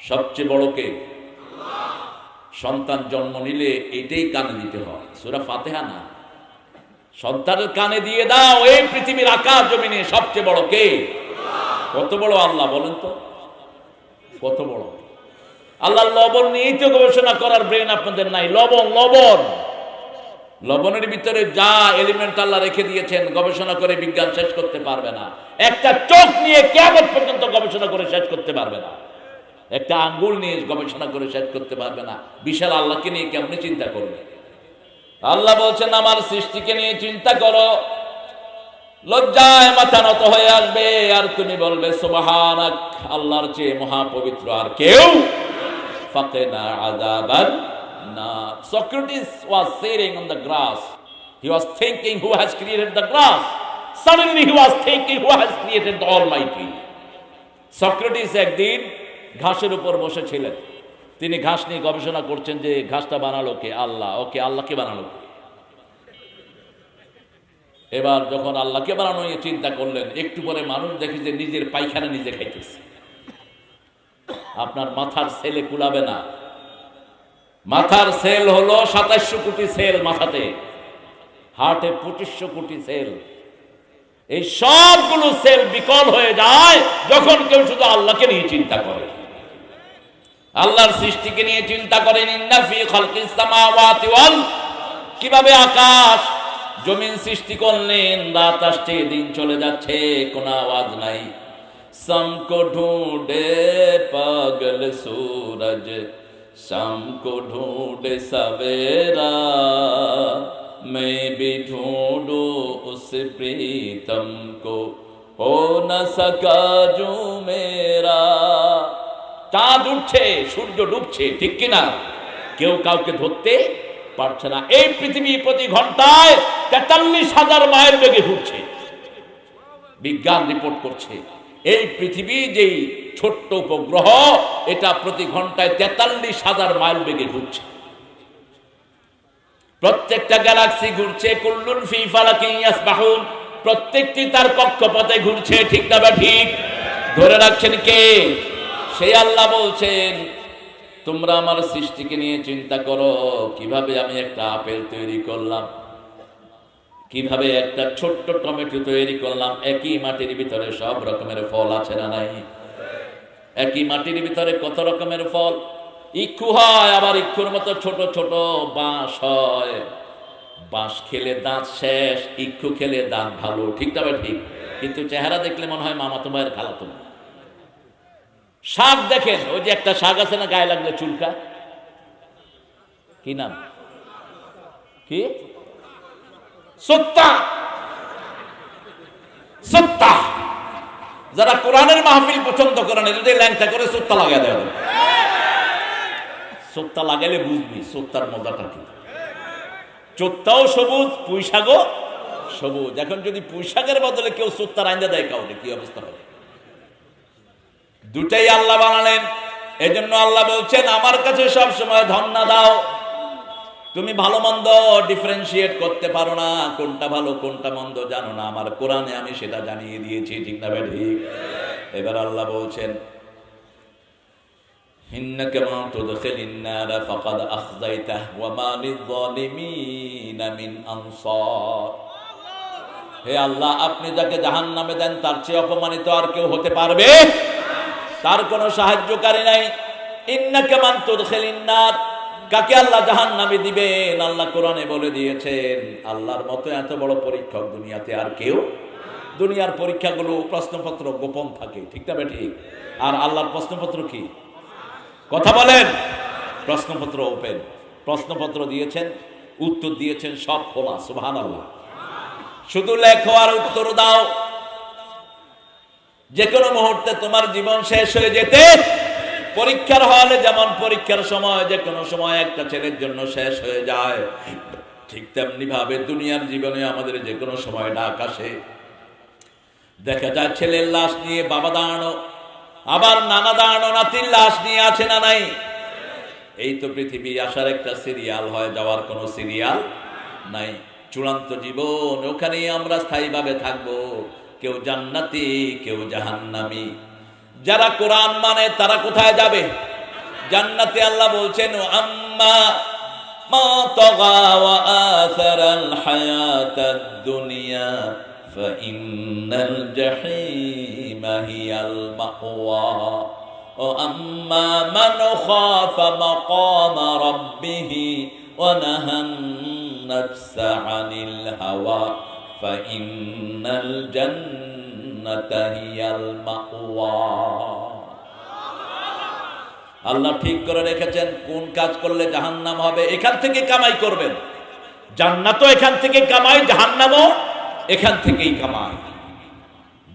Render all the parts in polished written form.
সবচেয়ে বড় কে? সন্তান জন্ম নিলে এটাই কানে দিতে হয়, সূরা ফাতিহা না। সন্তানের কানে দিয়ে দাও, এই পৃথিবীর আকাশ জমিনে সবচেয়ে বড় কে? কত বড় আল্লাহ বলেন তো, কত বড় আল্লাহ। লবণ নিয়েই তো গবেষণা করার ব্রেন আপনাদের নাই। লবণ, লবণ, লবণের ভিতরে যা এলিমেন্ট আল্লাহ রেখে দিয়েছেন, গবেষণা করে বিজ্ঞান শেষ করতে পারবে না। একটা চোখ নিয়ে কিয়ামত পর্যন্ত গবেষণা করে শেষ করতে পারবে না। একটা আঙ্গুল নিয়ে গবেষণা করে শেষ করতে পারবে না। বিশাল আল্লাহকে নিয়ে কেমনে চিন্তা করবে? আল্লাহ বলছেন আমার সৃষ্টিকে নিয়ে চিন্তা করো, লজ্জায় মাথা নত হয়ে আসবে, আর তুমি বলবে সুবহানাক, আল্লাহর চেয়ে মহাপবিত্র আর কেউ। ফাকিনা আযাবান নার। Socrates was sitting on the grass. He was thinking who has created the grass. Suddenly he was thinking who has created the Almighty. Socrates একদিন ঘাসের উপর বসেছিলেন। তিনি ঘাস নিয়ে গবেষণা করছেন যে ঘাসটা বানালো কে? আল্লাহ। ওকে, আল্লাহকে বানালো কে? এবার যখন আল্লাহকে বানানো নিয়ে চিন্তা করলেন, একটু পরে মানুষ দেখে যে নিজের পায়খানা নিজে খাইতেছে। আপনার মাথার সেলে কুলাবে না। মাথার সেল হলো 2700 কোটি সেল মাথাতে, হার্টে 2500 কোটি সেল। এই সবগুলো সেল বিকল হয়ে যায় যখন কেউ শুধু আল্লাহকে নিয়ে চিন্তা করে, আল্লাহর সৃষ্টিকে নিয়ে চিন্তা করেন। ইন্না ফি খালকিস সামাওয়াতি ওয়াল, কিভাবে আকাশ জমিন সৃষ্টি করলেন, রাত আসছে দিন চলে যাচ্ছে, কোনো আওয়াজ নাই। শাম কো ঢুঁডে পাগল সূরজ, শাম কো ঢুঁডে সবেরা, मैं भी ढूंढू उस प्रीतम को, हो न सका जो मेरा। চাঁদ উঠছে, সূর্য ডুবছে, ঠিক কিনা? কেউ কাউকে ধরতে পারছে না। এই পৃথিবী প্রতি ঘন্টায় 43,000 মাইল বেগে ঘুরছে। বিজ্ঞান রিপোর্ট করছে এই পৃথিবী যেই ছোট্ট উপগ্রহ, এটা প্রতি ঘন্টায় 43,000 মাইল বেগে ঘুরছে। প্রত্যেকটা গ্যালাক্সি ঘুরছে, কুল্লুন ফি ফালাকিন ইয়াসবাহুন, প্রত্যেকটি তার কক্ষপথে ঘুরছে, ঠিক না? বা ঠিক? ধরে রাখছেন কে? সেই আল্লাহ বলছেন তোমরা আমার সৃষ্টিকে নিয়ে চিন্তা করো, কিভাবে আমি একটা আপেল তৈরি করলাম, কিভাবে একটা ছোট্ট টমেটো তৈরি করলাম। একই মাটির ভিতরে সব রকমের ফল আছে না নাই? একই মাটির ভিতরে কত রকমের ফল। ইক্ষু হয়, আবার ইক্ষুর মতো ছোট ছোট বাঁশ হয়। বাঁশ খেলে দাঁত শেষ, ইক্ষু খেলে দাঁত ভালো, ঠিক না? ঠিক। কিন্তু চেহারা দেখলে মনে হয় মামাতো ভাইয়ের খালাতো ভাই। শাক দেখেন, ওই যে একটা শাক আছে না গায়ে লাগলে চুলকা, কি নাম? কি? সুত্তা। সুত্তা। যারা কোরআনের মাহফিল পছন্দ করেন, যদি ল্যাংটা করে সুত্তা লাগাই দেয়, সুত্তা লাগাইলে বুঝবি সুত্তার মজাটা কি। চোত্তাও সবুজ, পুঁইশাকও সবুজ। এখন যদি পুঁইশাকের বদলে কেউ সুত্তা রাইন্দা দেয় কাউকে, কি অবস্থা হবে? দুটাই আল্লাহ বানালেন। এজন্য আল্লাহ বলছেন আমার কাছে সব সময় ধন্য দাও। তুমি ভালো মন্দ ডিফারেন্সিয়েট করতে পারো না, কোনটা ভালো কোনটা মন্দ জানো না। আমার কোরআনে আমি সেটা জানিয়ে দিয়েছি, ঠিক না? ঠিক। এবার আল্লাহ বলছেন ইন্নাকা মা তুদখিলিন নার ফাকাদ আখযাইতা ওয়া মা লিয-যালিমিনা মিন আনসার। হে আল্লাহ, আপনি যাকে জাহান্নামে দেন তার চেয়ে অপমানিত আর কেউ হতে পারবে? তার কোনো সাহায্যকারী নাই। ইন্নাকা মান তুদখিলিন নার, কাকে আল্লাহ জাহান্নামে দিবেন আল্লাহ কোরআনে বলে দিয়েছেন। আল্লাহর মতো এত বড় পরীক্ষক দুনিয়াতে আর কেউ। দুনিয়ার পরীক্ষাগুলো প্রশ্নপত্র গোপন থাকে, ঠিক না? ঠিক। আর আল্লাহর প্রশ্নপত্র কি? কথা বলেন। প্রশ্নপত্র ওপেন। প্রশ্নপত্র দিয়েছেন, উত্তর দিয়েছেন, সব খোলা। সুবহানাল্লাহ। শুধু লেখো আর উত্তর দাও। যে কোনো মুহূর্তে তোমার জীবন শেষ হয়ে যেতে, পরীক্ষার হলে যেমন পরীক্ষার সময় যে কোনো সময় একটা ছেলের জন্য শেষ হয়ে যায়, ঠিক তেমনি ভাবে দুনিয়ার জীবনে আমাদের যে কোনো সময় ডাক আসে। দেখা যায় ছেলের লাশ নিয়ে বাবা দাঁড়ানো, আবার নানা দাঁড়ানো নাতির লাশ নিয়ে আছে না নাই? এই তো পৃথিবী। আসার একটা সিরিয়াল হয়, যাওয়ার কোনো সিরিয়াল নাই। চূড়ান্ত জীবন, ওখানে আমরা স্থায়ীভাবে থাকবো। কেউ জান্নাতি, কেউ জাহান্নামী। যারা কোরআন মানে তারা কোথায় যাবে? জান্নাতে আল্লাহ বলছেন আম্মা মা তাগা ওয়া আসারাল হায়াতাদ দুনিয়া ফাইন্নাল জাহিমা হিয়াল মাওয়া ওয়া আম্মা মান খাফা মাকামা রাব্বিহি ওয়া নাহান নাফসা আনিল হাওয়া ফাইন্নাল জান্নাতা হিয়াল মাওয়া। আল্লাহ ঠিক করে রেখেছেন কোন কাজ করলে জাহান্নাম হবে, এখান থেকে কামাই করবেন। জান্নাতও এখান থেকে কামাই, জাহান্নামও এখান থেকেই কামাই।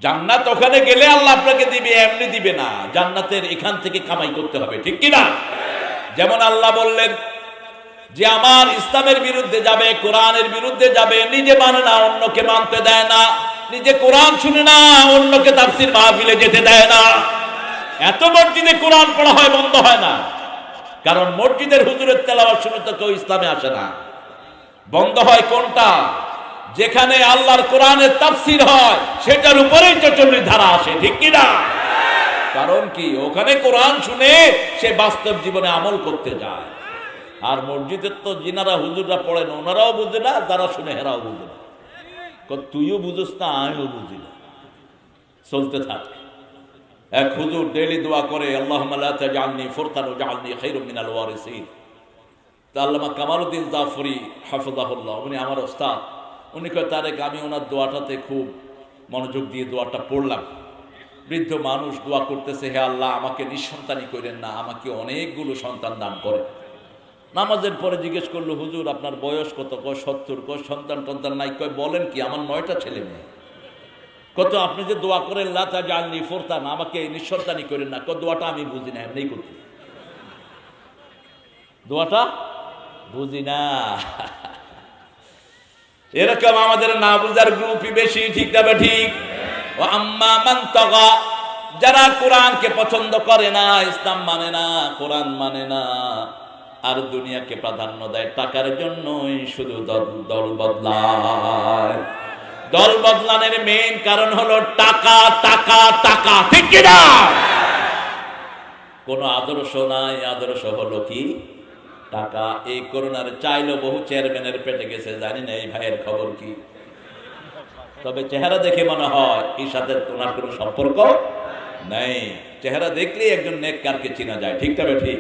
জান্নাত ওখানে গেলে আল্লাহ আপনাকে দিবে, এমনি দিবে না। জান্নাতের এখান থেকে কামাই করতে হবে, ঠিক কি না? যেমন আল্লাহ বললেন যে আমার ইসলামের বিরুদ্ধে যাবে, কোরআনের বিরুদ্ধে যাবে, নিজে মানে না, অন্যকে মানতে দেয় না, নিজে কোরআন শুনে না, অন্যকে তাফসীর মাহফিলে যেতে দেয় না। এত মসজিদে কোরআন পড়া হয়, বন্ধ হয় না, কারণ মসজিদের হুজুরের তেলাওয়াত শুনে তো কেউ ইসলামে আসে না। বন্ধ হয় কোনটা? যেখানে আল্লাহর কোরআনের তাফসীর হয় সেটার উপরেই 44 ধারা আসে, ঠিক কি না? কারণ কি? ওখানে কোরআন শুনে সে বাস্তব জীবনে আমল করতে যায়। আর মসজিদের তো যিনারা হুজুররা পড়েন ওনারাও বুঝে না, যারা শুনে হেরাও বুঝে না। তুইও বুঝিস না, আমিও বুঝি না, চলতে থাক। এক হুজুর ডেইলি দোয়া করে আল্লাহুম্মা লা তাজআলনি ফুরতান ওয়াজআলনি খায়রুম মিনাল ওয়ারিসিন। তা আল্লামা কামালউদ্দিন জাফরি হাফিজাহুল্লাহ, উনি আমার ওস্তাদ, উনি কয় তারেক আমি ওনার দোয়াটাতে খুব মনোযোগ দিয়ে দোয়াটা পড়লাম। বৃদ্ধ মানুষ দোয়া করতেছে, হে আল্লাহ আমাকে নিঃসন্তানই করেন না, আমাকে অনেকগুলো সন্তান দান করে। নামাজের পরে জিজ্ঞেস করলো হুজুর আপনার বয়স কত? কয় 70। কয় সন্তান টন্তান নাই? কয় বলেন কি, আমার 9টা ছেলে মেয়ে। কত আপনি যে দোয়া করেন লা তাজআলনি ফুরতান, আমাকে নিঃসন্তানই করেন না, কয় দোয়াটা আমি বুঝি না, এমনি করতে দোয়াটা বুঝি না। এরকম আমাদের না বুঝার গ্রুপই বেশি, ঠিক না ঠিক? ও আম্মা মান তাগা, যারা কোরআনকে পছন্দ করে না, ইসলাম মানে না, কোরআন মানে না, আর দুনিয়াকে প্রাধান্য দেয়, টাকার জন্যই শুধু দল বদলায়। দল বদলানোর মেইন কারণ হলো টাকা, টাকা, টাকা, ঠিক কি না? কোন আদর্শ নাই, আদর্শ হলো কি? টাকা। এই করোনার চাইলো বহু চেয়ারম্যানের পেটে গেছে, জানি না এই ভাইয়ের খবর কি। তবে চেহারা দেখে মনে হয় এর সাথে ওনার কোনো সম্পর্ক নেই। চেহারা দেখলেই একজন নেককারকে চেনা যায়, ঠিক তবে ঠিক।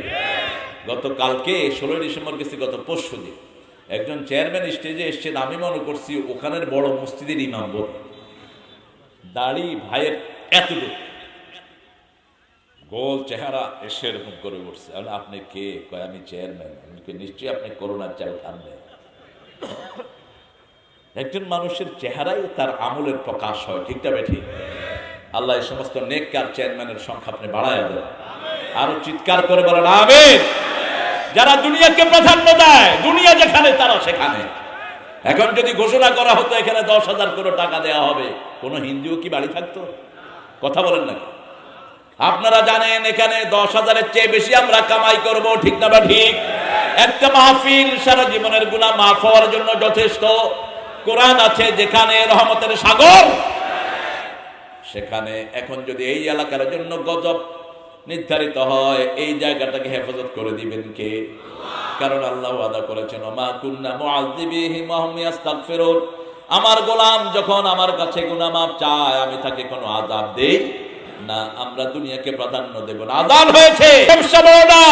গতকালকে 16 ডিসেম্বর গেছি, গত পরশু দিন একজন চেয়ারম্যান স্টেজে এসছেন, আমি মনে করছি ওখানের বড় মসজিদের ইমাম বোধ। দাড়ি ভাইয়ের এতটুকু, গোল চেহারা, এসে এরকম করে বসছে। আপনি কে? কয় আমি চেয়ারম্যান। নিশ্চয়ই আপনি করোনার চাল খানবে। একজন মানুষের চেহারাই তার আমলের প্রকাশ হয়, ঠিক তবে ঠিক। আল্লাহ এই সমস্ত নেককার চেয়ারম্যানের সংখ্যা আপনি বাড়ায় দেন। আরো চিৎকার করে বলেন আমিন। যারা দুনিয়াকে প্রাধান্য দেয়, দুনিয়া যেখানে তারা সেখানে। এখন যদি ঘোষণা করা হতো এখানে 10,000 করে টাকা দেওয়া হবে, কোন হিন্দুও কি বাড়ি থাকতো? কথা বলেন নাকি? আপনারা জানেন এখানে 10,000-এর চেয়ে বেশি আমরা কামাই করব, ঠিক না বা ঠিক? একটা মাহফিল সারা জীবনের গুনাহ মাফ হওয়ার জন্য যথেষ্ট। কোরআন আছে যেখানে রহমতের সাগর, সেখানে এখন যদি এই এলাকার জন্য গজব নির্ধারিত হয়, এই জায়গাটাকে হেফাজত করে দিবেন কে? কারণ আল্লাহ ওয়াদা করেছেন মা কুন্না মুআযিবিহিম ওয়া হুম ইস্তাগফিরুন, আমার গোলাম যখন আমার কাছে গুনাহ মাফ চায় আমি তাকে কোনো আযাব দেই না। আমরা দুনিয়াকে প্রাধান্য দেব না। আযান হয়েছে, ব্যবসা বড় না,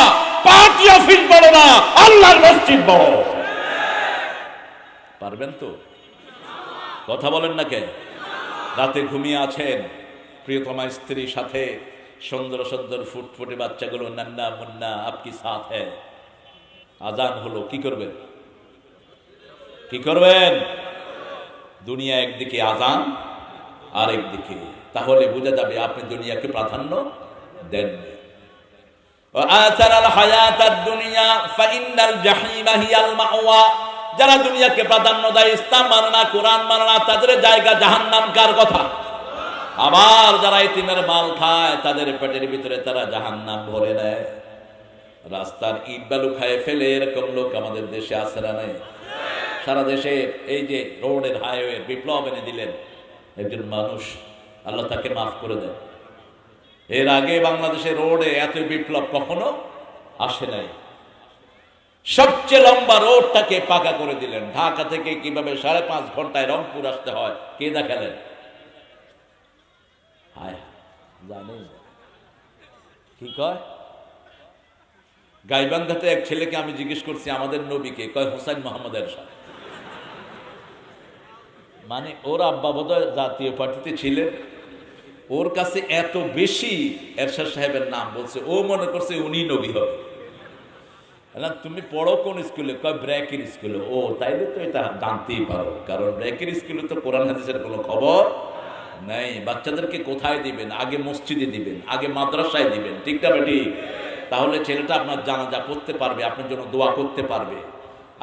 পার্টি অফিস বড় না, আল্লাহর মসজিদ বড়। পারবেন তো? কথা বলেন না কেন? রাতে ঘুমিয়ে আছেন প্রিয়তমা স্ত্রীর সাথে, সুন্দর সুন্দর ফুটফুটে বাচ্চাগুলো নান্না মুন্না আপকি সাথ হ্যায়, আজান হলো, কি করবেন? কি করবেন? দুনিয়া একদিকে, আজান আর একদিকে। তাহলে বোঝা যাবে আপনি দুনিয়াকে প্রাধান্য দেন। যারা দুনিয়াকে প্রাধান্য দেয়, ইসলাম মানে না, কোরআন মানে না, তাদের জায়গা জাহান্নাম। কার কথা? আবার যারা ইতিমের মাল খায় তাদের পেটের ভিতরে তারা জাহান্নাম ভরে নেয়। রাস্তার ইট বালু খায় ফেলে এরকম লোক আমাদের দেশে আছে না নাই? সারা দেশে এই যে রোডের হাইওয়ে বিপ্লব এনে দিলেন একজন মানুষ, আল্লাহ তাকে মাফ করে দেন। এর আগে বাংলাদেশের রোডে এত বিপ্লব কখনো আসে নাই। সবচেয়ে লম্বা রোডটাকে পাকা করে দিলেন। ঢাকা থেকে কিভাবে 5.5 ঘন্টায় রংপুর আসতে হয় কে দেখালেন? হায় জানি কি কয়। গাইবান্ধাতে এক ছেলেকে আমি জিজ্ঞেস করছি আমাদের নবীকে, কয় হুসাইন মোহাম্মদ এরশাদ। মানে ওর আব্বা বোধহয় জাতীয় পার্টিতে ছিলেন, ওর কাছে এত বেশি এরশাদ সাহেবের নাম বলছে, ও মনে করছে উনি নবী হবে। তুমি পড়ো কোন স্কুলে? কয় ব্র্যাকের স্কুলে। ও তাইলে তো এটা জানতেই পারো, কারণ ব্র্যাকের স্কুলে তো কোরআন হাদিসের কোনো খবর নাই। বাচ্চাদেরকে কোথায় দিবেন? আগে মসজিদে দিবেন, আগে মাদ্রাসায় দিবেন, ঠিক না বেটি? তাহলে ছেলেটা আপনার জানাজা পড়তে পারবে, আপনার জন্য দোয়া করতে পারবে।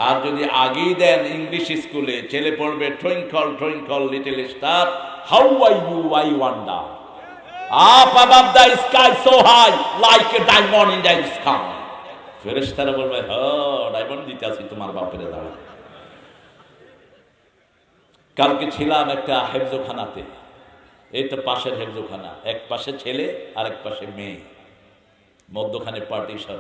আর যদি আগেই দেন ইংলিশ স্কুলে, ছেলে পড়বে twinkle twinkle little star, how are you I wonder, up above the sky so high like a diamond in the sky. ফেরেশতারা বলবে, হ্যাঁ ডায়মন্ড দিতে আসি তোমার বাপের দাঁড়া। কালকে ছিলাম একটা হেফজোখানাতে, এই তো পাশের হেফজোখানা, এক পাশে ছেলে আর এক পাশে মেয়ে, মধ্যখানে পার্টিশন।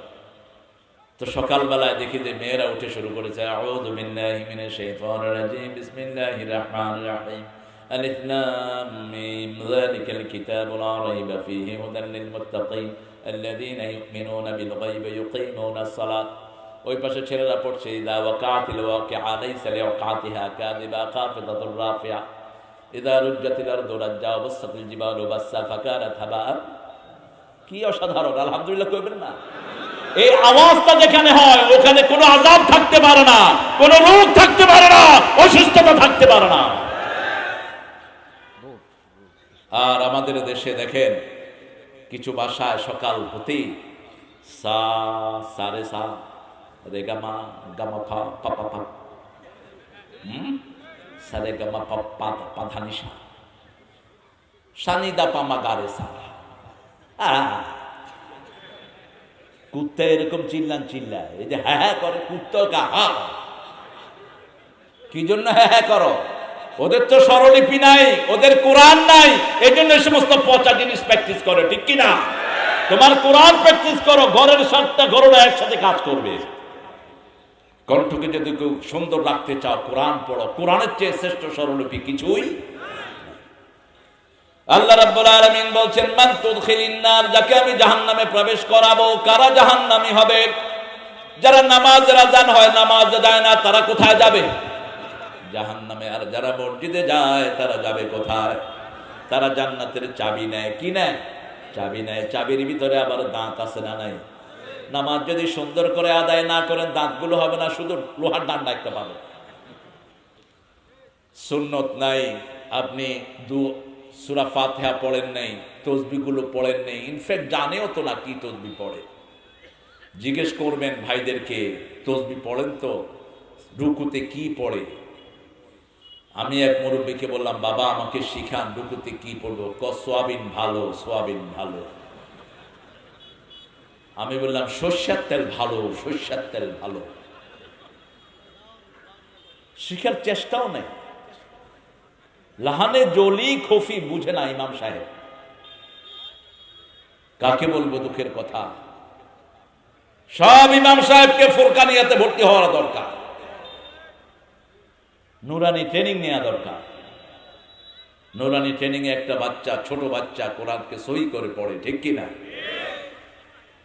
তো সকালবেলায় দেখি যে মেয়েরা উঠে শুরু করেছে, আউযু বিল্লাহি মিনাশ শাইতানির রাজিম, বিসমিল্লাহির রাহমানির রাহিম, আলিফ লাম মিম, যালিকাল কিতাবু লা রাইবা ফীহি হুদাল লিল মুত্তাকিন আল্লাযীনা ইউমিনুনা বিল গায়বি ইউকিমুনাস সালাত। ওই পাশে ছেলেরা পড়ছে, ইযা ওয়াকাতিল ওয়াকিআ লাইসা লিওয়াকাতিহা কাযিবা খাফিদাতুর রাফিআ, ইযা রুজ্জাতিল আরদু রাজ্জা ওয়া বাসাতিল জিবালু বাসসা ফাকানাত হাবাআ। কি অসাধারণ! আলহামদুলিল্লাহ কইবেন না? এই আওয়াজটা যেখানে হয় ওখানে কোনো আযাব থাকতে পারে না, কোনো রোগ থাকতে পারে না, অসুস্থতা থাকতে পারে না। আর আমাদের দেশে দেখেন কিছু ভাষায় সকাল হতেই সা সারে সা রে গামা গামা ফা পা পা পা, সারে গামা পা পা পা ধানি সা, সানি দা পামা গারে সা। কুত্তা এরকম চিল্লায়, এই যে হ্যাঁ হ্যাঁ করে কুত্তা হা, কি জন্য হ্যাঁ হ্যাঁ করো? ওদের তো স্বরলিপি নাই, ওদের কোরআন নাই, এই জন্য এই সমস্ত পচা জিনিস প্র্যাকটিস করে, ঠিক কিনা? তোমার কোরআন প্র্যাকটিস করো, ঘরের 7টা ঘররা একসাথে কাজ করবে। কণ্ঠকে যদি কেউ সুন্দর রাখতে চাও কোরআন পড়ো, কোরআনের চেয়ে শ্রেষ্ঠ স্বরলিপি কিছুই। আল্লাহ রাব্বুল আলামিন বলছেন, মান তুদখিলিন নার, যাকে আমি জাহান্নামে প্রবেশ করাবো। কারা জাহান্নামী হবে? যারা নামাজের আযান হয় নামাজে যায় না, তারা কোথায় যাবে? জাহান্নামে। আর যারা মসজিদে যায় তারা যাবে কোথায়? তারা জান্নাতের চাবি নেয়। কি নেয়? চাবি নেয়। চাবির ভিতরে আবার দাঁত আছে না নাই? নামাজ যদি সুন্দর করে আদায় না করেন দাঁতগুলো হবে না, শুধু লোহার ডান্ডা একটা পাবে। সুন্নত নাই, আপনি সূরা ফাতিহা পড়েন নাই, তাসবিহগুলো পড়েন নাই, ইনফ্যাক্ট জানেও তো না কি তাসবিহ পড়ে। জিজ্ঞেস করবেন ভাইদেরকে, তাসবিহ পড়েন তো? রুকুতে কি পড়ে? আমি এক মুরব্বীকে বললাম, বাবা আমাকে শিখান রুকুতে কি পড়বো? সোয়াবিন ভালো, সোয়াবিন ভালো। আমি বললাম সরষের তেল ভালো, সরষের তেল ভালো। শিখার চেষ্টাও নেই। লাহানে জলি খফি বুঝে না ইমাম সাহেব। কাকে বলবো দুঃখের কথা? সব ইমাম সাহেবকে ফুরকানিয়াতে ভর্তি হওয়া দরকার, নুরানি ট্রেনিং নেওয়া দরকার। নুরানি ট্রেনিং এ একটা বাচ্চা, ছোট বাচ্চা কোরআনকে সহি করে পড়ে, ঠিক কিনা?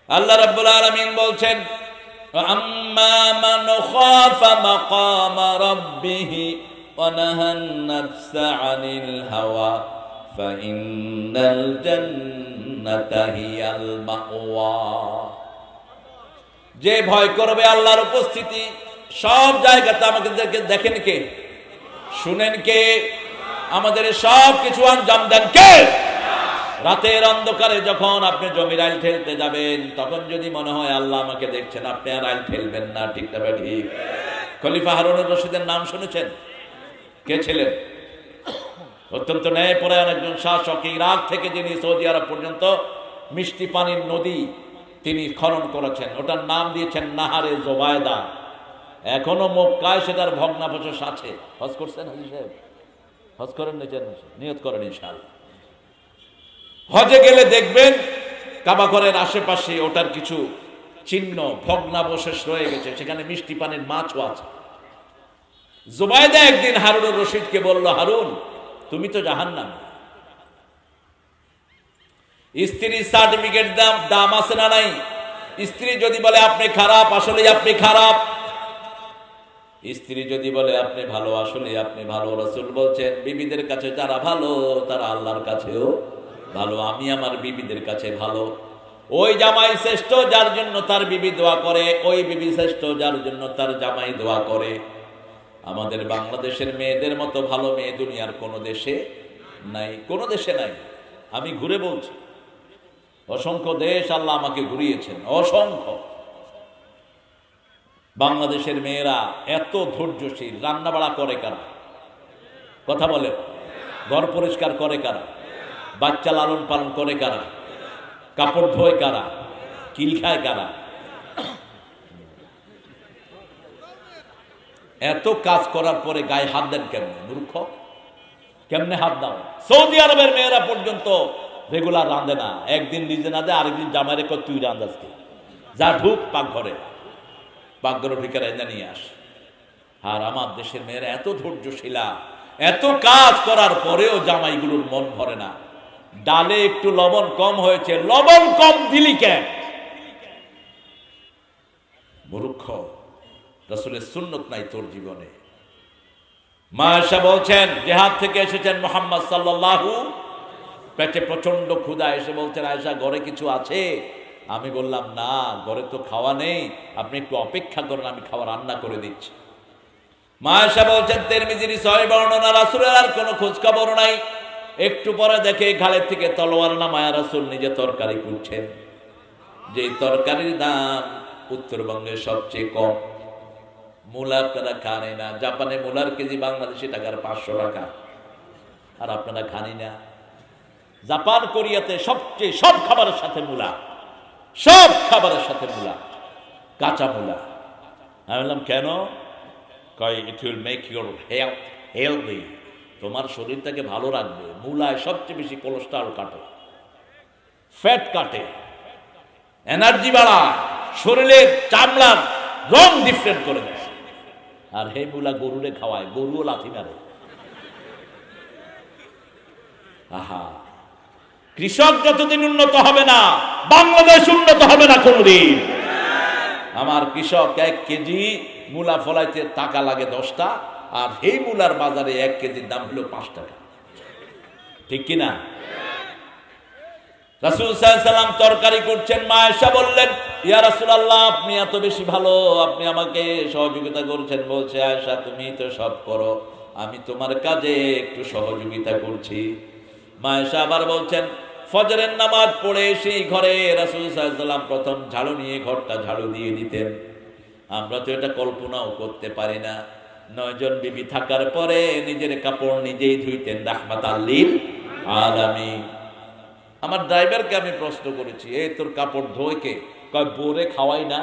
আল্লাহ রাব্বুল আলামিন বলছেন, আম্মা মান খাফা মাকামা রাব্বিহি ওয়া নাহান নাফসা আনিল হাওয়া ফাইন্নাল জান্নাতা হিয়াল মাওয়া। যে ভয় করবে আল্লাহর উপস্থিতি, সব জায়গাতে আমাদেরকে দেখেন কে, শুনেন কে, আমাদের সব কিছু আঞ্জাম দেন কে? রাতের অন্ধকারে যখন আপনি জমির আইল ঠেলতে যাবেন, তখন যদি মনে হয় আল্লাহ আমাকে দেখছেন, আপনি আর আইল ঠেলবেন না, ঠিক না? ঠিক। খলিফা হারুনুর রশিদের নাম শুনেছেন? কে ছিলেন? অত্যন্ত ন্যায়পরায়ণ একজন শাসক। ইরাক থেকে যিনি সৌদি আরব পর্যন্ত মিষ্টি পানির নদী তিনি খনন করেছেন, ওটার নাম দিয়েছেন নাহারে জোবায়দা। এখনো মক্কায় সেটার ভগ্নাবশেষ আছে। হজ করছেন হাজী সাহেব? হজ করেন নিচে নিয়ত করেন ইনশাআল্লাহ। হজে গেলে দেখবেন কাবা ঘরের আশেপাশে ওটার কিছু চিহ্ন, ভগ্নাবশেষ রয়ে গেছে, সেখানে মিষ্টি পানির মাছও আছে। জুবাইদা একদিন হারুনুর রশিদকে বলল, হারুন তুমি তো জাহান্নামী, স্ত্রীর সার্টিফিকেট দাম আছে না নাই? স্ত্রী যদি বলে আপনি খারাপ, আসলে আপনি খারাপ। স্ত্রী যদি বলে আপনি ভালো, আসলে আপনি ভালো। রাসূল বলছেন বিবিদের কাছে যারা ভালো তারা আল্লাহর কাছেও ভালো। আমি আমার বিবিদের কাছে ভালো। ওই জামাই শ্রেষ্ঠ যার জন্য তার বিবি দোয়া করে, ওই বিবি শ্রেষ্ঠ যার জন্য তার জামাই দোয়া করে। আমাদের বাংলাদেশের মেয়েদের মতো ভালো মেয়ে দুনিয়ার কোনো দেশে নাই, কোনো দেশে নাই। আমি ঘুরে বলছি, অসংখ্য দেশ আল্লাহ আমাকে ঘুরিয়েছেন, অসংখ্য। বাংলাদেশের মেয়েরা এত ধৈর্যশীল। রান্না বাড়া করে কারা? কথা বলে। ঘর পরিষ্কার করে কারা? বাচ্চা লালন পালন করে কারা? কাপড় ধোয় কারা? কিল খায় কারা? এত কাজ করার পরে গায়ে হাত দেন কেমনে? মূর্খ, কেমনে হাত দাও? সৌদি আরবের মেয়েরা পর্যন্ত রেগুলার রাঁধে না। একদিন নিজে না দেয়, আরেকদিন জামাই রেখে তুই রাঁধাসকে, যা ঢুক পাকঘরে, পাকঘরে ঢুকে রান্না নিয়ে আস। আর আমার দেশের মেয়েরা এত ধৈর্যশীলা, এত কাজ করার পরেও জামাইগুলোর মন ভরে না। ডালে একটু লবণ কম হয়েছে, লবণ কম দিলি কেন? মূর্খ, রাসূলের সুন্নত নাই তোর জীবনে। মা আয়েশা বলছেন, জিহাদ থেকে এসেছেন মুহাম্মদ সাল্লাল্লাহু, পেটে প্রচন্ড ক্ষুধা, এসে বলছেন আয়েশা ঘরে কিছু আছে? আমি বললাম না, ঘরে তো খাওয়া নেই, আপনি একটু অপেক্ষা করেন, আমি খাওয়া রান্না করে দিচ্ছি। মা আয়েশা বলছেন, তিরমিজির সহিহ বর্ণনা, রাসূলের আর কোনো খোঁজ খবর নাই। একটু পরে দেখে ঘাড়ের থেকে তলোয়ার নামায়া রাসূল নিজে তরকারি কুটছেন, যে তরকারির দাম উত্তরবঙ্গের সবচেয়ে কম। মূলা আপনারা খানে না, জাপানে মূলার কেজি বাংলাদেশি টাকার 500 টাকা, আর আপনারা খানি না। জাপান কোরিয়াতে সবচেয়ে সব খাবারের সাথে মূলা, সব খাবারের সাথে মূলা, কাঁচা মূলা। আমি বললাম কেন? কয় it will make your health healthy, তোমার শরীরটাকে ভালো রাখবে। মূলায় সবচেয়ে বেশি কোলেস্ট্রল কাটে, ফ্যাট কাটে, এনার্জি বাড়ায়, শরীরের চামড়ার রং ডিফারেন্ট করে দেয়। আর হে মূলা গরুরে খাওয়ায়, গরুও লাথি মারে। আহা, কৃষক যতদিন উন্নত হবে না, বাংলাদেশ উন্নত হবে না কোনদিন। আমার কৃষক 1 কেজি মূলা ফলাইতে টাকা লাগে 10টা, আর এই মূলার বাজারে 1 কেজির দাম হলো 5 টাকা। ঠিক কিনা? রাসূল সাল্লাল্লাহু আলাইহি সাল্লাম তরকারি করছেন, মা আয়েশা বললেন, ইয়া রাসূলুল্লাহ আপনি এত বেশি ভালো, আপনি আমাকে সহযোগিতা করছেন। বলছে আয়েশা তুমি তো সব করো, আমি তোমার কাজে একটু সহযোগিতা করছি। মা আয়েশা আবার বলছেন, ফজরের নামাজ পড়ে সেই ঘরে রাসূল সাল্লাল্লাহু আলাইহি সাল্লাম প্রথম ঝাড়ু নিয়ে ঘরটা ঝাড়ু দিয়ে দিতেন। আমরা তো এটা কল্পনাও করতে পারি না। 9 জন বিবি থাকার পরে নিজের কাপড় নিজেই ধুইতেন, রাহমাতাল লিল আলামিন। আমার ড্রাইভারকে আমি প্রশ্ন করেছি, এই তোর কাপড় ধোয় কে? কয় বোরে খাওয়াই না।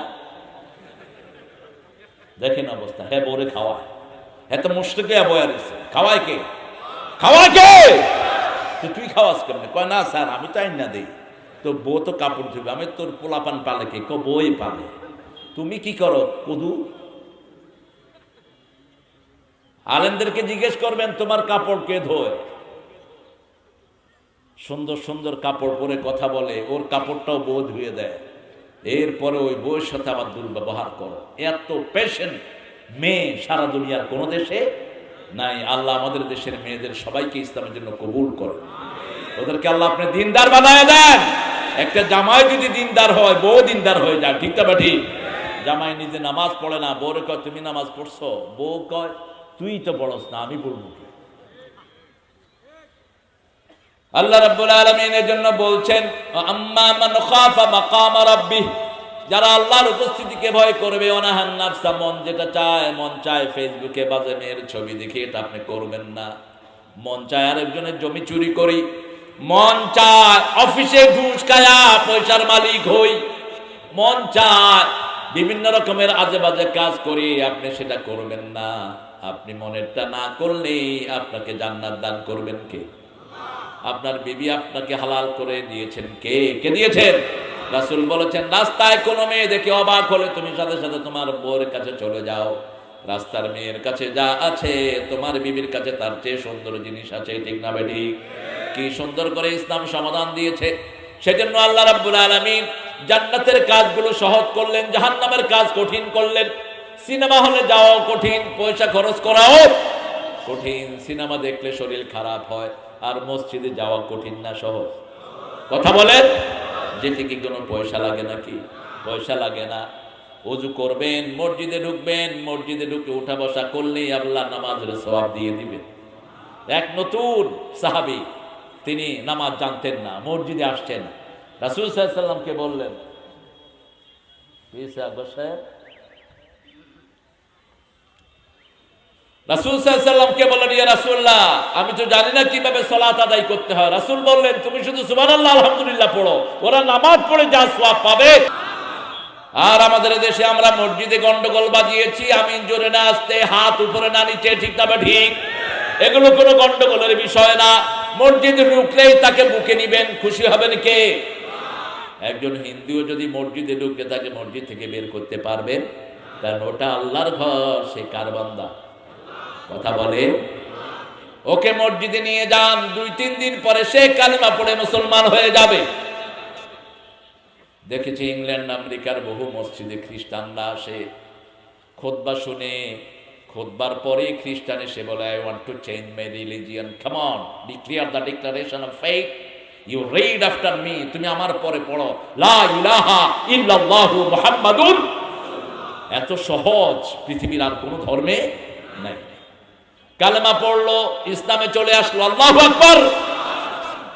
দেখেন অবস্থা, হ্যাঁ বোরে খাওয়ায়, হ্যাঁ তো মুশরিকে বয়া রয়েছে, খাওয়ায় কে? খাওয়ায় কে? তো তুই খাওয়াস কেমনে? কয় না স্যার আমি তো আইন না দেই, তো বউ তো কাপড় ধুবে। আমি তোর পোলাপান পালে কে? বই পালে। তুমি কি করো? কুদু। আলেমদেরকে জিজ্ঞেস করবেন তোমার কাপড় কে ধোয়? সুন্দর সুন্দর কাপড় পরে কথা বলে, ওর কাপড়টাও বউ ধুয়ে দেয়, এরপরে ওই বউয়ের সাথে আবার দুর্ব্যবহার করো। এত পেশেন্ট মেয়ে সারা দুনিয়ার কোনো দেশে নাই। আল্লাহ আমাদের দেশের মেয়েদের সবাইকে ইসলামের জন্য কবুল করে, ওদেরকে আল্লাহ আপনি দিনদার বানায় দেন। একটা জামাই যদি দিনদার হয়, বউ দিনদার হয়ে যায়। ঠিক না ঠিক? জামাই নিজে নামাজ পড়ে না, বউরে কয় তুমি নামাজ পড়ছো, বউ কয় তুই তো পড়স না, আমি পড়বো কি? আল্লাহ রাব্বুল আলামিন এর জন্য বলছেন, আম্মা মান খাফা মাকাম রাব্বিহ, যারা আল্লাহর উপস্থিতিকে ভয় করবে, অনাহান নাফসা, মন যেটা চায়, মন চায় ফেসবুকে বাজে মেয়ের ছবি দেখে, এটা আপনি করবেন না। মন চায় আরেকজনের জমি চুরি করি, মন চায় অফিসে ঘুষ খায়া পয়সার মালিক হই, মন চায় বিভিন্ন রকমের আজে বাজে কাজ করি, আপনি সেটা করবেন না। আপনি মনেরটা না করলে আপনাকে জান্নাত দান করবেন কে? আপনার বিবি আপনাকে হালাল করে দিয়েছেন কে? কে দিয়েছেন? রাসূল বলেছেন, রাস্তায় কোনো মেয়ে দেখে অবাক হলে তুমি সাথে সাথে তোমার বউয়ের কাছে চলে যাও। রাস্তার মেয়ের কাছে যা আছে তোমার বিবির কাছে তার চেয়ে সুন্দর জিনিস আছে, ঠিক না বেটি? কি সুন্দর করে ইসলাম সমাধান দিয়েছে। সেজন্য আল্লাহ রাব্বুল আলামিন জান্নাতের কাজগুলো সহজ করলেন, জাহান্নামের কাজ কঠিন করলেন। সিনেমা হলে যাওয়াও কঠিন, পয়সা খরচ করাও কঠিন। সিনেমা দেখলে শরীর খারাপ হয়, আর মসজিদে যাওয়া কঠিন না সহজ? কথা বলেন। যেতে কি কোনো পয়সা লাগে নাকি? পয়সা লাগে না। ওযু করবেন, মসজিদে ঢুকবেন, মসজিদে ঢুকে উঠা বসা করলেই আল্লাহ নামাজের সওয়াব দিয়ে দিবেন। এক নতুন সাহাবী, তিনি নামাজ জানতেন না, মসজিদে আসছেন, রাসূল সাল্লাল্লাহু আলাইহি ওয়াসাল্লামকে বললেন, রাসূল সাল্লাল্লাহু আলাইহি ওয়াসাল্লামকে বললেন, ইয়া রাসূলুল্লাহ, আমি তো জানি না কিভাবে সালাত আদায় করতে হয়। রাসূল বললেন, তুমি শুধু সুবহানাল্লাহ আলহামদুলিল্লাহ পড়ো, ওরা নামাজ পড়ে যা সওয়াব পাবে। আর আমাদের দেশে আমরা মসজিদে গন্ডগোল বাজিয়েছি, আমিন জোরে না আসতে, হাত উপরে না নিচে, ঠিক না ঠিক? এগুলো কোনো গন্ডগোলের বিষয় না। মসজিদে ঢুকলেই তাকে বুকে নিবেন, খুশি হবেন কে? একজন হিন্দুও যদি মসজিদে ঢুকে তাকে মসজিদ থেকে বের করতে পারবেন, কারণ ওটা আল্লাহর ঘর, সে কার বান্দা? কথা বলে। ওকে মসজিদে নিয়ে যান, 2-3 দিন পরে সে কালেমা পড়ে মুসলমান হয়ে যাবে। দেখেছি ইংল্যান্ড আমেরিকার বহু মসজিদে খ্রিস্টানরা আসে, খুতবা শুনে, খুতবার পরে খ্রিস্টান এসে বলে, I want to change my religion, come on, declare the declaration of faith, you read after me, তুমি আমার পরে পড়ো, লা ইলাহা ইল্লাল্লাহু মুহাম্মাদুর। এত সহজ পৃথিবীর আর কোনো ধর্মে নাই। কালেমা পড়লো, ইসলামে চলে আসলো, আল্লাহু আকবার।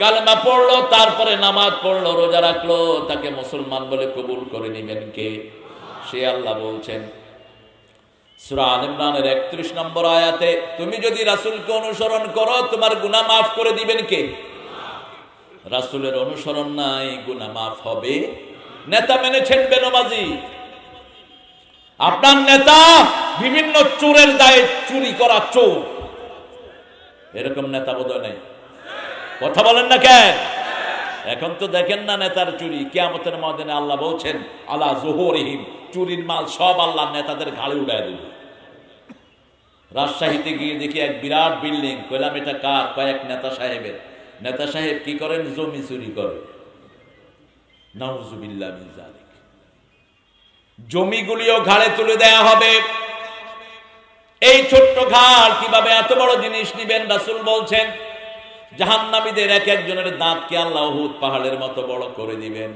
কালেমা পড়লো, তারপরে নামাজ পড়লো, রোজা রাখলো, তাকে মুসলমান বলে কবুল করে নেবেন কে? সে আল্লাহ বলছেন সূরা আল ইমরানের 31 নম্বর আয়াতে, তুমি যদি রাসূলকে অনুসরণ করো তোমার গুনাহ মাফ করে দিবেন কে? রাসূলের অনুসরণ নাই, গুনাহ মাফ হবে? নেতা মেনেছেন বেনমাজি, আপনার নেতা বিভিন্ন চোরের দায়ে চুরি করা চোর, এরকম নেতা বোধহয় নেই। কথা বলেন না কেন? এখন তো দেখেন না নেতার চুরি, কিয়ামতের ময়দানে আল্লাহ বলছেন, আলা যুহুরিহিম, চুরির মাল সব আল্লাহ নেতাদের ঘাড়ে উঠায় দেবে। রাজশাহীতে গিয়ে দেখি এক বিরাট বিল্ডিং, কইলাম এটা কার? কয়েক নেতা সাহেবের। নেতা সাহেব কি করেন? জমি চুরি করে। নাউজুবিল্লাহ মিন যালিক। জমিগুলিও ঘাড়ে তুলে দেয়া হবে। এই ছোট্ট ঘাড় কিভাবে এত বড় জিনিস নিবেন? রাসূল বলছেন, জাহান্নামীদের এক একজনের দাঁতকে আল্লাহ উহুদ পাহাড়ের মতো বড় করে দিবেন।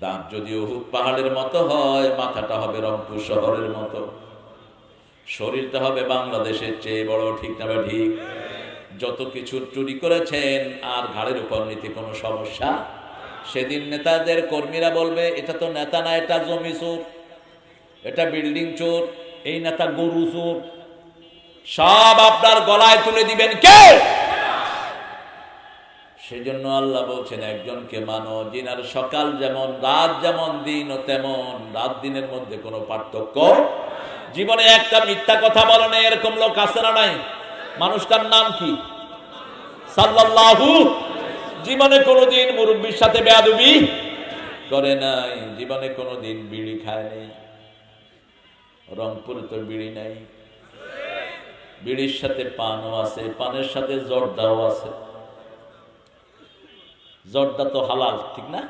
দাঁত যদি উহুদ পাহাড়ের মতো হয়, মাথাটা হবে রংপুর শহরের মতো, শরীরটা হবে বাংলাদেশের চেয়ে বড়, ঠিক না ঠিক? যত কিছু চুরি করেছেন আর ঘাড়ের উপর নিতে কোনো সমস্যা? সেদিন নেতাদের কর্মীরা বলবে, এটা তো নেতা না, এটা জমি চোর, এটা বিল্ডিং চোর, এই নেতা গরু চোর। সব আপনার গলায় তুলে দিবেন কে? সেজন্য আল্লাহ বলছেন, একজনকে মানো যিনার সকাল যেমন, রাত যেমন, দিন ও তেমন, রাত দিনের মধ্যে কোনো পার্থক্য। জীবনে একটা মিথ্যা কথা বলে না এরকম লোক আছে না নাই? মানুষটার নাম কি? সাল্লাল্লাহু। জীবনে কোনোদিন মুরব্বির সাথে বেয়াদবি করে নাই, জীবনে কোনোদিন বিড়ি খায় নাই। রংপুরে তো বিড়ি নাই, বিড়ির সাথে পানও আছে, পানের সাথে জর্দাও আছে। জর্দা তো হালাল, ঠিক না?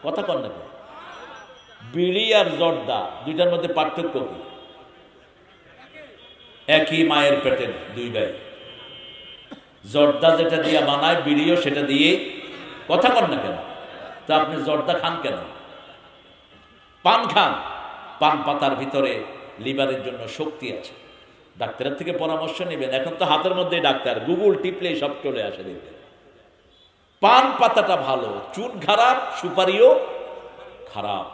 কথা কন না? বিড়ি আর জর্দা দুইটার মধ্যে পার্থক্য কি? একই মায়ের পেটের দুই ভাই। জর্দা যেটা দিয়ে বানায়, বিড়িও সেটা দিয়ে। কথা কন না কেন? তা আপনি জর্দা খান কেন? পান খান। পান পাতার ভিতরে লিভারের জন্য শক্তি আছে। ডাক্তারের থেকে পরামর্শ নেবেন। এখন তো হাতের মধ্যে ডাক্তার, গুগল টিপলেই সব চলে আসে। দেখবেন পান পাতাটা ভালো, চুন খারাপ, সুপারিও খারাপ।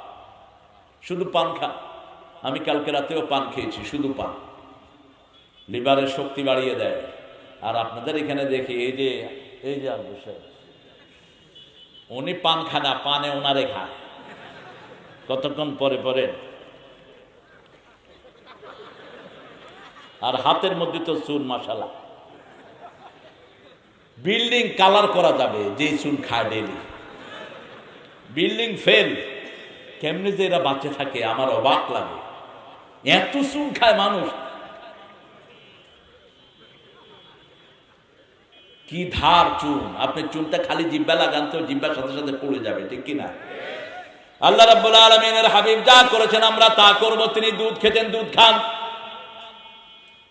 শুধু পান খান। আমি কালকে রাতেও পান খেয়েছি, শুধু পান লিভারের শক্তি বাড়িয়ে দেয়। আর আপনাদের এখানে দেখি এই যে আব্দুল সাহেব, উনি পান খানা, পানে ওনারে খায়। কতক্ষণ পরে পরে, আর হাতের মধ্যে তো চুন, মাশাআল্লাহ। বিল্ডিং কালার করা যাবে যে চুন খায় ডেলি। বিল্ডিং ফেল, কেমনে যে এরা বাঁচে থাকে আমার অবাক লাগে। এত চুন খায় মানুষ, কি ধার চুন। আপনি চুনটা খালি জিব্বা লাগান তো জিব্বার সাথে সাথে পড়ে যাবে, ঠিক কিনা? আল্লাহ রাব্বুল আলামিনের হাবিব যা করেছেন আমরা তা করব। তিনি দুধ খেতেন, দুধ খান।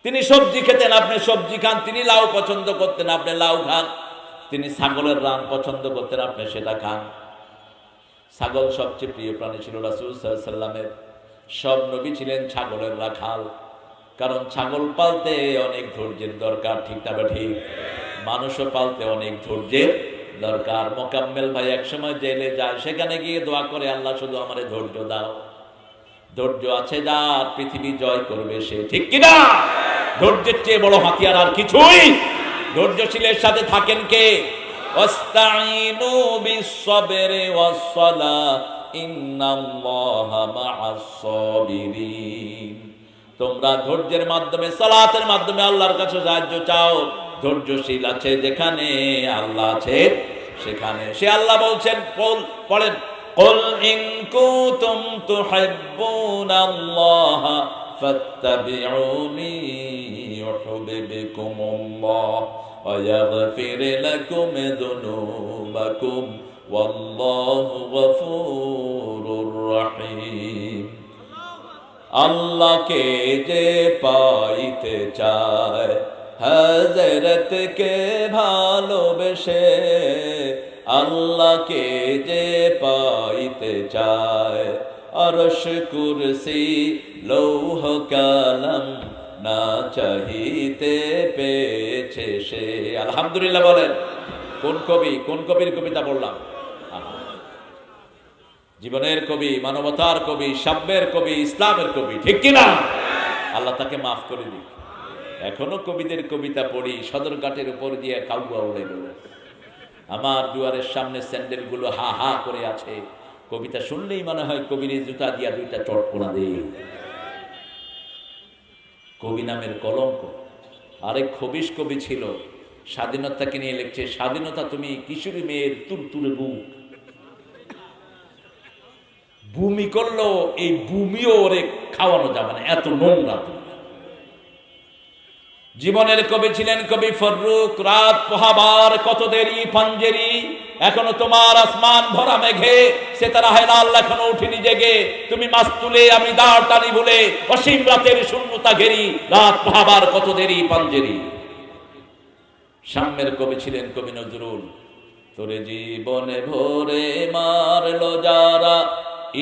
তিনি সবজি খেতেন, আপনি সবজি খান। তিনি লাউ পছন্দ করতেন, আপনি লাউ খান। তিনি ছাগলের রান পছন্দ করতেন, আপনি সেটা খান। ছাগল সবচেয়ে প্রিয় প্রাণী ছিল রাসূল সাল্লাল্লাহু আলাইহি ওয়াসাল্লামের। সব নবী ছিলেন ছাগলের রাখাল, কারণ ছাগল পালতে অনেক ধৈর্যের দরকার, ঠিক না ঠিক? মানুষও পালতে অনেক ধৈর্যের দরকার। মোকাম্মেল ভাই একসময় জেলে যায়, সেখানে গিয়ে দোয়া করে, আল্লাহ শুধু আমারে ধৈর্য দাও। ধৈর্য আছে যার পৃথিবী জয় করবে সে, ঠিক কিনা? ধৈর্যের চেয়ে বড় হাতিয়ার আর কিছুই। ধৈর্যশীলের সাথে থাকেন কে? ওয়াস্তাঈনু বিস-সাবরি ওয়াস-সালাহ ইন্নাল্লাহা মা'আস-সাবিরিন। তোমরা ধৈর্যের মাধ্যমে, সালাতের মাধ্যমে আল্লাহর কাছে সাহায্য চাও। ধৈর্যশীল আছে যেখানে আল্লাহ আছে সেখানে। সে আল্লাহ বলছেন, পড়েন, কুল ইন কুনতুম তুহিব্বুনাল্লাহ ফাত্তাবিউনি ইউহিব্বুকুমুল্লাহ ওয়া ইয়াগফির লাকুম যুনুবাকুম ওয়াল্লাহু গফুরুর রহিম। আল্লাহকে যে পাইতে চায় হযরতকে ভালোবেসে, আল্লাহকে যে পাইতে চায় আরশ কুরসি লৌহ কালাম না চাহিতে পেয়েছে সে। আলহামদুলিল্লাহ বলেন। কোন কবি, কোন কবির কবিতা বললাম? জীবনের কবি, মানবতার কবি, সাম্যের কবি, ইসলামের কবি, ঠিক কিনা? আল্লাহ তাকে মাফ করে দিক। এখনো কবিদের কবিতা পড়ি, সদরঘাটের উপর দিয়ে কাউয়া উড়ে গেল, আমার দুয়ারের সামনে স্যান্ডেল গুলো হা হা করে আছে। কবিতা শুনলেই মনে হয় কবির জুতা দিয়া দুইটা চট কোনা দেই। কবি নামের কলঙ্ক। আরেক খবিশ কবি ছিল, স্বাধীনতাকে নিয়ে লিখছে, স্বাধীনতা তুমি কিশোরী মেয়ের তুলতুলে বুক। ভূমি করলো, এই ভূমিও ওরে খাওয়ানো যাবে না, এত নোংরা। জীবনের কবি ছিলেন কবি ফররুক। রাত পোহাবার কত দেরি পাঞ্জেরি, এখনো তোমার আসমান ভরা মেঘে, সেতারা হেলাল এখনো উঠিনি জেগে। তুমি মাছ তুলে আমি দাঁড় টানি ভুলে, অসীম রাতের শূন্যতা ঘেরি, রাত পোহাবার কত দেরি পাঞ্জেরি। সাম্যের কবি ছিলেন কবি নজরুল। তোরে জীবনে ভোরে মারলো যারা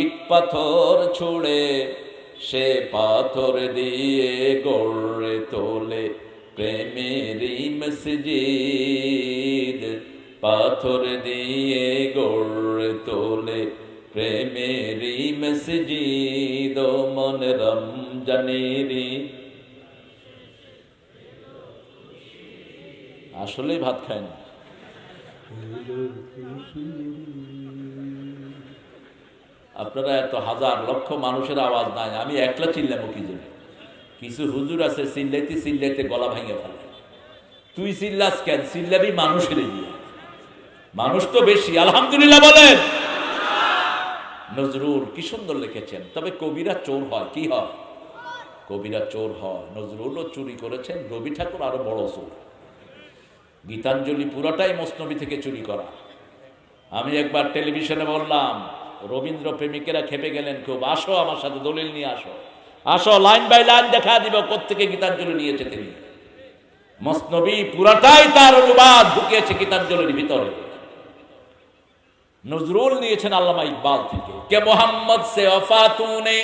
ইট পাথর ছুড়ে, সে পাথর দিয়ে গড়ে তোলে প্রেমেরই মসজিদ। পাথর দিয়ে গড়ে তোলে প্রেমেরই মসজিদ। ও মন রমজানেরই। আসলে ভাত খায় না। আপনারা এত হাজার লক্ষ মানুষের আওয়াজ নাই, আমি একলা চিল্লামো কি জন্য? কিছু হুজুর আছে চিল্লাইতে চিল্লাইতে গলা ভেঙে ফেলে। তুই চিল্লাস কেন? চিল্লাবি মানুষের দিয়ে, মানুষ তো বেশি। আলহামদুলিল্লাহ বলেন। নজরুল কি সুন্দর লিখেছেন। তবে কবিরা চোর হয়, কি হয়? কবিরা চোর হয়। নজরুলও চুরি করেছেন, রবি ঠাকুর আরো বড় চোর। গীতাঞ্জলি পুরোটাই মসনবী থেকে চুরি করা। আমি একবার টেলিভিশনে বললাম, রবীন্দ্র প্রেমিকেরা খেপে গেলেন খুব। আসো আমার সাথে, দলিল নিয়ে আসো, আসো, লাইন বাই লাইন দেখা দিব কোত্থেকে গীতাঞ্জলি নিয়েছে তিনি। মসনবী পুরাটাই তার অনুবাদ ঢুকিয়েছে গীতাঞ্জলির ভিতরে। নজরুল নিয়েছেন আল্লামা ইকবাল থেকে। কে মোহাম্মদ সে ওফা তूने,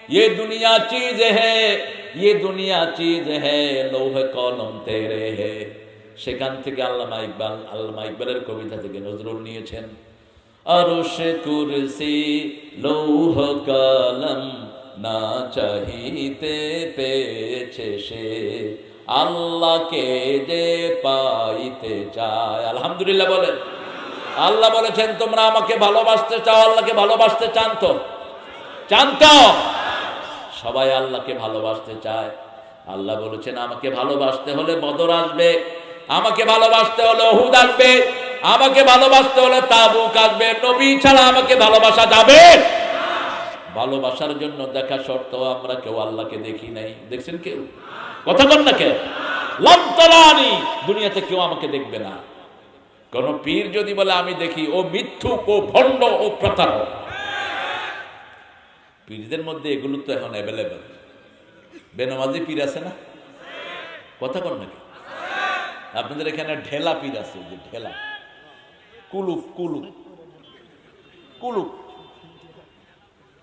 ये दुनिया चीज है, ये दुनिया चीज है, लौह कलम तेरे है। সেখান থেকে আল্লামা ইকবালের কবিতা থেকে নজরুল নিয়েছেন। আরশ কুরসি লৌহ কলম না চাহিতে পেয়েছে সে, আল্লাহকে যে পাইতে চায়। আলহামদুলিল্লাহ বলেন। আল্লাহ বলেছেন তোমরা আমাকে ভালোবাসতে চাও, আল্লাহকে ভালোবাসতে চান তো? চান তো? সবাই আল্লাহকে ভালোবাসতে চায়। আল্লাহ বলেছেন আমাকে ভালোবাসতে হলে বদর আসবে, আমাকে ভালোবাসতে হলে উহুদ আসবে, আমাকে ভালোবাসতে হলে তাবুক আসবে, নবী ছাড়া আমাকে ভালোবাসা যাবে। ভালোবাসার জন্য দেখা শর্ত, আমরা কেউ আল্লাহকে দেখি নাই। দেখছেন কেউ? কথা বল না কেন? লাম তারানি, দুনিয়াতে কেউ আমাকে দেখবে না। কোন পীর যদি বলে আমি দেখি, ও মিথ্যুক, ও ভণ্ড, ও প্রতারক। পীরদের মধ্যে এগুলো তো এখন অ্যাভেলেবেল। বেনামাজি পীর আছে না? কথা বল নাকি? আপনাদের এখানে ঢেলা পীর আছে, যে ঢেলা, কুলুপ কুলুপ কুলুপ,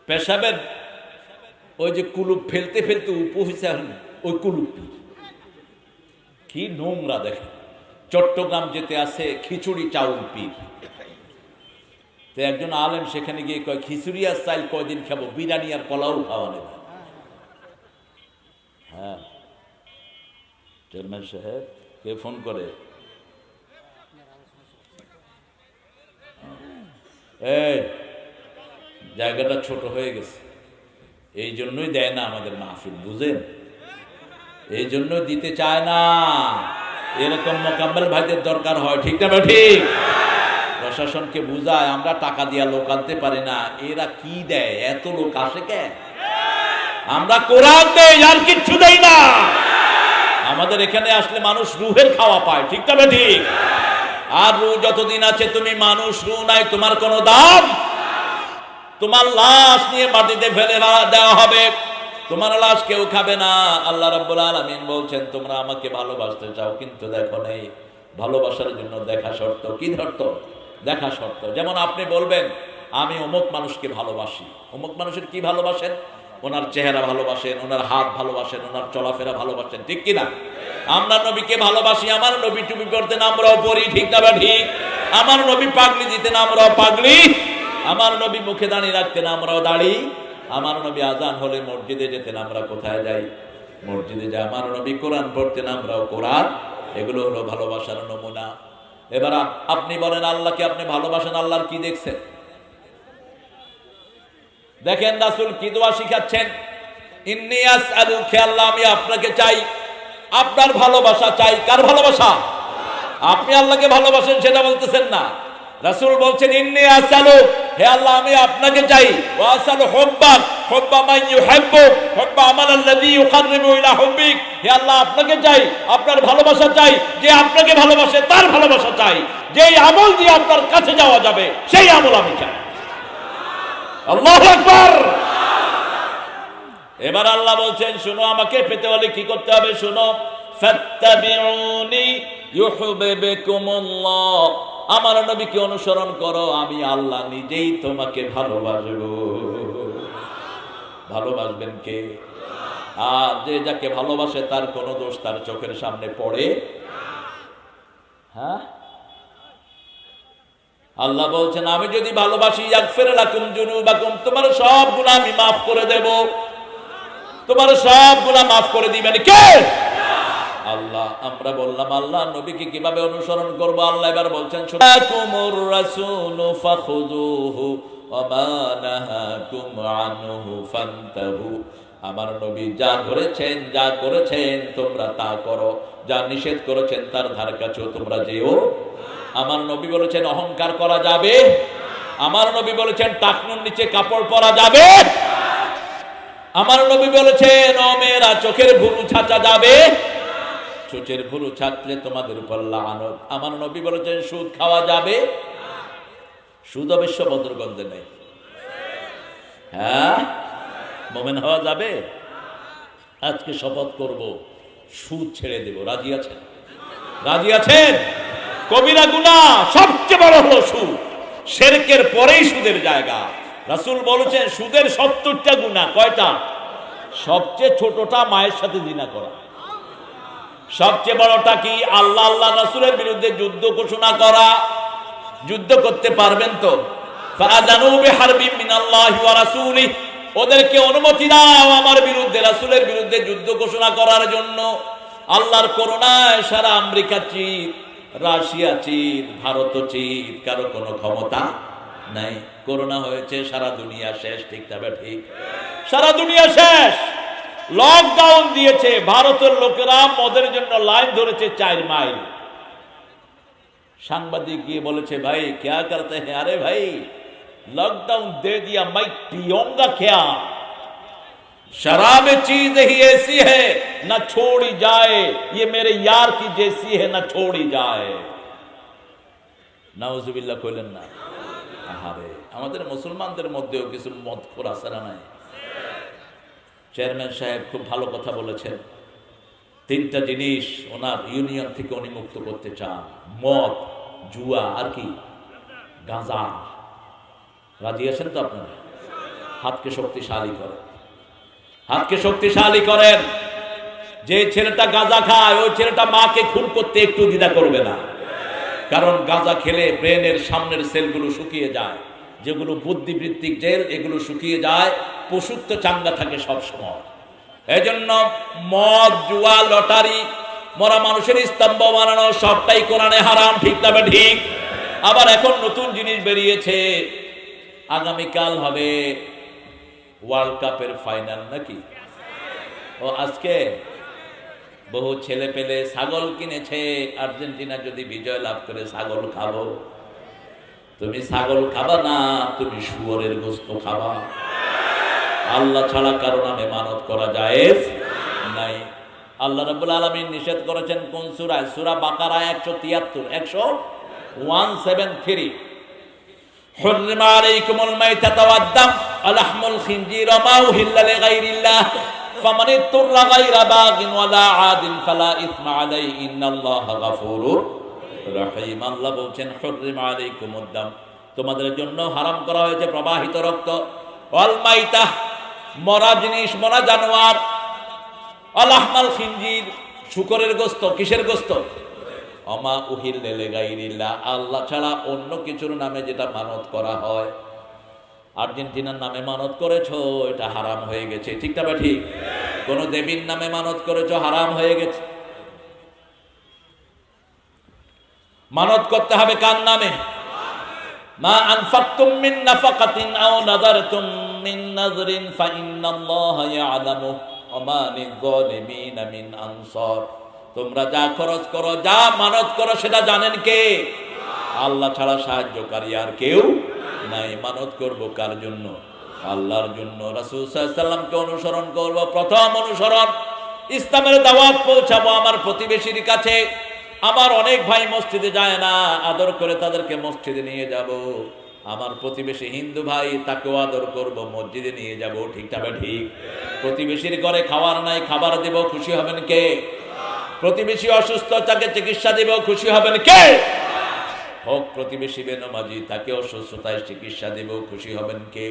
পেশাবের ওই যে কুলুপ ফেলতে ফেলতে উপহিসা, ওই কুলুপ পীর। কি নোংরা দেখেন। চট্টগ্রাম যেতে আছে খিচুড়ি চাউল পীর। তো একজন আলেম সেখানে গিয়ে কয়, খিচুড়ি আর চাইল কয়দিন খাবো, বিরিয়ানি আর পোলাও খাওয়া নেবে। হ্যাঁ, চেয়ারম্যান সাহেব কে ফোন করে, এই জায়গাটা ছোট হয়ে গেছে, এই জন্যই দেয় না আমাদের মাহফিল, বুঝেন? এই জন্য দিতে চায় না। এরকম মোকাম্মেল ভাইদের দরকার হয়, ঠিক না? ঠিক। প্রশাসনকে বুঝায়, আমরা টাকা দিয়া লোক আনতে পারি না, এরা কি দেয়, এত লোক আসে কে? আমরা কোরআন দেই, আর কিচ্ছু দেই না। আমাদের এখানে আসলে মানুষ রুহের খাওয়া পায়, ঠিক না? ঠিক। আর রু যতদিন আছে তুমি মানুষ, রু নাই তোমার কোনো দাম। তোমার লাশ নিয়ে মাটিতে ফেলে দেওয়া হবে, তোমার লাশ কেউ খাবে না। আল্লাহ রাব্বুল আলামিন বলছেন, তোমরা আমাকে ভালোবাসতে চাও, কিন্তু দেখো নেই, ভালোবাসার জন্য দেখা শর্ত। কি শর্ত? দেখা শর্ত। যেমন আপনি বলবেন, আমি অমুক মানুষকে ভালোবাসি। অমুক মানুষের কি ভালোবাসেন? ওনার চেহারা ভালোবাসেন, ওনার হাত ভালোবাসেন, ওনার চলাফেরা ভালোবাসেন, ঠিক কিনা? আমরা নবীকে ভালোবাসি, আমার নবী টুপি পরতেন, আমরাও পরি, ঠিক না? ঠিক। আমার নবী পাগড়ি দিতেন, আমরাও পাগড়ি। আমার নবী মুখে দাঁড়িয়ে রাখতেন, আমরাও দাঁড়ি। আমার নবী আজান হলে মসজিদে যেতেন, আমরা কোথায় যাই? মসজিদে যাই। আমার নবী কোরআন পড়তেন, আমরাও কোরআন। এগুলো হলো ভালোবাসার নমুনা। এবার আপনি বলেন, আল্লাহকে আপনি ভালোবাসেন, আল্লাহর কি দেখছেন? দেখেন রাসূল কি দোয়া শিখাচ্ছেন, ইন্নী আসআলুকা, আল্লাহ আমি আপনাকে চাই, আপনার ভালোবাসা চাই। কার ভালোবাসা? আপনি আল্লাহকে ভালোবাসেন সেটা বলতেছেন না। রাসূল বলছেন, ইন্নী আসআলু, হে আল্লাহ আমি আপনাকে চাই, ওয়া আসআলু হুব্বাক, হুব্বা মান ইউহিব্বুক, হুব্বা আমালাল্লাযী ইউকাররিবু ইলা হুব্বিক। হে আল্লাহ আপনাকে চাই, আপনার ভালোবাসা চাই, যে আপনাকে ভালোবাসে তার ভালোবাসা চাই, যেই আমল দিয়ে আপনার কাছে যাওয়া যাবে সেই আমল আমি চাই। আল্লাহু আকবার। এবার আল্লাহ বলছেন, শুনো, আমাকে পেতে হলে কি করতে হবে? শুনো, ফাত্তাবিউনি ইউহিব্বুকুমুল্লাহ, আমার নবীকে অনুসরণ করো, আমি আল্লাহ নিজেই তোমাকে ভালোবাসবো। ভালোবাসবেন কে? আর যে যাকে ভালোবাসে তার কোনো দোষ তার চোখের সামনে পড়ে। হ্যাঁ, আল্লাহ বলছেন, আমি যদি ভালোবাসি, ইয়াগফির লাকুম যুনুবাকুম, তোমার সব গুনাহ আমি মাফ করে দেব। তোমার সব গুনাহ মাফ করে দিবেন কে? আল্লাহ। আমরা বললাম, আল্লাহ নবীকে কিভাবে অনুসরণ করব? আল্লাহ এবার বলছেন, শুনাকুমুর রাসূলু ফাখুযুহু ওয়া মা নাহাকুম আনহু ফান্তাহু। আমার নবী যা করেছেন, যা করেছেন তোমরা তা করো, যা নিষেধ করেছেন তার ধার কাছেও তোমরা যেও। আমার নবী বলেছেন অহংকার করা যাবে। আমার নবী বলেছেন টাকনুর নিচে কাপড় পরা যাবে। আমার নবী বলেছেন ও মেয়েরা, চোখের ভুরু ছাঁচা যাবে। চোখের ভুরু ছাঁচলে তোমাদের উপর লানত। আমার নবী বলেছেন সুদ খাওয়া যাবে। সুদ অবশ্য বদরগঞ্জে নেই। হ্যাঁ, মুমিন হওয়া যাবে। আজকে শপথ করব, সুদ ছেড়ে দেব। রাজি আছেন? রাজি আছেন? কবিরা গুনাহ সবচেয়ে বড় হলো সুদ। শিরকের পরেই সুদের জায়গা। রাসূল বলেছেন সুদের 70টা গুনাহ। কয়টা? সবচেয়ে ছোটটা মায়ের সাথে জিনা করা। সবচেয়ে বড়টা কি? আল্লাহ আল্লাহ রাসূলের বিরুদ্ধে যুদ্ধ ঘোষণা করা। যুদ্ধ করতে পারবেন তো? ফাআযানু বিহারবিন মিনাল্লাহি ওয়া রাসূলিহি, ওদেরকে অনুমতি দাও আমার বিরুদ্ধে, রাসূলের বিরুদ্ধে যুদ্ধ ঘোষণা করার জন্য। আল্লাহর করুণায় সারা আমেরিকা চিত, রাশিয়া চিত, ভারত চিত, কারো কোনো ক্ষমতা নাই। করোনা হয়েছে, সারা দুনিয়া শেষ, ঠিক না? ঠিক। সারা দুনিয়া শেষ। লকডাউন দিয়েছে, ভারতের লোকেরা মদের জন্য লাইন ধরেছে 4 মাইল। সাংবাদিক গিয়ে বলেছে, ভাই क्या करते हैं? अरे भाई लॉकडाउन दे दिया, मैं पियूंगा क्या? शराब चीज ही ऐसी है न छोड़ी जाए, ये मेरे यार की जैसी है न छोड़ी जाए। नाउजुबिल्लाह কইলেন না? আহারে, আমাদের মুসলমানদের মধ্যেও কিছু মদখোর আছে না নাই? চেয়ারম্যান সাহেব খুব ভালো কথা বলেছেন। 3টা জিনিস ওনার ইউনিয়ন থেকে উনি মুক্ত করতে চান: মদ, জুয়া আর কি, গাঁজা। রাজি আছেন তো আপনারা? হাতকে শক্তিশালী করেন, হাতকে শক্তিশালী করেন। যে ছেলেটা গাঁজা খায় ওই ছেলেটা মাকে খুন করতে একটু দ্বিধা করবে না, কারণ গাঁজা খেলে ব্রেনের সামনের সেলগুলো শুকিয়ে যায়, যেগুলো বুদ্ধিবৃত্তিক জেল, এগুলো শুকিয়ে যায়, পশুত্ব চাঙ্গা থাকে সব সময়। এজন্য মদ, জুয়া, লটারি, মরা মানুষের স্তম্ভ বানানো সবটাই কোরআনে হারাম। ঠিক তবে ঠিক। আবার এখন নতুন জিনিস বেরিয়েছে, আগামীকাল হবে ওয়ার্ল্ড কাপের ফাইনাল নাকি? ও আজকে বহু ছেলে পেলে ছাগল কিনেছে, আর্জেন্টিনা যদি বিজয় লাভ করে ছাগল খাবো। তুমি ছাগল খাবা না, তুমি শুয়োরের গোশত খাবা। আল্লাহ ছাড়া কারো নামে মানত করা জায়েজ নাই। আল্লাহ রাব্বুল আলামিন নিষেধ করেছেন কোন সূরায়? সূরা বাকারা 173 173 হুররিমা আলাইকুমুল মাইতাতু ওয়াদ-দাম ওয়া লাহমুল খিনজির ওয়া মা উহিল্লা লিগাইরিল্লাহ ফামান ইত্তুরা গায়রা বাগিন ওয়ালা আদিন ফালা ইসমা আলাইহি ইন্নাল্লাহা গাফুরুর রহিম। আল্লাহ বলেন হুররিমা আলাইকুমুদ-দাম, তোমাদের জন্য হারাম করা হয়েছে প্রবাহিত রক্ত, ওয়াল মাইতা, মরা জিনিস, মরা জানোয়ার, আলাহমাল খিনজির, শুকরের গোশত। কিসের গোশত? ওমা উহিল্লা লিগাইরিল্লাহ, আল্লাহ ছাড়া অন্য কিছুর নামে যেটা মানত করা হয়। আর্জেন্টিনার নামে মানত করেছো, এটা হারাম হয়ে গেছে। ঠিক না? ঠিক। কোন দেবীর নামে মানত করেছো, হারাম হয়ে গেছে। মানত করতে হবে কার নামে? মা আনফাকতুম মিন নাফাকাতিন আও নাযারতুম মিন নাযরিন ফাইন্নাল্লাহা ইয়ালামু ওয়া মা লিয-যালিমিনা মিন আনসার। তোমরা যা খরচ করো, যা মানত করো, সেটা জানেন কে? আল্লাহ ছাড়া সাহায্যকারী আর কেউ নাই। মানত করব কার জন্য? আল্লাহর জন্য। রাসূল সাল্লাল্লাহু আলাইহি ওয়াসাল্লামকে অনুসরণ করব। প্রথম অনুসরণ, ইসলামের দাওয়াত পৌঁছাবো আমার প্রতিবেশীর কাছে। আমার অনেক ভাই মসজিদে যায় না, আদর করে তাদেরকে মসজিদে নিয়ে যাব। আমার প্রতিবেশী হিন্দু ভাই, তাকেও আদর করব, মসজিদে নিয়ে যাব। ঠিক তবে ঠিক। প্রতিবেশীর ঘরে খাবার নাই, খাবার দেব, খুশি হবেন কে? প্রতিবেশী অসুস্থ, তাকে চিকিৎসা দেব, খুশি হবেন কে? হোক প্রতিবেশী বেনামাজি, তাকে অসুস্থতায় চিকিৎসা দেব, খুশি হবেন কে?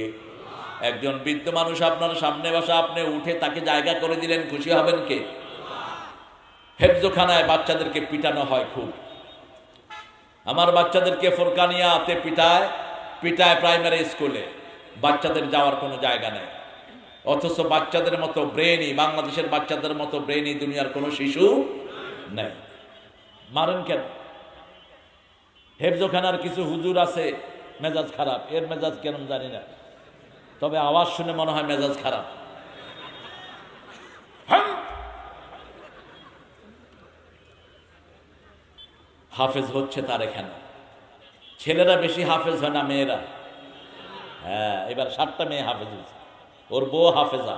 একজন বৃদ্ধ মানুষ আপনার সামনে বসা, আপনি উঠে তাকে জায়গা করে দিলেন, খুশি হবেন কে? হেফজোখানায় বাচ্চাদেরকে পিটানো হয় খুব। আমার বাচ্চাদেরকে ফোরকানিয়াতে পিটায় প্রাইমারি স্কুলে। বাচ্চাদের যাওয়ার কোনো জায়গা নেই, অথচ বাচ্চাদের মতো ব্রেনই, বাংলাদেশের বাচ্চাদের মতো ব্রেনই দুনিয়ার কোনো শিশু নেই। মারেন কেন? হেফজোখানার কিছু হুজুর আছে মেজাজ খারাপ, এর মেজাজ কেন জানি না, তবে আওয়াজ শুনে মনে হয় মেজাজ খারাপ। হাফেজ হচ্ছে তার এখানে, ছেলেরা বেশি হাফেজ হয় না মেয়েরা? হ্যাঁ, এবার 7টা মেয়ে হাফেজ হয়েছে, ওর বউ হাফেজা।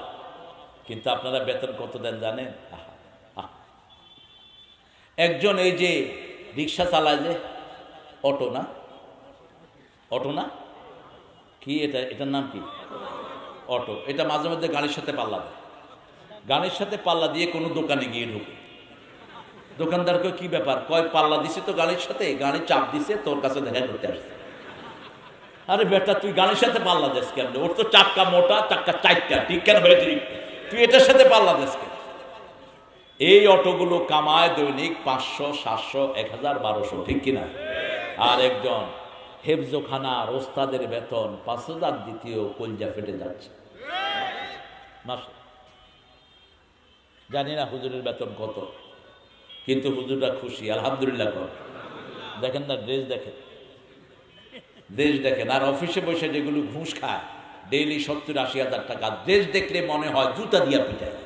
কিন্তু আপনারা বেতন কত দেন জানেন? একজন এই যে রিক্সা চালায়, যে অটো না কি, এটার নাম কি? অটো। এটা মাঝে মধ্যে গাড়ির সাথে পাল্লা দেয়। গাড়ির সাথে পাল্লা দিয়ে কোনো দোকানে গিয়ে ঢুকে, দোকানদারকে কি ব্যাপার, কয় পাল্লা দিছে তো গাড়ির সাথে, গাড়ি চাপ দিছে, তোর কাছে দেখা করতে আসছে। আরে বেটা, তুই গাড়ির সাথে পাল্লা দিস কেন? ওর তো চাক্কা মোটা, চাক্কা 4টা, ঠিক কেন ভাই? তুই এটার সাথে পাল্লা দিস কেন? এই অটোগুলো কামায় দৈনিক 500, 700, 1000, 1200, ঠিক কিনা? আর একজন হেফজোখানার ওস্তাদের বেতন 5000 দ্বিতীয় কলজা ফেটে যাচ্ছে মাসে। জানি না হুজুরের বেতন কত, কিন্তু হুজুররা খুশি, আলহামদুলিল্লাহ কর। দেখেন না, ড্রেস দেখেন, দেশ দেখেন। আর অফিসে বসে যেগুলো ঘুষ খায় ডেইলি 70-80 হাজার টাকা, দেশ দেখলে মনে হয় জুতা দিয়া পিটায়।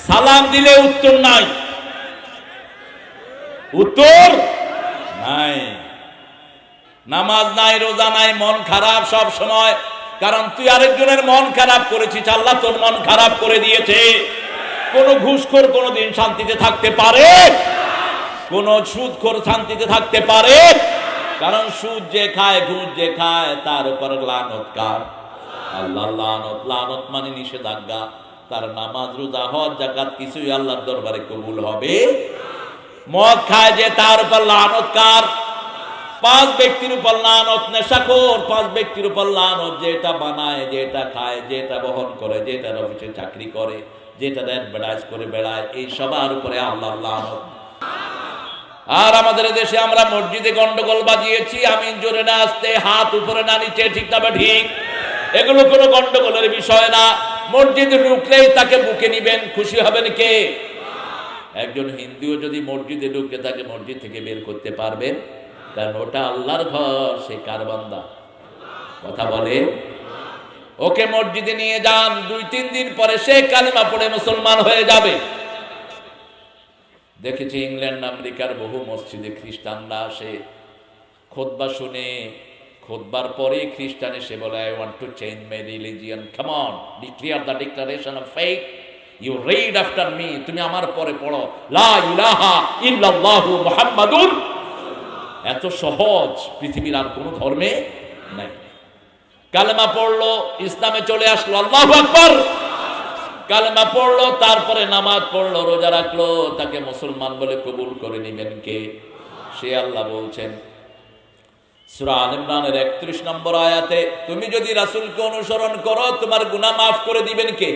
সালাম দিলে উত্তর নাই, উত্তর নাই। নামাজ নাই, রোজা নাই, মন খারাপ সব সময়। কারণ তুই আরেকজনের মন খারাপ করেছিস, আল্লাহ তোর মন খারাপ করে দিয়েছে। কোন ঘুষখোর কোনদিন শান্তিতে থাকতে পারে? কোন সুদখোর শান্তিতে থাকতে পারে? কারণ সুদ যে খায়, ঘুষ যে খায়, তার উপর লানত কার? আল্লাহ। লানত, লানত মানে নিষেধাজ্ঞা। তার নামাজ, রোজা, হজ, যাকাত কিছুই আল্লাহর দরবারে কবুল হবে। মদ খায় যে, তার উপর লানত কার? 5 ব্যক্তির উপর লানত। নেশাখোর 5 ব্যক্তির উপর লানত। যেটা বানায়, যেটা খায়, যেটা বহন করে, যেটা অফিসে চাকরি করে, যেটা অ্যাডভার্টাইজ করে বেড়ায়, এই সবার উপরে আল্লাহর লানত। আর আমাদের দেশে আমরা মসজিদে গন্ডগোল বাজিয়েছি, আমিন জোরে না আসতে, হাত উপরে না নিচে, ঠিক না ঠিক? এগুলো কোনো গন্ডগোলের বিষয় না। মসজিদে ঢুকলেই তাকে বুকে নিবেন, খুশি হবেন কে? একজন হিন্দুও যদি মসজিদে ঢুকে তাকে মসজিদ থেকে বের করতে পারবেন? কারণ ওটা আল্লাহর ঘর, সে কার বান্দা? কথা বলে। ওকে মসজিদে নিয়ে যান, 2-3 দিন পরে সে কালেমা পড়ে মুসলমান হয়ে যাবে। দেখেছি ইংল্যান্ড আমেরিকার বহু মসজিদে খ্রিস্টানরা আসে, খুতবা শুনে, খুতবার পরে খ্রিস্টান এসে বলে, I want to change my religion, come on, declare the declaration of faith, you read after me, তুমি আমার পরে পড়ো, লা ইলাহা ইল্লাল্লাহু মুহাম্মাদুর। এত সহজ পৃথিবীর আর কোন ধর্মে নাই। কালেমা পড়লো, ইসলামে চলে আসলো, আল্লাহু আকবার। কালেমা পড়লো, তারপরে নামাজ পড়লো, রোজা রাখলো, তাকে মুসলমান বলে কবুল করে নিবেন কে? সে আল্লাহ বলছেন সূরা আল ইমরানের 31 নম্বর আয়াতে, তুমি যদি রাসূলকে অনুসরণ করো তোমার গুনাহ মাফ করে দিবেন কে?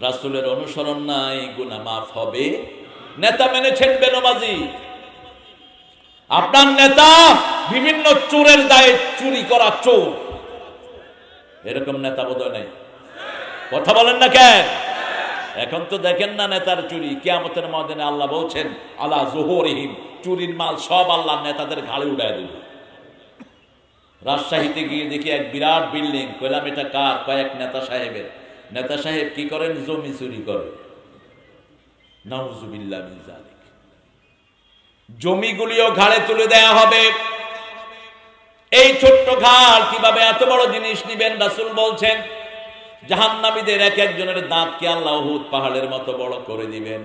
রাসূলের অনুসরণ নাই, গুনাহ মাফ হবে? নেতা মেনেছেন বেনমাজি, আপনার নেতা বিভিন্ন চোরের দায়ে চুরি করা চোর, এরকম নেতা বোধহয় নাই। কথা বলেন না কেন? এখন তো দেখেন না নেতার চুরি, কিয়ামতের ময়দানে আল্লাহ বলছেন আলা যুহুরিহিম, চুরির মাল সব আল্লাহ নেতাদের ঘাড়ে উঠায় দেবে। রাজশাহীতে গিয়ে দেখি এক বিরাট বিল্ডিং, কইলাম এটা কার? কয়েক নেতা সাহেবের। নেতা সাহেব কি করেন? জমি চুরি করে। নাউজুবিল্লাহ মিন যালিক। জমিগুলিও ঘাড়ে তুলে দেয়া হবে। এই ছোট্ট ঘাড় কিভাবে এত বড় জিনিস নিবেন? রাসূল বলছেন জাহান্নামীদের এক একজনের দাঁতকে আল্লাহ উহুদ পাহাড়ের মতো বড় করে দিবেন।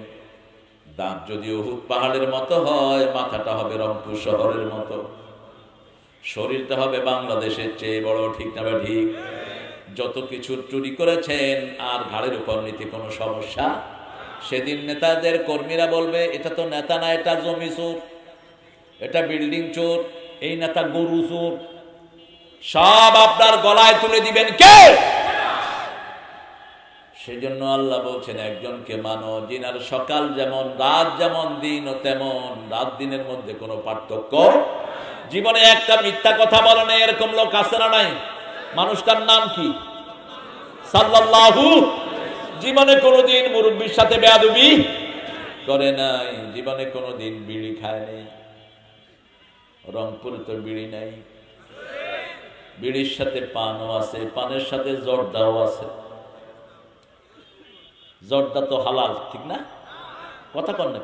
দাঁত যদি উহুদ পাহাড়ের মতো হয়, মাথাটা হবে রংপুর শহরের মতো, শরীরটা হবে বাংলাদেশের চেয়ে বড়, ঠিক না ঠিক? যত কিছু চুরি করেছেন আর ঘাড়ের উপর নিতে কোনো সমস্যা? সেদিন নেতাদের কর্মীরা বলবে এটা তো নেতা না, এটা জমি চোর, এটা বিল্ডিং চোর, এই নেতা গরু চোর। সব আপনার গলায় তুলে দিবেন কে? সেজন্য আল্লাহ বলছেন একজনকে মানো যিনার সকাল যেমন রাত, যেমন দিন ও তেমন রাত দিনের মধ্যে কোনো পার্থক্য। জীবনে একটা মিথ্যা কথা বলে না এরকম লোক আছে না নাই? মানুষটার নাম কি? সাল্লাল্লাহু। জীবনে কোনোদিন মুরব্বির সাথে বেয়াদবি করে নাই, জীবনে কোনোদিন বিড়ি খায় নাই। রংপুরে তো বিড়ি নাই, বিড়ির সাথে পানও আছে, পানের সাথে জর্দাও আছে। জর্দা তো হালাল, ঠিক না? কথা কন না?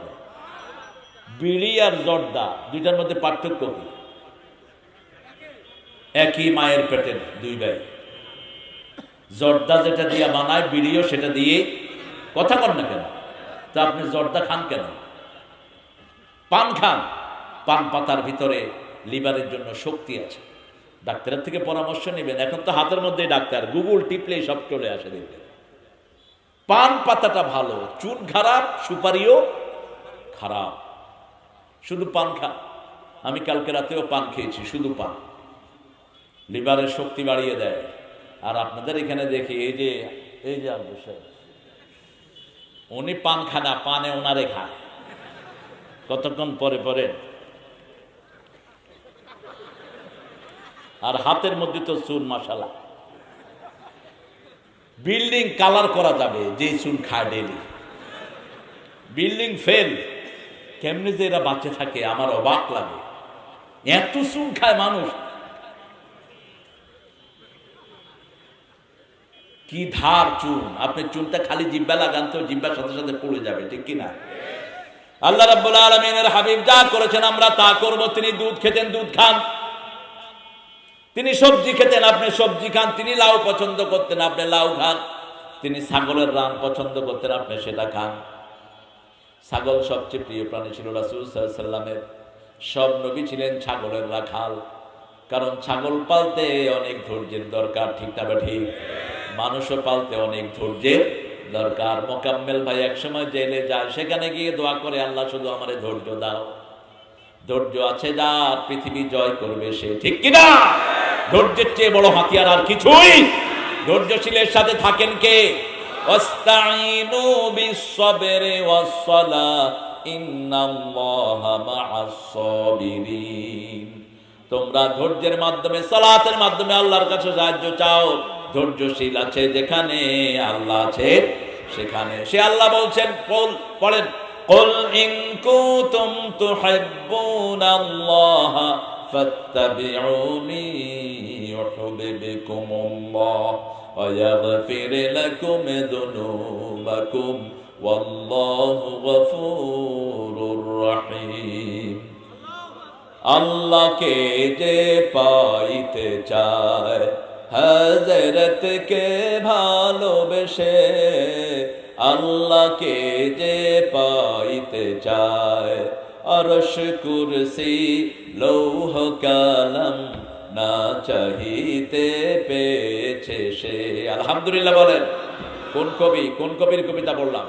বিড়ি আর জর্দা দুইটার মধ্যে পার্থক্য কি? একই মায়ের পেটের দুই ভাই। জর্দা যেটা দিয়ে বানায়, বিড়িও সেটা দিয়ে। কথা কন না কেন? তা আপনি জর্দা খান কেন? পান খান। পান পাতার ভিতরে লিভারের জন্য শক্তি আছে। ডাক্তারের থেকে পরামর্শ নেবেন। এখন তো হাতের মধ্যে ডাক্তার, গুগল টিপলেই সব চলে আসে। দেখবেন পান পাতাটা ভালো, চুন খারাপ, সুপারিও খারাপ। শুধু পান খা। আমি কালকে রাতেও পান খেয়েছি, শুধু পান লিভারের শক্তি বাড়িয়ে দেয়। আর আপনাদের এখানে দেখি এই যে আব্দুল সাহেব, উনি পান খানা, পানে ওনারে খায়। কতক্ষণ পরে পরে। আর হাতের মধ্যে তো চুন, মাশাআল্লাহ। বিল্ডিং কালার করা যাবে যে চুন খায় ডেলি। বিল্ডিং ফেল, কেমনি যে এরা বাঁচে থাকে আমার অবাক লাগে। এত চুন খায় মানুষ, কি ধার চুন। আপনি চুনটা খালি জিব্বা লাগান তো জিব্বার সাথে সাথে পড়ে যাবে, ঠিক কিনা? আল্লাহ রাব্বুল আলামিনের হাবিব যা করেছেন আমরা তা করব। তিনি দুধ খেতেন, দুধ খান। তিনি সবজি খেতেন, আপনি সবজি খান। তিনি লাউ পছন্দ করতেন, আপনি লাউ খান। তিনি ছাগলের রান পছন্দ করতেন, আপনি সেটা খান। ছাগল সবচেয়ে প্রিয় প্রাণী ছিল রাসূল সাল্লাল্লাহু আলাইহি ওয়াসাল্লামের। সব নবী ছিলেন ছাগলের রাখাল, কারণ ছাগল পালতে অনেক ধৈর্যের দরকার, ঠিক না ঠিক? মানুষও পালতে অনেক ধৈর্যের দরকার। মোকাম্মেল ভাই একসময় জেলে যায়, সেখানে গিয়ে দোয়া করে, আল্লাহ শুধু আমারে ধৈর্য দাও। ধৈর্য আছে যার, পৃথিবী জয় করবে সে, ঠিক কিনা? ধৈর্যের চেয়ে বড় হাতিয়ার আর কিছুই। ধৈর্যশীলের সাথে থাকেন কে? ওয়াস্তাঈনু বিস-সাবরি ওয়াস-সালাহ ইন্নাল্লাহা মা'আস-সাবিরিন। তোমরা ধৈর্যের মাধ্যমে, সালাতের মাধ্যমে আল্লাহর কাছে সাহায্য চাও। ধৈর্যশীল আছে যেখানে, আল্লাহ আছে সেখানে। সে আল্লাহ বলছেন, পড়েন, কুল ইন কুনতুম তুহিব্বুনাল্লাহ ফাত্তাবিউনি ইউহিব্বুকুমুল্লাহ ওয়া ইয়াগফির লাকুম যুনুবাকুম ওয়াল্লাহু গফুরুর রহিম। আল্লাহকে যে পাইতে চায়, হযরতকে ভালোবেসে, আল্লাহকে যে পাইতে চায়, আরশ কুরসি লৌহ কালাম না চাহিতে পেয়েছে সে। আলহামদুলিল্লাহ বলেন। কোন কবি, কোন কবির কবিতা বললাম?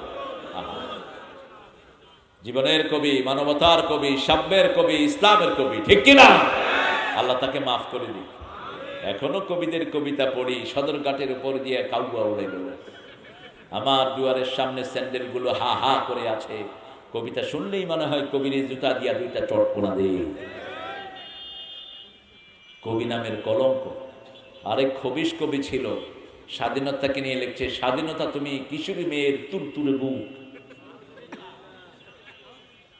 জীবনের কবি, মানবতার কবি, সাম্যের কবি, ইসলামের কবি, ঠিক কিনা? আল্লাহ তাকে মাফ করে দিক। এখনো কবিদের কবিতা পড়ি, সদরঘাটের উপর দিয়ে কাউয়া উড়ে গেল, আমার দুয়ারের সামনে স্যান্ডেল গুলো হা হা করে আছে। কবিতা শুনলেই মনে হয় কবির জুতা দিয়া দুইটা চট কোনা দে। কবি নামের কলঙ্ক। আরেক খবিশ কবি ছিল, স্বাধীনতাকে নিয়ে লিখছে, স্বাধীনতা তুমি কিশোরী মেয়ের তুলতুলে বুক।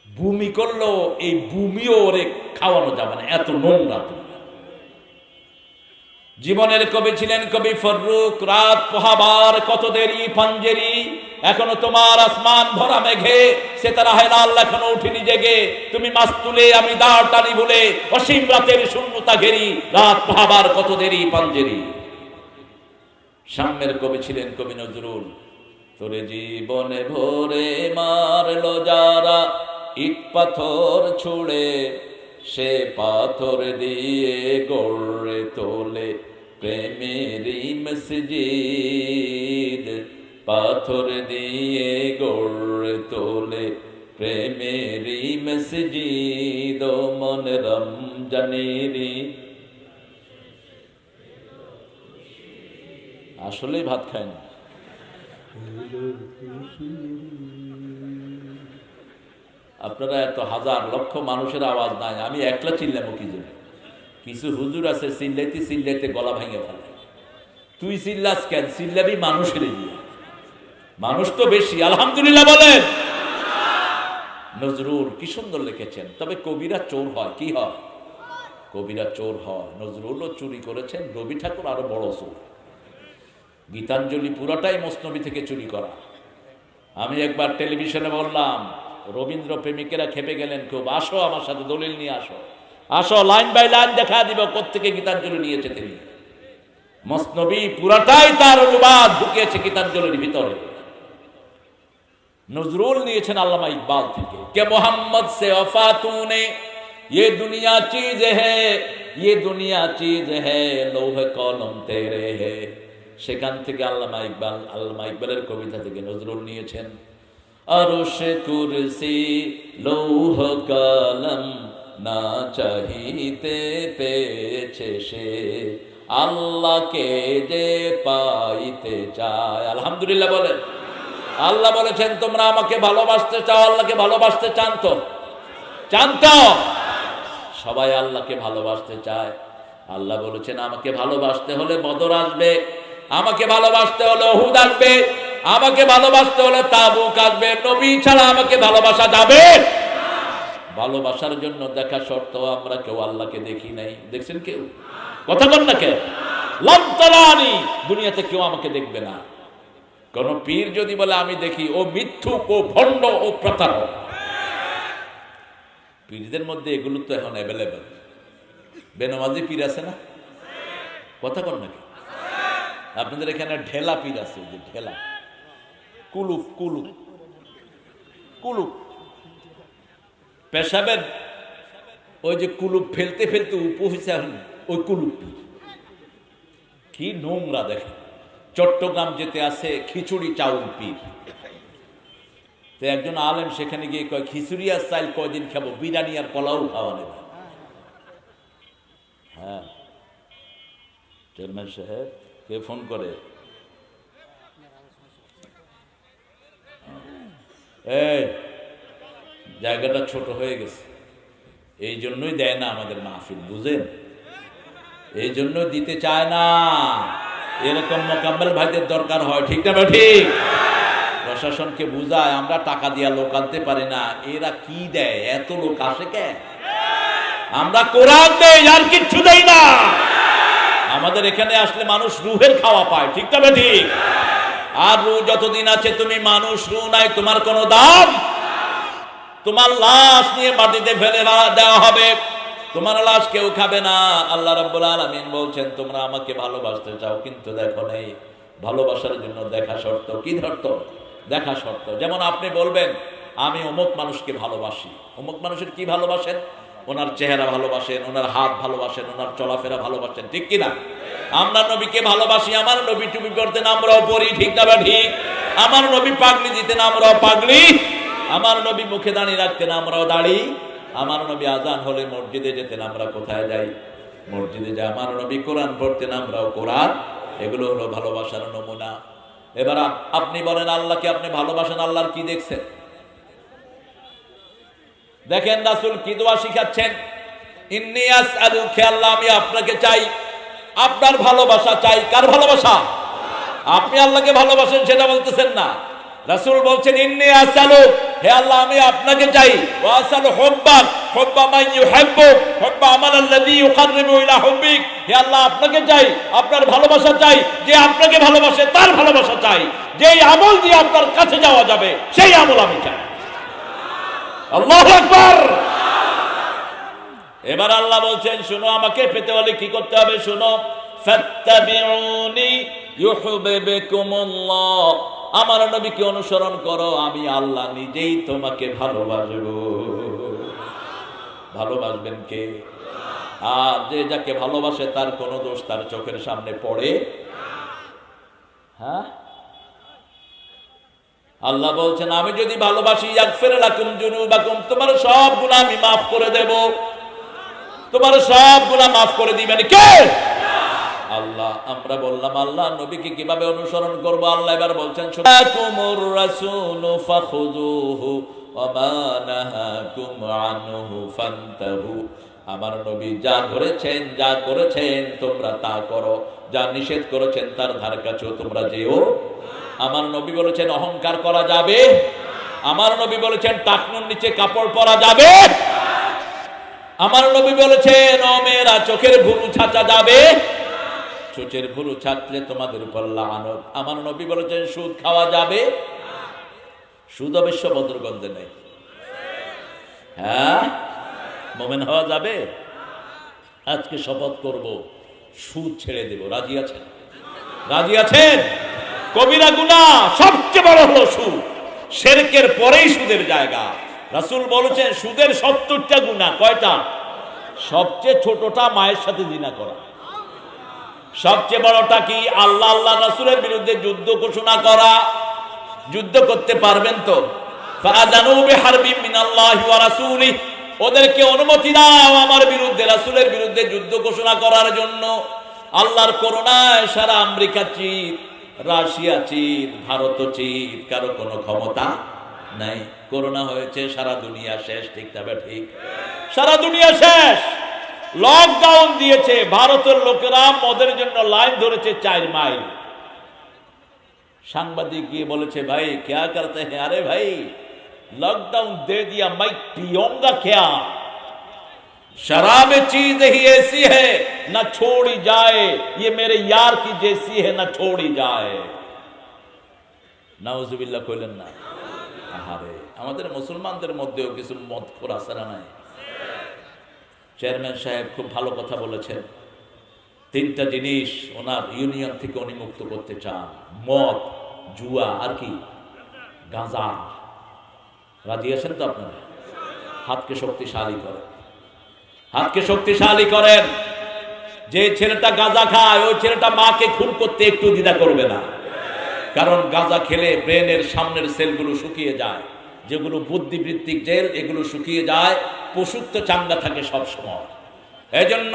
ভূমি করলো, এই ভূমিও ওরে খাওয়ানো যাবে না, এত নোংরা। জীবনের কবি ছিলেন কবি ফররুখ। রাত পোহাবার কত দেরি পাঞ্জেরি, এখনো তোমার আসমান ভরা মেঘে, সেতারা হেলাল এখনো উঠিনি জেগে। তুমি মাছ তুলে আমি দাঁড় টানি ভুলে, অসীম রাতের শূন্যতা ঘেরি, রাত পোহাবার কত দেরি পাঞ্জেরি। সাম্যের কবি ছিলেন কবি নজরুল। তোরে জীবনে ভোরে মারলো যারা, ইট পাথর ছুড়ে, সে পাথর দিয়ে গড়ে তোলে প্রেমেরই মসজিদ। পাথর দিয়ে গড়ে তোলে প্রেমেরই মসজিদ। ও মন রমজানেরি। আসলেই ভাত খায় না। আপনারা এত হাজার লক্ষ মানুষের আওয়াজ নাই, আমি একলা চিল্লামো কি জন্য? কিছু হুজুর আছে চিল্লাইতে চিল্লাইতে গলা ভেঙে ফেলে। তুই চিল্লাস কেন? চিল্লাবি মানুষের দিয়ে, মানুষ তো বেশি। আলহামদুলিল্লাহ বলেন। নজরুল কি সুন্দর লিখেছেন। তবে কবিরা চোর হয়, কি হয়? কবিরা চোর হয়। নজরুলও চুরি করেছেন, রবি ঠাকুর আরো বড় চোর। গীতাঞ্জলি পুরাটাই মসনবী থেকে চুরি করা। আমি একবার টেলিভিশনে বললাম, রবীন্দ্র প্রেমিকেরা খেপে গেলেন খুব। আসো আমার সাথে দলিল নিয়ে আসো, আসো লাইন বাই লাইন দেখা দিব কোত্থেকে গীতাঞ্জলি নিয়েছে তিনি। মসনবী পুরাটাই তার অনুবাদ ঢুকিয়েছে গীতাঞ্জলির ভিতরে। নজরুল নিয়েছেন আল্লামা ইকবাল থেকে। কে মোহাম্মদ সে ওফা তूने, ये दुनिया चीज है, ये दुनिया चीज है, लौह कलम तेरे है। সেখান থেকে আল্লামা ইকবালের কবিতা থেকে নজরুল নিয়েছেন। আরশ কুরসি লৌহ কলম না চাহিতে পেয়েছে সে, আল্লাহকে যে পাইতে চায়। আলহামদুলিল্লাহ বলেন। আল্লাহ বলেছেন তোমরা আমাকে ভালোবাসতে চাও, আল্লাহকে ভালোবাসতে চান তো? চান তো? সবাই আল্লাহকে ভালোবাসতে চায়। আল্লাহ বলেছেন আমাকে ভালোবাসতে হলে বদর আসবে, আমাকে ভালোবাসতে হলে উহুদ আসবে, আমাকে ভালোবাসতে হলে তাবুক আসবে। নবী ছাড়া আমাকে ভালোবাসা যাবে? ভালোবাসার জন্য দেখা শর্ত। আমরা কেউ আল্লাহকে দেখি নাই, দেখছেন কেউ? কথা বল না কেন? লন্তরানি, দুনিয়াতে কেউ আমাকে দেখবে না। কোন পীর যদি বলে আমি দেখি, ও মিথ্যুক, ও ভণ্ড, ও প্রতারক। পীরদের মধ্যে এগুলো তো এখন অ্যাভেলেবেল। বেনামাজি পীর আছে না? কথা কর নাকি? আপনাদের এখানে ঢেলা পীর আছে, যে ঢেলা, কুলুপ কুলুপ কুলুপ, পেশাবের ওই যে কুলুপ ফেলতে ফেলতে উপহিসে ওই কুলুপ কি নোংরা দেখে। চট্টগ্রাম যেতে আছে খিচুড়ি চাউল পীর। তো একজন আলেম সেখানে গিয়ে কয়, খিচুড়ি আর চাইল কয়দিন খাবো, বিরিয়ানি আর পোলাও খাওয়া নেবে। হ্যাঁ, চেয়ারম্যান সাহেব কে ফোন করে, এই জায়গাটা ছোট হয়ে গেছে, এই জন্যই দেয় না আমাদের মাহফিল, বুঝেন? এই জন্য দিতে চায় না। এরকম মোকাম্মেল ভাইদের দরকার হয়, ঠিক না ঠিক? প্রশাসনকে বুঝায়, আমরা টাকা দিয়া লোক আনতে পারি না, এরা কি দেয়, এত লোক আসে কে? আমরা কোরআন দেই, আর কিচ্ছু দেই না। আমাদের এখানে আসলে মানুষ রুহের খাওয়া পায়, ঠিক না ঠিক? আর রু যতদিন আছে তুমি মানুষ, রু নাই তোমার কোনো দাম। তোমার লাশ নিয়ে মাটিতে ফেলে দেওয়া হবে, তোমার লাশ কেউ খাবে না। আল্লাহ রাব্বুল আলামিন বলছেন, তোমরা আমাকে ভালোবাসতে চাও, কিন্তু দেখো নেই, ভালোবাসার জন্য দেখা শর্ত। কি শর্ত? দেখা শর্ত। যেমন আপনি বলবেন, আমি অমুক মানুষকে ভালোবাসি। অমুক মানুষের কি ভালোবাসেন? ওনার চেহারা ভালোবাসেন, ওনার হাত ভালোবাসেন, ওনার চলাফেরা ভালোবাসেন, ঠিক কিনা? আমরা নবীকে ভালোবাসি, আমার নবী টুপি পরতেন, আমরাও পরি, ঠিক না ঠিক? আমার নবী পাগড়ি দিতেন, আমরাও পাগড়ি। আমার নবী মুখে দাঁড়িয়ে রাখতেন, আমরাও দাঁড়ি। আমার নবী আজান হলে মসজিদে যেতেন, আমরা কোথায় যাই? মসজিদে যাই। আমার নবী কোরআন পড়তেন, আমরাও কোরআন। এগুলো হলো ভালোবাসার নমুনা। এবার আপনি বলেন, আল্লাহকে আপনি ভালোবাসেন, আল্লাহর কি দেখছেন? দেখেন রাসূল কি দোয়া শিখাচ্ছেন, ইন্নী আসআলুকা, আল্লাহ আমি আপনাকে চাই, আপনার ভালোবাসা চাই। কার ভালোবাসা? আপনি আল্লাহকে ভালোবাসেন সেটা বলতেছেন না। রাসূল বলছেন, ইন্নী আসআলু, হে আল্লাহ আমি আপনাকে চাই, ওয়া আসআলু হুব্বাক, হুব্বা মান ইউহিব্বুক, হুব্বা আমাল্লাযী ইউকাররিবু ইলা হুব্বিক। হে আল্লাহ আপনাকে চাই, আপনার ভালোবাসা চাই, যে আপনাকে ভালোবাসে তার ভালোবাসা চাই, যেই আমল দিয়ে আপনার কাছে যাওয়া যাবে সেই আমল আমি চাই। আল্লাহু আকবার। এবার আল্লাহ বলছেন, শুনো, আমাকে পেতে হলে কি করতে হবে? শুনো, ফাত্তাবিউনি ইউহিব্বুকুমুল্লাহ, আমার নবীকে অনুসরণ করো, আমি আল্লাহ নিজেই তোমাকে ভালোবাসবো। ভালোবাসবেন কে? আর যে যাকে ভালোবাসে তার কোনো দোষ তার চোখের সামনে পড়ে। হ্যাঁ, আল্লাহ বলছেন, আমি যদি ভালোবাসি, ইয়াগফির লাকুম যুনুবাকুম, তোমার সব গুনাহ আমি মাফ করে দেব। তোমার সব গুনাহ মাফ করে দিবেন কে? আল্লাহ। আমরা বললাম, আল্লাহ নবীকে কিভাবে অনুসরণ করব? আল্লাহ এবার বলছেন, শুনাকুমুর রাসূলু ফাখুযুহু ওয়া মা নাহাকুম আনহু ফান্তাহু। আমার নবী যা ধরেছেন, যা করেছেন তোমরা তা করো, যা নিষেধ করেছেন তার ধার কাছেও তোমরা যেও। আমার নবী বলেছেন অহংকার করা যাবে। আমার নবী বলেছেন টাকনুর নিচে কাপড় পরা যাবে। আমার নবী বলেছেন, ও মেয়েরা, চোখের ভুরু ছাঁচা যাবে। চোখের ভুরু ছাঁচলে তোমাদের উপর লানত। আমার নবী বলেছেন সুদ খাওয়া যাবে। সুদ অবশ্য ভদ্রগন্ধে নেই। হ্যাঁ, মুমিন হওয়া যাবে। আজকে শপথ করব, সুদ ছেড়ে দেব। রাজি আছেন? রাজি আছেন? কবিরা গুনাহ সবচেয়ে বড় হলো সুদ। শিরকের পরেই সুদের জায়গা। রাসূল বলেছেন সুদের 70টা গুনাহ। কয়টা? সবচেয়ে ছোটটা মায়ের সাথে জিনা করা। সবচেয়ে বড়টা কি? আল্লাহ আল্লাহ রাসূলের বিরুদ্ধে যুদ্ধ ঘোষণা করা। যুদ্ধ করতে পারবেন তো? ফাআযানু বিহারবিন মিনাল্লাহি ওয়া রাসূলিহি, ওদেরকে অনুমতি দাও আমার বিরুদ্ধে, রাসূলের বিরুদ্ধে যুদ্ধ ঘোষণা করার জন্য। আল্লাহর করুণায় সারা আমেরিকা চিত, রাশিয়া চিত, ভারত চিত, কারো কোনো ক্ষমতা নাই। করোনা হয়েছে, সারা দুনিয়া শেষ, ঠিক না ঠিক? সারা দুনিয়া শেষ। লকডাউন দিয়েছে, ভারতের লোকেরা মদের জন্য লাইন ধরেছে 4 মাইল। সাংবাদিক গিয়ে বলেছে, ভাই क्या करते हैं? अरे भाई लॉकडाउन दे दिया, मैं पियूंगा क्या? शराब चीज ही ऐसी है ना छोड़ी जाए, ये मेरे यार की जैसी है ना छोड़ी जाए। নাউজুবিল্লাহ কইলেন না? আহারে, আমাদের মুসলমানদের মধ্যেও কিছু মদখোর আছে না নাই? চেয়ারম্যান সাহেব খুব ভালো কথা বলেছেন। তিনটা জিনিস ওনার ইউনিয়ন থেকে উনি মুক্ত করতে চান: মদ, জুয়া আর কি, গাঁজা। রাজি আছেন তো আপনারা? হাতকে শক্তিশালী করেন, হাতকে শক্তিশালী করেন। যে ছেলেটা গাঁজা খায় ওই ছেলেটা মাকে খুন করতে একটু দ্বিধা করবে না, কারণ গাঁজা খেলে ব্রেনের সামনের সেলগুলো শুকিয়ে যায়, যেগুলো বুদ্ধিবৃত্তিক জেল, এগুলো শুকিয়ে যায়, পশুত্ব চাঙ্গা থাকে সব সময়। এই জন্য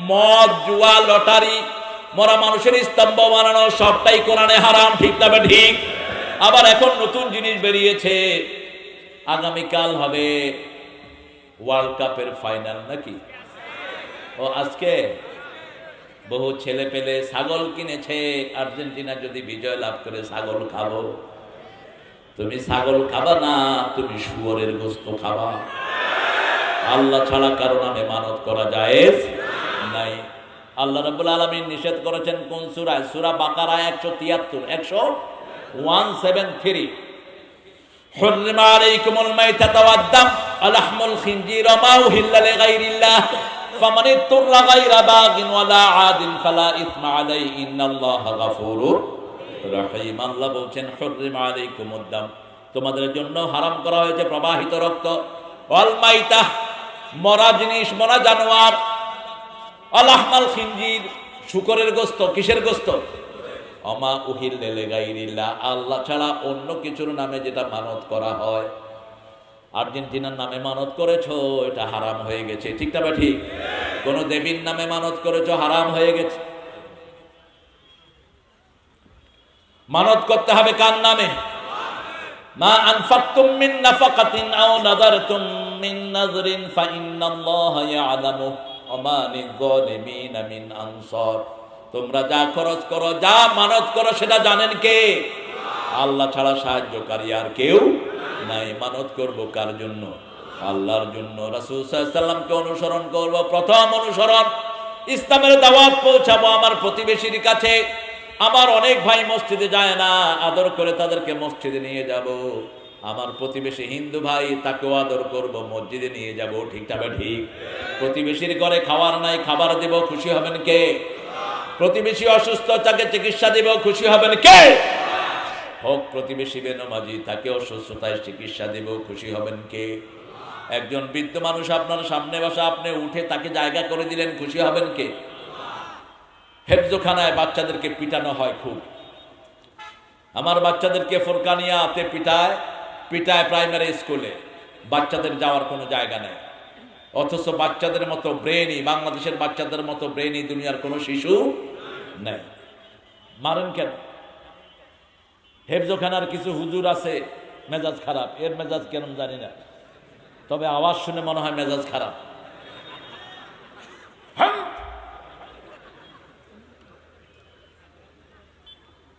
মদ, জুয়া, লটারি, মরা মানুষের স্তম্ভ বানানো সবটাই কোরআনে হারাম। ঠিক না ঠিক? আবার এখন নতুন জিনিস বেরিয়েছে, আগামীকাল হবে ওয়ার্ল্ড কাপের ফাইনাল নাকি? ও আজকে বহু ছেলে পেলে ছাগল কিনেছে, আর্জেন্টিনা যদি বিজয় লাভ করে ছাগল খাবো। তুমি ছাগল খাবা না, তুমি শুয়োরের গোশত খাবা। আল্লাহ ছাড়া কারো নামে মানত করা জায়েজ নাই। আল্লাহ রাব্বুল আলামিন নিষেধ করেছেন কোন সূরায়? সূরা বাকারা 173 173 হুররিমা আলাইকুমুল মাইতাতু ওয়াদ-দাম ওয়া লাহমুল খিনজির ওয়া মা উহিল্লা লিগাইরিল্লাহ ফামান ইত্তুরা গায়রা বাগিন ওয়ালা আদিন ফালা ইসমা আলাইহি ইন্নাল্লাহা গাফুরুর রহিম। আল্লাহ বলেন হুররিমা আলাইকুমুদ-দাম, তোমাদের জন্য হারাম করা হয়েছে প্রবাহিত রক্ত, ওয়াল মাইতা, মরা জিনিস, মরা জানোয়ার, আলাহমাল খিনজির, শুকরের গোশত। কিসের গোশত? অমা উহিল্লা লিগাইরিল্লাহ, আল্লাহ ছাড়া অন্য কিছুর নামে যেটা মানত করা হয়। আর্জেন্টিনার নামে মানত করেছো, এটা হারাম হয়ে গেছে। ঠিক না ঠিক? কোন দেবীর নামে মানত করেছো, হারাম হয়ে গেছে। মানত করতে হবে কার নামে? মা আনফাকতুম মিন নাফাকাতিন আও নাযারতুম মিন নাযরিন ফাইন্নাল্লাহা ইয়ালামু ওয়া মা লিয-যালিমিনা মিন আনসার। তোমরা যা খরচ করো, যা মানত করো, সেটা জানেন কে? আল্লাহ ছাড়া সাহায্যকারী আর কেউ নাই। মানত করব কার জন্য? আল্লাহর জন্য। রাসূল সাল্লাল্লাহু আলাইহি ওয়াসাল্লামকে অনুসরণ করব। প্রথম অনুসরণ, ইসলামের দাওয়াত পৌঁছাবো আমার প্রতিবেশীর কাছে। আমার অনেক ভাই মসজিদে যায় না, আদর করে তাদেরকে মসজিদে নিয়ে যাব। আমার প্রতিবেশী হিন্দু ভাই, তাকেও আদর করব, মসজিদে নিয়ে যাব। ঠিক না ঠিক? প্রতিবেশীর ঘরে খাবার নাই, খাবার দেব, খুশি হবেন কে? প্রতিবেশী অসুস্থ, তাকে চিকিৎসা দেব, খুশি হবেন কে? হোক প্রতিবেশী বেনমাজি, তাকে অসুস্থতায় চিকিৎসা দেব, খুশি হবেন কে? একজন বৃদ্ধ মানুষ আপনার সামনে বসা, আপনি উঠে তাকে জায়গা করে দিলেন, খুশি হবেন কে? হেফজোখানায় বাচ্চাদেরকে পিটানো হয় খুব। আমার বাচ্চাদেরকে ফোরকানিয়াতে পিটায় প্রাইমারি স্কুলে। বাচ্চাদের যাওয়ার কোনো জায়গা নেই, অথচ বাচ্চাদের মতো ব্রেনই, বাংলাদেশের বাচ্চাদের মতো ব্রেনই দুনিয়ার কোনো শিশু নেই। মারেন কেন? হেফজোখানার কিছু হুজুর আছে মেজাজ খারাপ, এর মেজাজ কেন জানি না, তবে আওয়াজ শুনে মনে হয় মেজাজ খারাপ।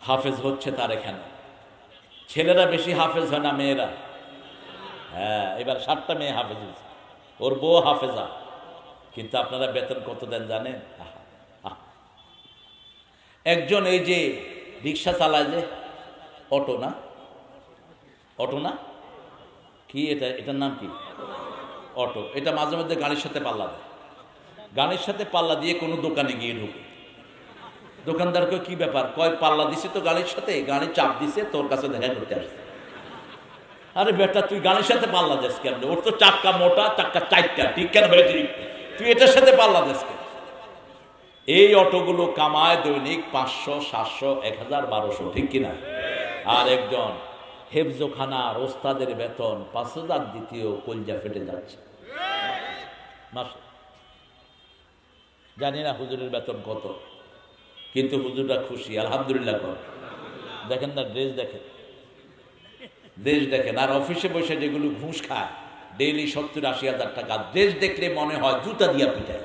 হাফেজ হচ্ছে তার এখানে, ছেলেরা বেশি হাফেজ হয় না মেয়েরা? হ্যাঁ, এবার 7টা মেয়ে হাফেজ হয়েছে, ওর বউ হাফেজা। কিন্তু আপনারা বেতন কত দেন জানেন? একজন এই যে রিক্সা চালায়, যে অটো না কি, এটার নাম কি? অটো। এটা মাঝে মধ্যে গাড়ির সাথে পাল্লা দেয়। গাড়ির সাথে পাল্লা দিয়ে কোনো দোকানে গিয়ে ঢুকে, দোকানদারকে কি ব্যাপার কয়, পাল্লা দিছে তো গাড়ির সাথে, গাড়ি চাপ দিছে, তোর কাছে দেখা করতে আসছে। আরে বেটা, তুই গাড়ির সাথে পাল্লা দিস কেন? ওর তো চাক্কা মোটা, চাক্কা 4টা, ঠিক কেন ভাই? তুই এটার সাথে পাল্লা দিস কেন? এই অটোগুলো কামায় দৈনিক 500, 700, 1000, 1200, ঠিক কিনা? আর একজন হেফজোখানার ওস্তাদের বেতন 5000 দ্বিতীয় কলজা ফেটে যাচ্ছে মাসে। জানি না হুজুরের বেতন কত, কিন্তু হুজুররা খুশি, আলহামদুলিল্লাহ কর। দেখেন না, ড্রেস দেখেন, দেশ দেখেন। আর অফিসে বসে যেগুলো ঘুষ খায় ডেইলি 70-80 হাজার টাকা, দেশ দেখলে মনে হয় জুতা দিয়া পিটায়।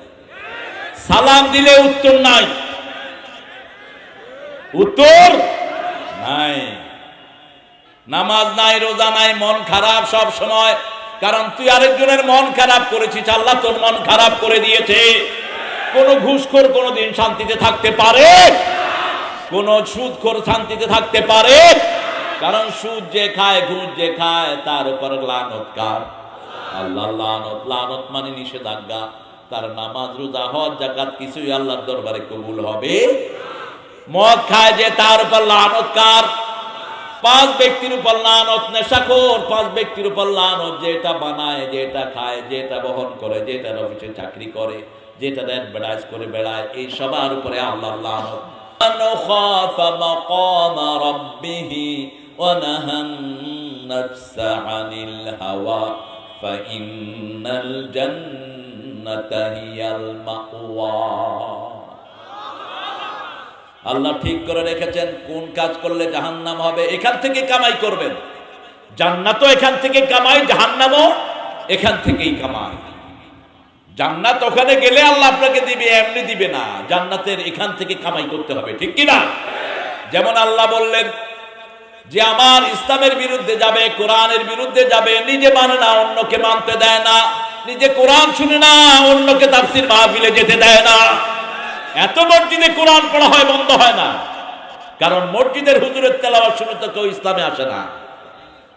সালাম দিলে উত্তর নাই, উত্তর নাই। নামাজ নাই, রোজা নাই, মন খারাপ সব সময়। কারণ তুই আরেকজনের মন খারাপ করেছিস, আল্লাহ তোর মন খারাপ করে দিয়েছে। কোন ঘুষখোর কোনদিন শান্তিতে থাকতে পারে? কোন সুদখোর শান্তিতে থাকতে পারে? কারণ সুদ যে খায়, ঘুষ যে খায়, তার উপর লানত কার? আল্লাহ। লানত মানে নিষেধাজ্ঞা। তার নামাজ রোজা হজ যাকাত কিছুই আল্লাহর দরবারে কবুল হবে। মদ খায় যে তার উপর লানত কার? 5 ব্যক্তির উপর লানত। নেশাখোর 5 ব্যক্তির উপর লানত, যেটা বানায়, যেটা খায়, যেটা বহন করে, যেটা অফিসে চাকরি করে, যেটা অ্যাডভার্টাইজ করে বেড়ায়, এই সবার উপরে আল্লাহর লানত। মান খাফা মাকাম রাব্বিহি ওয়া নাহান নাফসা আনিল হাওয়া ফাইন্নাল জান্নাতা হিয়াল মাওয়া। আল্লাহ ঠিক করে রেখেছেন কোন কাজ করলে জাহান্নাম হবে, এখান থেকে কামাই করবেন। জান্নাতও এখান থেকে কামাই, জাহান্নামও এখান থেকেই কামাই। জান্নাত ওখানে গেলে আল্লাহ আপনাকে দিবে, এমনি দিবে না। জান্নাতের এখান থেকে কামাই করতে হবে, ঠিক কিনা? যেমন আল্লাহ বললেন যে আমার ইসলামের বিরুদ্ধে যাবে, কোরআনের বিরুদ্ধে যাবে, নিজে মানে না, অন্যকে মানতে দেয় না, নিজে কোরআন শুনে না, অন্যকে তাফসীর মাহফিলে যেতে দেয় না। এত মসজিদে কোরআন পড়া হয়, বন্ধ হয় না, কারণ মসজিদের হুজুরের তেলাওয়াত শুনে তো কেউ ইসলামে আসে না।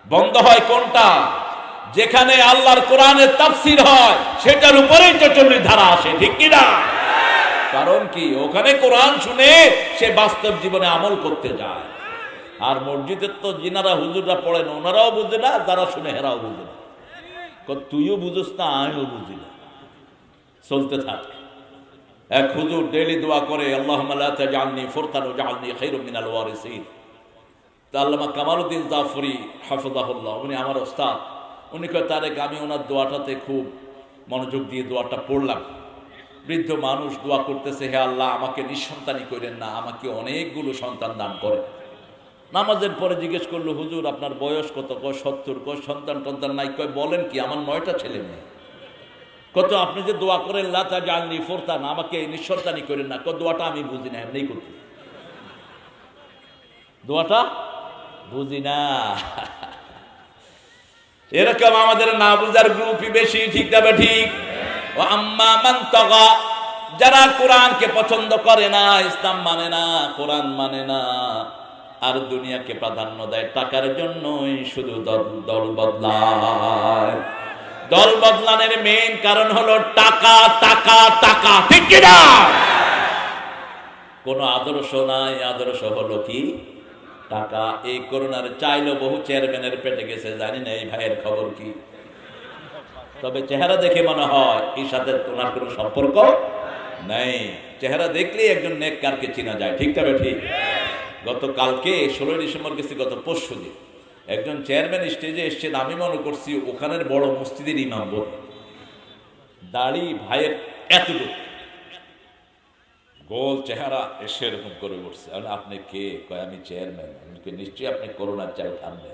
বন্ধ হয় কোনটা? যেখানে আল্লাহর কোরআনের তাফসীর হয়, সেটার উপরেই 44 ধারা আসে, ঠিক কিনা? কারণ কি? ওখানে কোরআন শুনে সে বাস্তব জীবনে আমল করতে যায়। আর মসজিদের তো যিনারা হুজুররা পড়েন ওনারাও বুঝে না, যারা শুনে হেরাও বুঝে না। তুইও বুঝিস না, আমিও বুঝি না, চলতে থাক। এক হুজুর ডেইলি দোয়া করে, আল্লাহুম্মা লা তাজআলনি ফুরতান ওয়াজআলনি খায়রুম মিনাল ওয়ারিসিন। তা আল্লামা কামালউদ্দিন জাফরি হাফিজাহুল্লাহ, উনি আমার ওস্তাদ, উনি কয় তারেক, আমি ওনার দোয়াটাতে খুব মনোযোগ দিয়ে দোয়াটা পড়লাম। বৃদ্ধ মানুষ দোয়া করতেছে, হে আল্লাহ আমাকে নিঃসন্তানই করেন না, আমাকে অনেকগুলো সন্তান দান করেন। নামাজের পরে জিজ্ঞেস করলো, হুজুর আপনার বয়স কত? কয় 70। কয় সন্তান টন্তান নাই? কয় বলেন কি, আমার 9টা ছেলে মেয়ে। কত আপনি যে দোয়া করেন লা তাজআলনি ফুরতান, আমাকে নিঃসন্তানই করেন না, কয় দোয়াটা আমি বুঝি না, এমনি করতে দোয়াটা বুঝি না। এরকম আমাদের না বুঝার গ্রুপই বেশি, ঠিক না ঠিক? ও আম্মা মান তাগা, যারা কোরআনকে পছন্দ করে না, ইসলাম মানে না, কোরআন মানে না, আর দুনিয়াকে প্রাধান্য দেয়, টাকার জন্যই শুধু দল বদলায়। দল বদলানোর মেইন কারণ হলো টাকা, টাকা, টাকা, ঠিক কিনা? কোন আদর্শ নাই, আদর্শ হলো কি? টাকা। এই করোনার চাইলো বহু চেয়ারম্যানের পেটে গেছে, জানি না এই ভাইয়ের খবর কি। তবে চেহারা দেখে মনে হয় এর সাথে তোমার কোনো সম্পর্ক নেই। চেহারা দেখলেই একজন নেককারকে চেনা যায়, ঠিক তবে ঠিক। গতকালকে 16 ডিসেম্বর গেছি, গত পরশু দিন একজন চেয়ারম্যান স্টেজে এসছেন, আমি মনে করছি ওখানের বড় মসজিদের ইমাম বোধ। দাড়ি ভাইয়ের এতটুকু, গোল চেহারা, এসে এরকম করে বসছে। আপনি কে? কয় আমি চেয়ারম্যান। নিশ্চয়ই আপনি করোনার চাল থামবে।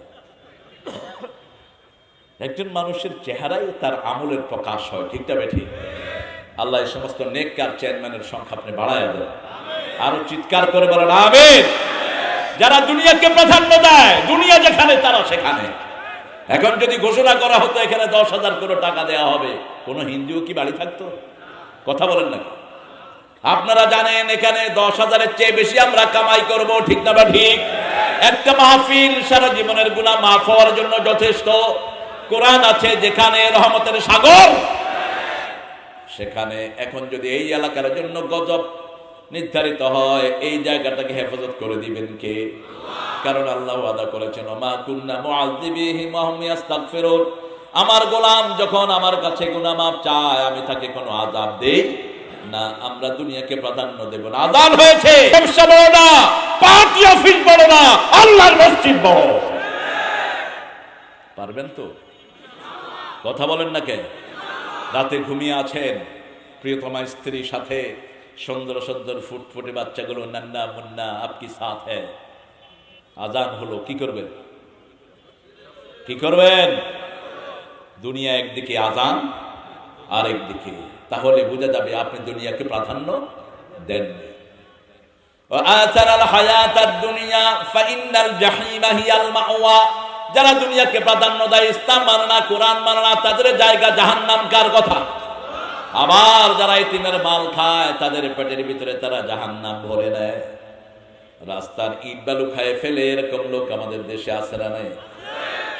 একজন মানুষের চেহারাই তার আমলের প্রকাশ হয়, ঠিক তবে ঠিক। আল্লাহ এই সমস্ত নেককার চেয়ারম্যানের সংখ্যা আপনি বাড়ায় দেন। আরো চিৎকার করে বলেন আমিন। যারা দুনিয়াকে প্রাধান্য দেয়, দুনিয়া যেখানে তারা সেখানে। এখন যদি ঘোষণা করা হতো এখানে 10,000 করে টাকা দেওয়া হবে, কোন হিন্দুও কি বাড়ি থাকতো? কথা বলেন নাকি? আপনারা জানেন এখানে 10,000-এর চেয়ে বেশি আমরা কামাই করব, ঠিক না বা ঠিক? একটা মাহফিল সারা জীবনের গুনাহ মাফ হওয়ার জন্য যথেষ্ট। কোরআন আছে যেখানে রহমতের সাগর, সেখানে এখন যদি এই এলাকার জন্য গজব নির্ধারিত হয়, এই জায়গাটাকে হেফাজত করে দিবেন কে? কারণ আল্লাহ ওয়াদা করেছেন, মা কুন্না মুআযিবিহিম ওয়া হুম ইস্তাগফিরুন, আমার গোলাম যখন আমার কাছে গুনাহ মাফ চায় আমি তাকে কোনো আযাব দেই না। আমরা দুনিয়াকে প্রাধান্য দেব না। আযান হয়েছে, ব্যবসা বড় না, পার্টি অফিস বড় না, আল্লাহর মসজিদ বড়। পারবেন তো? কথা বলেন না কেন? রাতে ঘুমিয়ে আছেন, প্রিয়তমা স্ত্রীর সাথে, সুন্দর সুন্দর ফুটফুটে বাচ্চাগুলো নান্না মুন্না আপকি সাথ হ্যায়। আজান হলো, কি করবেন? কি করবেন? দুনিয়া একদিকে, আজান আর একদিকে। তাহলে বোঝা যাবে আপনি দুনিয়াকে প্রাধান্য দেন। যারা দুনিয়াকে প্রাধান্য দেয়, ইসলাম মানে না, কোরআন মানে না, তাদের জায়গা জাহান্নাম। কার কথা? আবার যারা ইতিমের মাল খায়, তাদের পেটের ভিতরে তারা জাহান্নাম ভরে নেয়। রাস্তার ইট বালু খায় ফেলে, এরকম লোক আমাদের দেশে আছে না নাই?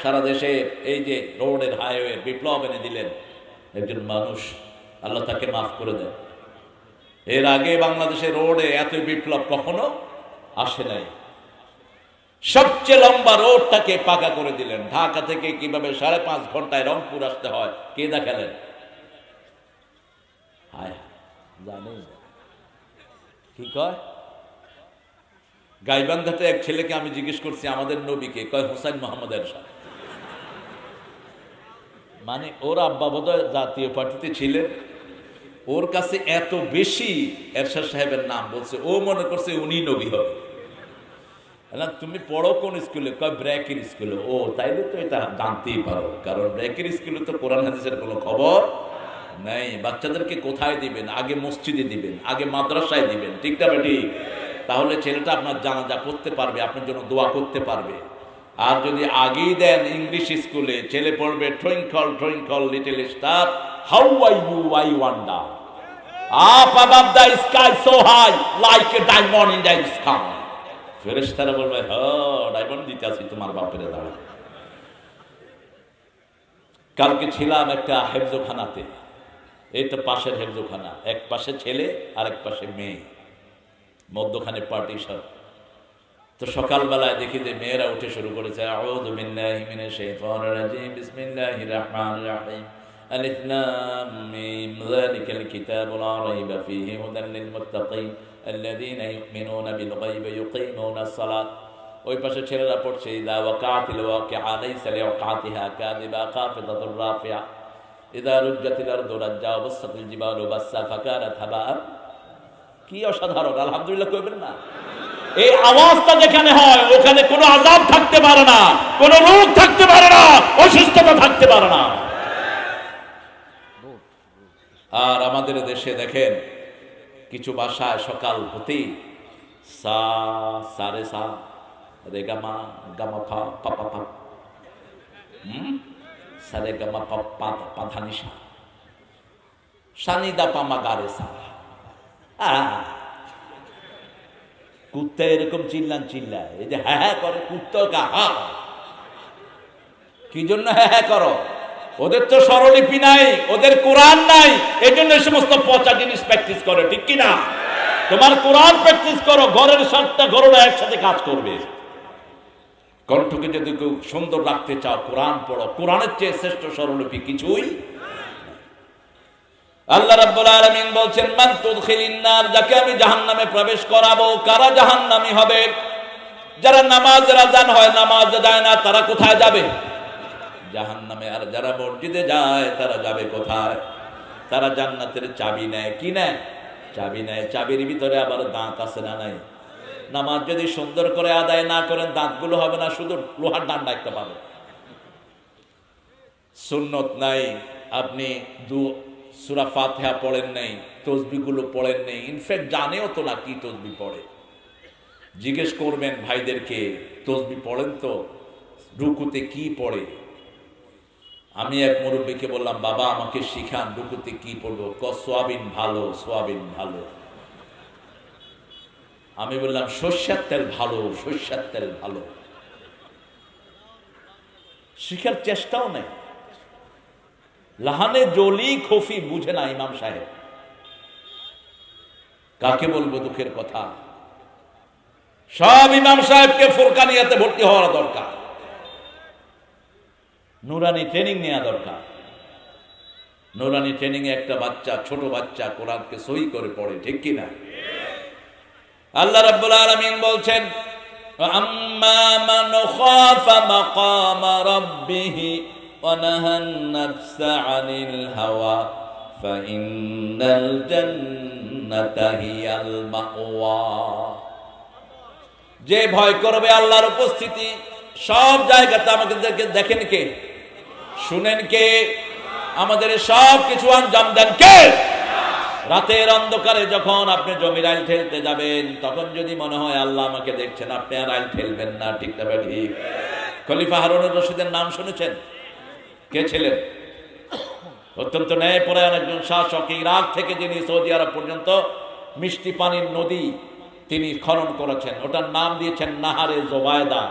সারা দেশে এই যে রোডের হাইওয়ে বিপ্লব এনে দিলেন একজন মানুষ, আল্লাহ তাকে মাফ করে দেন। এর আগে বাংলাদেশের রোডে এত বিপ্লব কখনো আসে নাই। সবচেয়ে লম্বা রোডটাকে পাকা করে দিলেন। ঢাকা থেকে কিভাবে 5.5 ঘন্টায় রংপুর আসতে হয় কে দেখালেন? হায় জানি কি কয়। গাইবান্ধাতে এক ছেলেকে আমি জিজ্ঞেস করছি আমাদের নবীকে, কয় হুসাইন মোহাম্মদ এরশাদ। মানে ওর আব্বা বোধহয় জাতীয় পার্টিতে ছিলেন, ওর কাছে এত বেশি এরশাদ সাহেবের নাম বলছে, ও মনে করছে উনি নবী হবে। তুমি পড়ো কোন স্কুলে? কয় ব্র্যাকের স্কুলে। ও তাইলে তো এটা জানতেই পারো, কারণ ব্র্যাকের স্কুলে তো কোরআন হাদিসের কোনো খবর নাই। বাচ্চাদেরকে কোথায় দিবেন? আগে মসজিদে দিবেন, আগে মাদ্রাসায় দিবেন, ঠিক না বেটি? তাহলে ছেলেটা আপনার জানাজা করতে পারবে, আপনার জন্য দোয়া করতে পারবে। আর যদি আগেই দেন ইংলিশ স্কুলে, ছেলে পড়বে twinkle twinkle little star, how are you, I wonder, up above the sky so high like a diamond in the sky. ফেরেশতারা বলবে, হ্যাঁ ডায়মন্ড দিতে আসি তোমার বাপের দাঁড়া। কালকে ছিলাম একটা হেফজোখানাতে, এইটা পাশের হেফজোখানা, এক পাশে ছেলে আর এক পাশে মেয়ে, মধ্যখানে পার্টিশন। তো সকালবেলায় দেখি যে মেয়েরা উঠে শুরু করেছে, আউযু বিল্লাহি মিনাশ শাইতানির রাজিম, বিসমিল্লাহির রাহমানির রাহিম, আলিফ লাম মিম, যালিকাল কিতাবু লা রাইবা ফীহি হুদাল লিল মুত্তাকিন আল্লাযীনা ইউমিনুনা বিল গায়বি ইউকিমুনাস সালাত। ওই পাশে ছেলেরা পড়ছে, ইযা ওয়াকাতিল ওয়াকিআ লাইসা লিওয়াকাতিহা কাযিবা খাফিদাতুর রাফিআ, ইযা রুজ্জাতিল আরদু রাজ্জা ওয়া বুসসাতিল জিবালু বাসসা ফাকানাত হাবাআন। কি অসাধারণ! আলহামদুলিল্লাহ কইবেন না? এই আওয়াজটা যেখানে হয় ওখানে কোনো আযাব থাকতে পারে না, কোনো রোগ থাকতে পারে না, অসুস্থতা থাকতে পারে না। আর আমাদের দেশে দেখেন কিছু ভাষায় সকাল হতেই সা সারে সা রে গামা গামা ফা পা পা পা, সারে গামা পা পা পা ধানিসা সানি দা পামা গারে সা। কুত্তা এরকম চিল্লায়, এই যে হ্যাঁ হ্যাঁ করে কুত্তা হা, কি জন্য হ্যাঁ হ্যাঁ করো? ওদের তো স্বরলিপি নাই, ওদের কোরআন নাই, এই জন্য এই সমস্ত পচা জিনিস প্র্যাকটিস করে, ঠিক কিনা? তোমার কোরআন প্র্যাকটিস করো, ঘরের 7টা ঘররা একসাথে কাজ করবে। কণ্ঠকে যদি কেউ সুন্দর রাখতে চাও কোরআন পড়ো, কোরআনের চেয়ে শ্রেষ্ঠ স্বরলিপি কিছুই। আল্লাহ রাব্বুল আলামিন বলছেন, মান তুদখিলিন নার, যাকে আমি জাহান্নামে প্রবেশ করাবো। কারা জাহান্নামী হবে? যারা নামাজের আযান হয় নামাজে যায় না, তারা কোথায় যাবে? জাহান্নামে। আর যারা মসজিদে যায় তারা যাবে কোথায়? তারা জান্নাতের চাবি নেয়। কি নেয়? চাবি নেয়। চাবির ভিতরে আবার দাঁত আছে না নাই? নামাজ যদি সুন্দর করে আদায় না করেন দাঁতগুলো হবে না, শুধু লোহার ডান্ডা একটা পাবে। সুন্নত নাই, আপনি সূরা ফাতিহা পড়েন নাই, তাসবিহগুলো পড়েন নাই, ইনফ্যাক্ট জানেও তো না কি তাসবিহ পড়ে। জিজ্ঞেস করবেন ভাইদেরকে, তাসবিহ পড়েন তো? রুকুতে কি পড়ে? আমি এক মুরব্বীকে বললাম, বাবা আমাকে শিখান রুকুতে কি পড়বো? সোয়াবিন ভালো, সোয়াবিন ভালো। আমি বললাম সরষের তেল ভালো, সরষের তেল ভালো। শিখার চেষ্টাও নেই। লাহানে জলি খফি বুঝে না ইমাম সাহেব। কাকে বলবো দুঃখের কথা? সব ইমাম সাহেবকে ফুরকানিয়াতে ভর্তি হওয়া দরকার, নুরানি ট্রেনিং নেওয়া দরকার। নুরানি ট্রেনিং এ একটা বাচ্চা, ছোট বাচ্চা কোরআনকে সহি করে পড়ে, ঠিক কিনা? আল্লাহ রাব্বুল আলামিন বলছেন, আম্মা মান খাফা মাকামা রাব্বিহি ওয়া নাহান নাফসা আনিল হাওয়া ফাইন্নাল জান্নাতা হিয়াল মাওয়া। যে ভয় করবে আল্লাহর উপস্থিতি, সব জায়গাতে আমাদেরকে দেখেন কে, শুনেন কে, আমাদের সব কিছু আঞ্জাম দেন কে? রাতের অন্ধকারে যখন আপনি জমির আইল ঠেলতে যাবেন, তখন যদি মনে হয় আল্লাহ আমাকে দেখছেন, আপনি আর আইল ঠেলবেন না, ঠিক না? ঠিক। খলিফা হারুনুর রশিদের নাম শুনেছেন? কে ছিলেন? অত্যন্ত ন্যায়পরায়ণ একজন শাসক। ইরাক থেকে যিনি সৌদি আরব পর্যন্ত মিষ্টি পানির নদী তিনি খনন করেছেন, ওটার নাম দিয়েছেন নাহারে জোবায়দা।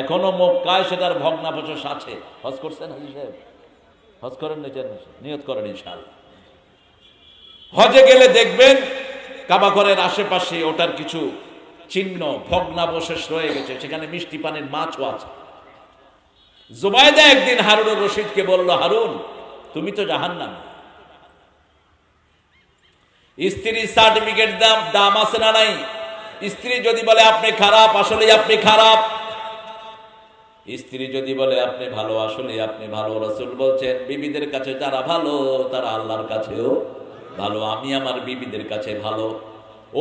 এখনো মক্কায় সেটার ভগ্নাবশেষ আছে। হজ করছেন হাজী সাহেব? হজ করেন, নিয়ত করেন ইনশাআল্লাহ। হজে গেলে দেখবেন কাবা ঘরের আশেপাশে ওটার কিছু চিহ্ন ভগ্নাবশেষ রয়ে গেছে, সেখানে মিষ্টি পানির মাছও আছে। জুবাইদা একদিন হারুনুর রশিদকে বলল, হারুন তুমি তো জাহান্নামী, স্ত্রীর সার্টিফিকেট দাম আছে না নাই? স্ত্রী যদি বলে আপনি খারাপ, আসলে আপনি খারাপ। স্ত্রী যদি বলে আপনি ভালো, আসলে আপনি ভালো। রাসূল বলছেন বিবিদের কাছে যারা ভালো তারা আল্লাহর কাছেও ভালো। আমি আমার বিবিদের কাছে ভালো।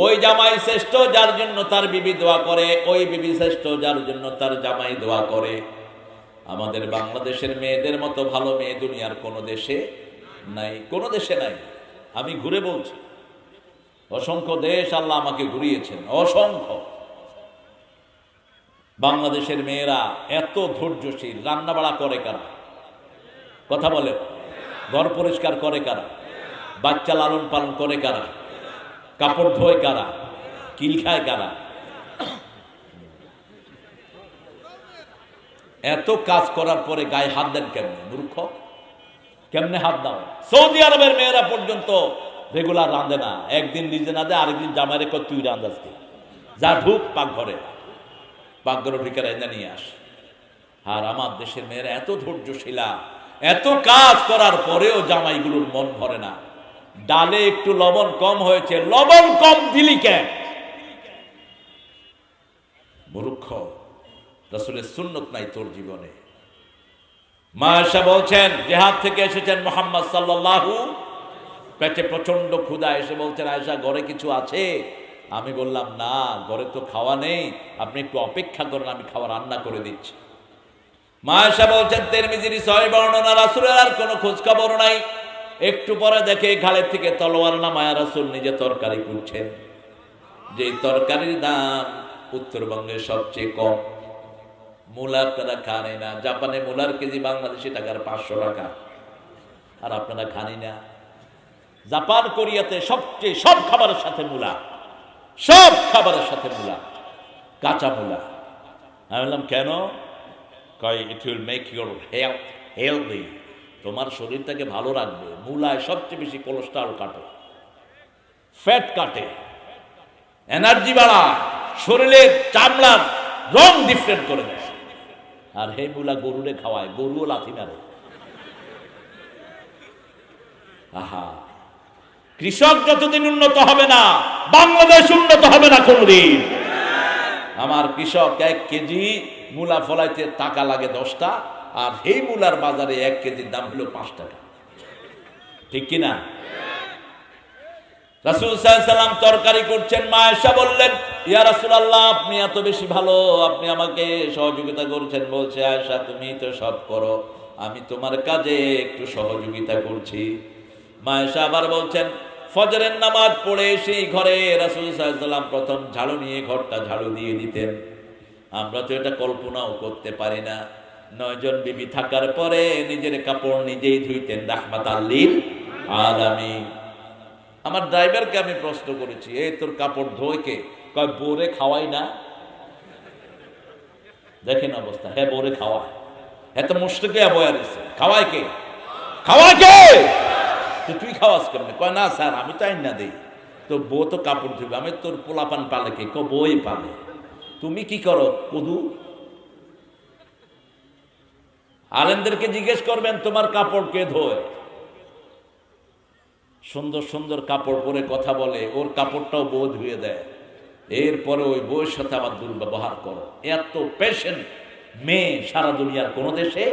ওই জামাই শ্রেষ্ঠ যার জন্য তার বিবি দোয়া করে, ওই বিবি শ্রেষ্ঠ যার জন্য তার জামাই দোয়া করে। আমাদের বাংলাদেশের মেয়েদের মতো ভালো মেয়ে দুনিয়ার কোনো দেশে নাই, কোনো দেশে নাই। আমি ঘুরে বলছি, অসংখ্য দেশ আল্লাহ আমাকে ঘুরিয়েছেন, অসংখ্য। বাংলাদেশের মেয়েরা এত ধৈর্যশীল। রান্না বাড়া করে কারা? কথা বলে। ঘর পরিষ্কার করে কারা? বাচ্চা লালন পালন করে কারা? কাপড় ধোয় কারা? কিল খায় কারা? এত কাজ করার পরে গায়ে হাত দেন কেমনে? মূর্খ, কেমনে হাত দাও? সৌদি আরবের মেয়েরা পর্যন্ত রেগুলার রাঁধে না, একদিন নিজে না দেয়, আরেকদিন জামাইরে কর তুই রাঁধ, আজকে যা ঢুক পাকঘরে, পাকঘরে ঢুকে রান্না নিয়ে আস। আর আমার দেশের মেয়েরা এত ধৈর্যশীলা, এত কাজ করার পরেও জামাইগুলোর মন ভরে না। ডালে একটু লবণ কম হয়েছে, লবণ কম দিলি কেন? মূর্খ, রাসূলের সুন্নত নাই তোর জীবনে। মা আয়েশা বলছেন জিহাদ থেকে এসেছেন মুহাম্মদ সাল্লাল্লাহু, পেটে প্রচন্ড ক্ষুধা, এসে বলছেন আয়েশা ঘরে কিছু আছে? আমি বললাম না, ঘরে তো খাওয়া নেই, আপনি একটু অপেক্ষা করেন, আমি খাওয়া রান্না করে দিচ্ছি। মা আয়েশা বলছেন তিরমিজির সহিহ বর্ণনা, রাসূলের আর কোনো খোঁজ খবর নাই। একটু পরে দেখে ঘাড়ের থেকে তলোয়ার নামায়া রাসূল নিজে তরকারি কুটছেন, যে তরকারির দাম উত্তরবঙ্গের সবচেয়ে কম। মূলা আপনারা খানই না, জাপানে মূলার কেজি বাংলাদেশি টাকার 500 টাকা, আর আপনারা খানি না। জাপান কোরিয়াতে সবচেয়ে সব খাবারের সাথে মূলা, সব খাবারের সাথে মূলা, কাঁচা মূলা। আমি বললাম কেন? কয় it will make your health healthy, তোমার শরীরটাকে ভালো রাখবে। মূলায় সবচেয়ে বেশি কোলেস্ট্রল কাটে, ফ্যাট কাটে, এনার্জি বাড়ায়, শরীরের চামড়ার রং ডিফারেন্ট করে দেয়। আর হে মূলা গরুরে খাওয়ায়, গরুও লাথি মারে। আহা, কৃষক যতদিন উন্নত হবে না, বাংলাদেশ উন্নত হবে না কোনদিন। আমার কৃষক 1 কেজি মূলা ফলাইতে টাকা লাগে 10টা, আর এই মূলার বাজারে 1 কেজির দাম হলো 5 টাকা। ঠিক কিনা? রাসূল সাল্লাল্লাহু আলাইহি সাল্লাম তরকারি করছেন, মা আয়েশা বললেন ইয়া রাসূলুল্লাহ আপনি এত বেশি ভালো, আপনি আমাকে সহযোগিতা করছেন। বলছে আয়েশা তুমি তো সব করো, আমি তোমার কাজে একটু সহযোগিতা করছি। মা আয়েশা আবার বলছেন ফজরের নামাজ পড়ে সেই ঘরে রাসূল সাল্লাল্লাহু আলাইহি সাল্লাম প্রথম ঝাড়ু নিয়ে ঘরটা ঝাড়ু দিয়ে দিতেন। আমরা তো এটা কল্পনাও করতে পারি না। 9 জন বিবি থাকার পরে নিজের কাপড় নিজেই ধুইতেন, রাহমাতাল লিল আলামিন। আমার ড্রাইভারকে আমি প্রশ্ন করেছি, এই তোর কাপড় ধোয় কে? কয় বোরে খাওয়াই না। দেখেন অবস্থা, হ্যাঁ বোরে খাওয়ায়, এত মুশরিকে বয়া দিছে, খাওয়ায় কে? খাওয়ায় কে? তো তুই খাওয়াস কেমনে? কয় না স্যার আমি তো আইন না দেই, তো বউ তো কাপড় ধুবে। আমি তোর পোলাপান পালে কে? বই পালে। তুমি কি করো? কদু। আলেমদেরকে জিজ্ঞেস করবেন তোমার কাপড় কে ধোয়? সুন্দর সুন্দর কাপড় পরে কথা বলে, ওর কাপড়টাও বউ ধুয়ে দেয়। এরপরে ওই বউয়ের সাথে আবার দুর্ব্যবহার করো। এত পেশেন্ট মেয়ে সারা দুনিয়ার কোনো দেশে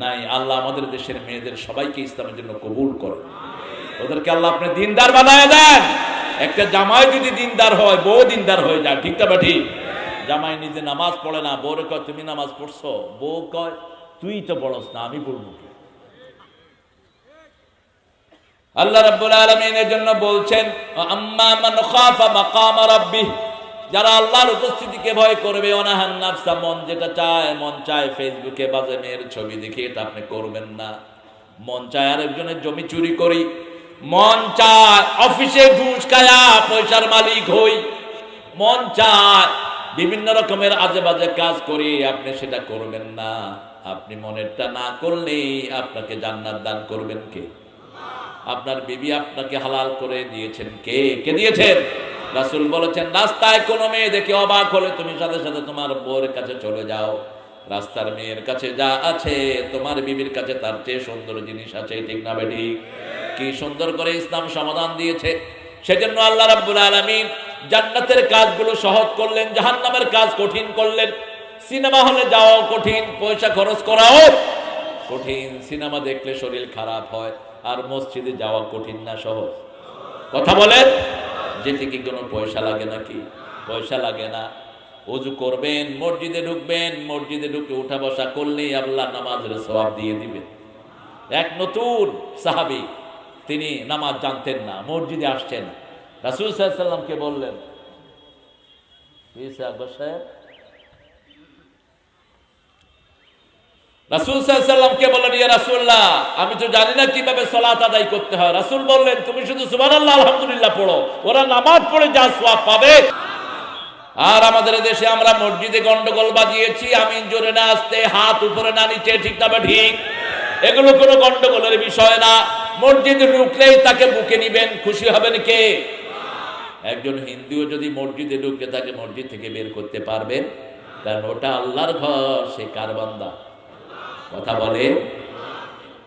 নাই। আল্লাহ আমাদের দেশের মেয়েদের সবাইকে ইসলামের জন্য কবুল করে, ওদেরকে আল্লাহ আপনি দিনদার বানায় দেন। একটা জামাই যদি দিনদার হয়, বউ দিনদার হয়ে যায়। ঠিক না ঠিক? জামাই নিজে নামাজ পড়ে না, বউরে কয় তুমি নামাজ পড়ছো, বউ কয় তুই তো পড়স না, আমি পড়বো কি? আল্লাহ রাব্বুল আলামিন এর জন্য বলছেন আম্মা মান খাফা মাকাম রাব্বিহ, যারা আল্লাহর উপস্থিতিকে ভয় করবে। অনাহান নাফসা, মন যেটা চায়, মন চায় ফেসবুকে বাজে মেয়ের ছবি দেখে, এটা আপনি করবেন না। মন চায় আরেকজনের জমি চুরি করি, মন চায় অফিসে ঘুষ খায়া পয়সার মালিক হই, মন চায় বিভিন্ন রকমের আজে বাজে কাজ করি, আপনি সেটা করবেন না। আপনি মনেরটা না করলেই আপনাকে জান্নাত দান করবেন কে? আপনার বিবি আপনাকে হালাল করে দিয়েছেন কে? কে দিয়েছেন? রাসূল বলেছেন, রাস্তায় কোনো মেয়ে দেখে অবাক হলে তুমি সাথে সাথে তোমার বউয়ের কাছে চলে যাও। রাস্তার মেয়ের কাছে যা আছে তোমার বিবির কাছে তার চেয়ে সুন্দর জিনিস আছে, ঠিক না বেঠিক? কি সুন্দর করে ইসলাম সমাধান দিয়েছে। সেজন্য আল্লাহ রাব্বুল আলামিন জান্নাতের কাজগুলো সহজ করলেন, জাহান্নামের কাজ কঠিন করলেন। সিনেমা হলে যাওয়াও কঠিন, পয়সা খরচ করাও কঠিন। সিনেমা দেখলে শরীর খারাপ হয়, আর মসজিদে যাওয়া কঠিন না সহজ? কথা বলেন। যেতে কি কোনো পয়সা লাগে নাকি? পয়সা লাগে না। ওযু করবেন, মসজিদে ঢুকবেন, মসজিদে ঢুকে উঠা বসা করলেই আল্লাহ নামাজের সওয়াব দিয়ে দিবেন। এক নতুন সাহাবী, তিনি নামাজ জানতেন না, মসজিদে আসছেন, রাসূল সাল্লাল্লাহু আলাইহি ওয়াসাল্লামকে বললেন, রাসূল সাল্লাল্লাহু আলাইহি ওয়াসাল্লামকে বললেন, ইয়া রাসূলুল্লাহ, আমি তো জানি না কিভাবে সালাত আদায় করতে হয়। রাসূল বললেন, তুমি শুধু সুবহানাল্লাহ আলহামদুলিল্লাহ পড়ো, ওরা নামাজ পড়ে যা সওয়াব পাবে। আর আমাদের দেশে আমরা মসজিদে গন্ডগোল বাজিয়েছি, আমিন জোরে না আসতে, হাত উপরে না নিচে, ঠিক না ঠিক? এগুলো কোনো গন্ডগোলের বিষয় না। মসজিদে ঢুকলেই তাকে বুকে নিবেন, খুশি হবেন কে? একজন হিন্দুও যদি মসজিদে ঢুকে তাকে মসজিদ থেকে বের করতে পারবেন, কারণ ওটা আল্লাহর ঘর, সে কার বান্দা? কথা বলে।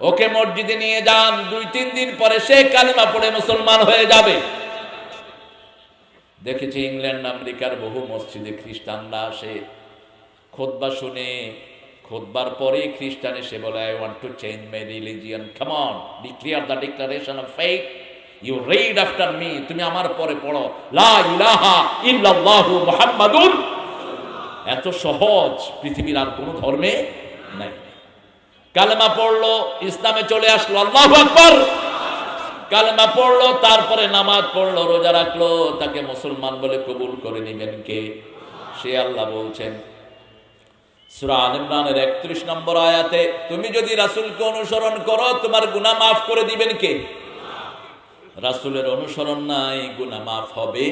ওকে মসজিদে নিয়ে যান, 2-3 দিন পরে সে কালেমা পড়ে মুসলমান হয়ে যাবে। দেখেছি ইংল্যান্ড আমেরিকার বহু মসজিদে খ্রিস্টানরা আসে, খুতবা শুনে, খুতবার পরে খ্রিস্টান এসে বলে, I want to change my religion, come on, declare the declaration of faith, you read after me, তুমি আমার পরে পড়ো, লা ইলাহা ইল্লাল্লাহু মুহাম্মাদুর। এত সহজ পৃথিবীর আর কোনো ধর্মে নাই। কালেমা পড়লো, ইসলামে চলে আসলো, আল্লাহু আকবার। কালেমা পড়লো, তারপরে নামাজ পড়লো, রোজা রাখলো, তাকে মুসলমান বলে কবুল করে নিবেন কে? সে আল্লাহ বলছেন সূরা আল ইমরানের 31 নম্বর আয়াতে, তুমি যদি রাসূলকে অনুসরণ করো তোমার গুনাহ মাফ করে দিবেন কে? রাসূলের অনুসরণ নাই, গুনাহ মাফ হবে?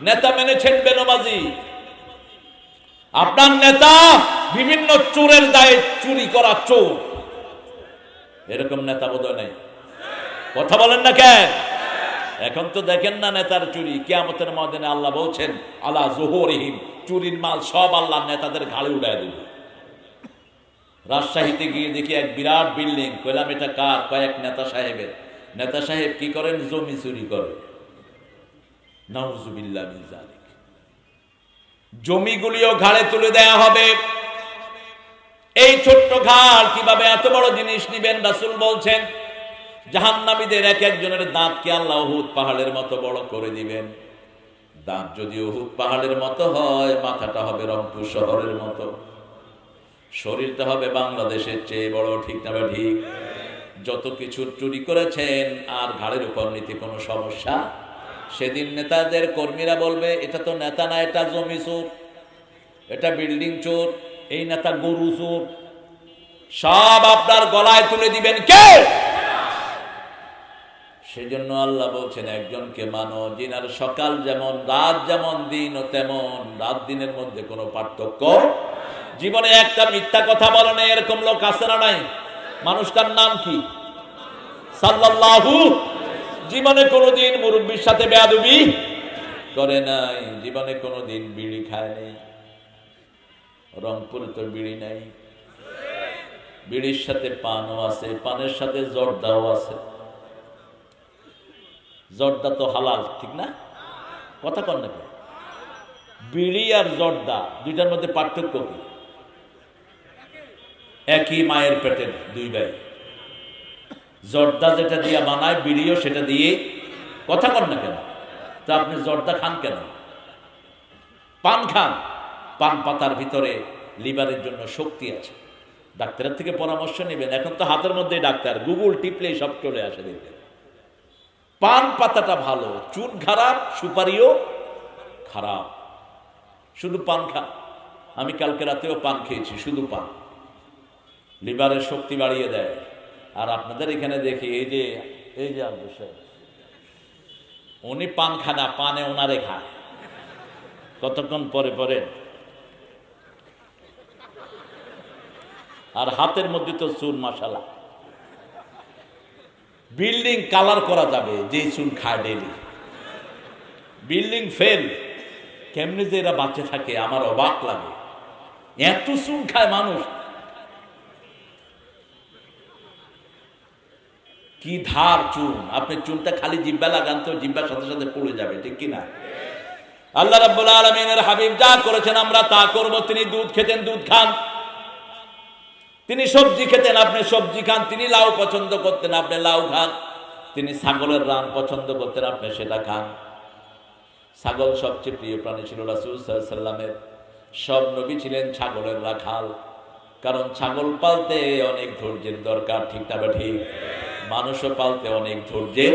নেতা মেনেছেন বেনমাজি, আপনার নেতা বিভিন্ন চোরের দায়ে চুরি করা চোর, এরকম নেতা বোধহয় নাই। কথা বলেন না কেন? এখন তো দেখেন না নেতার চুরি, কিয়ামতের ময়দানে আল্লাহ বলছেন, আলা যুহুরিহিম, চুরির মাল সব আল্লাহ নেতাদের ঘাড়ে উঠায় দেবে। রাজশাহীতে গিয়ে দেখি এক বিরাট বিল্ডিং, কইলাম এটা কার? কয়েক নেতা সাহেবের। নেতা সাহেব কি করেন? জমি চুরি করে। নাউজুবিল্লাহ মিন যালিক। জমিগুলিও ঘাড়ে তুলে দেয়া হবে। এই ছোট্ট ঘাড় কিভাবে এত বড় জিনিস নিবেন? রাসূল বলছেন, জাহান্নামীদের এক একজনের দাঁতকে আল্লাহ উহুদ পাহাড়ের মতো বড় করে দিবেন। দাঁত যদি উহুদ পাহাড়ের মতো হয়, মাথাটা হবে রংপুর শহরের মতো, শরীরটা হবে বাংলাদেশের চেয়ে বড়, ঠিক না ঠিক? যত কিছু চুরি করেছেন আর ঘাড়ের উপর নিতে কোনো সমস্যা? সেদিন নেতাদের কর্মীরা বলবে, এটা তো নেতা না, এটা জমি চোর, এটা বিল্ডিং চোর, এই নেতা গরু চোর। সব আপনার গলায় তুলে দিবেন কে? সেজন্য আল্লাহ বলছেন, একজনকে মানো যিনার সকাল যেমন রাত, যেমন দিন ও তেমন রাত দিনের মধ্যে কোনো পার্থক্য। জীবনে একটা মিথ্যা কথা বলে না, এরকম লোক আছে না নাই? মানুষটার নাম কি? সাল্লাল্লাহু। জীবনে কোনোদিন মুরব্বির সাথে বেয়াদবি করে নাই, জীবনে কোনোদিন বিড়ি খায় নাই। রংপুরে তো বিড়ি নাই, বিড়ির সাথে পানও আছে, পানের সাথে জর্দাও আছে। জর্দা তো হালাল, ঠিক না? কথা কন না? বিড়ি আর জর্দা দুইটার মধ্যে পার্থক্য কি? একই মায়ের পেটের দুই ভাই। জর্দা যেটা দিয়ে বানায়, বিড়িও সেটা দিয়ে। কথা কন না কেন? তা আপনি জর্দা খান কেন? পান খান। পান পাতার ভিতরে লিভারের জন্য শক্তি আছে। ডাক্তারের থেকে পরামর্শ নেবেন। এখন তো হাতের মধ্যে ডাক্তার, গুগল টিপলেই সব চলে আসে, দেখবেন। পান পাতাটা ভালো, চুন খারাপ, সুপারিও খারাপ। শুধু পান খান। আমি কালকে রাতেও পান খেয়েছি, শুধু পান লিভারের শক্তি বাড়িয়ে দেয়। আর আপনাদের এখানে দেখি এই যে আব্দুল সাহেব, উনি পান খায় না, পানে ওনারে খায়। কতক্ষণ পরে পরে। আর হাতের মধ্যে তো চুন, মাশাআল্লাহ। বিল্ডিং কালার করা যাবে, যে চুন খায় ডেলি। বিল্ডিং ফেল, কেমনে যে এরা বাঁচে থাকে আমার অবাক লাগে। এত চুন খায় মানুষ, কি ধার চুন। আপনি চুনটা খালি জিব্বা লাগান তো জিব্বার সাথে সাথে পড়ে যাবে, ঠিক কিনা? আল্লাহ রাব্বুল আলামিনের হাবিব যা করেছেন আমরা তা করব। তিনি দুধ খেতেন, দুধ খান। তিনি সবজি খেতেন, আপনি সবজি খান। তিনি লাউ পছন্দ করতেন, আপনি লাউ খান। তিনি ছাগলের রান পছন্দ করতেন, আপনি সেটা খান। ছাগল সবচেয়ে প্রিয় প্রাণী ছিল রাসূল সাল্লাল্লাহু আলাইহি ওয়াসাল্লামের। সব নবী ছিলেন ছাগলের রাখাল, কারণ ছাগল পালতে অনেক ধৈর্যের দরকার, ঠিক না ঠিক? মানুষও পালতে অনেক ধৈর্যের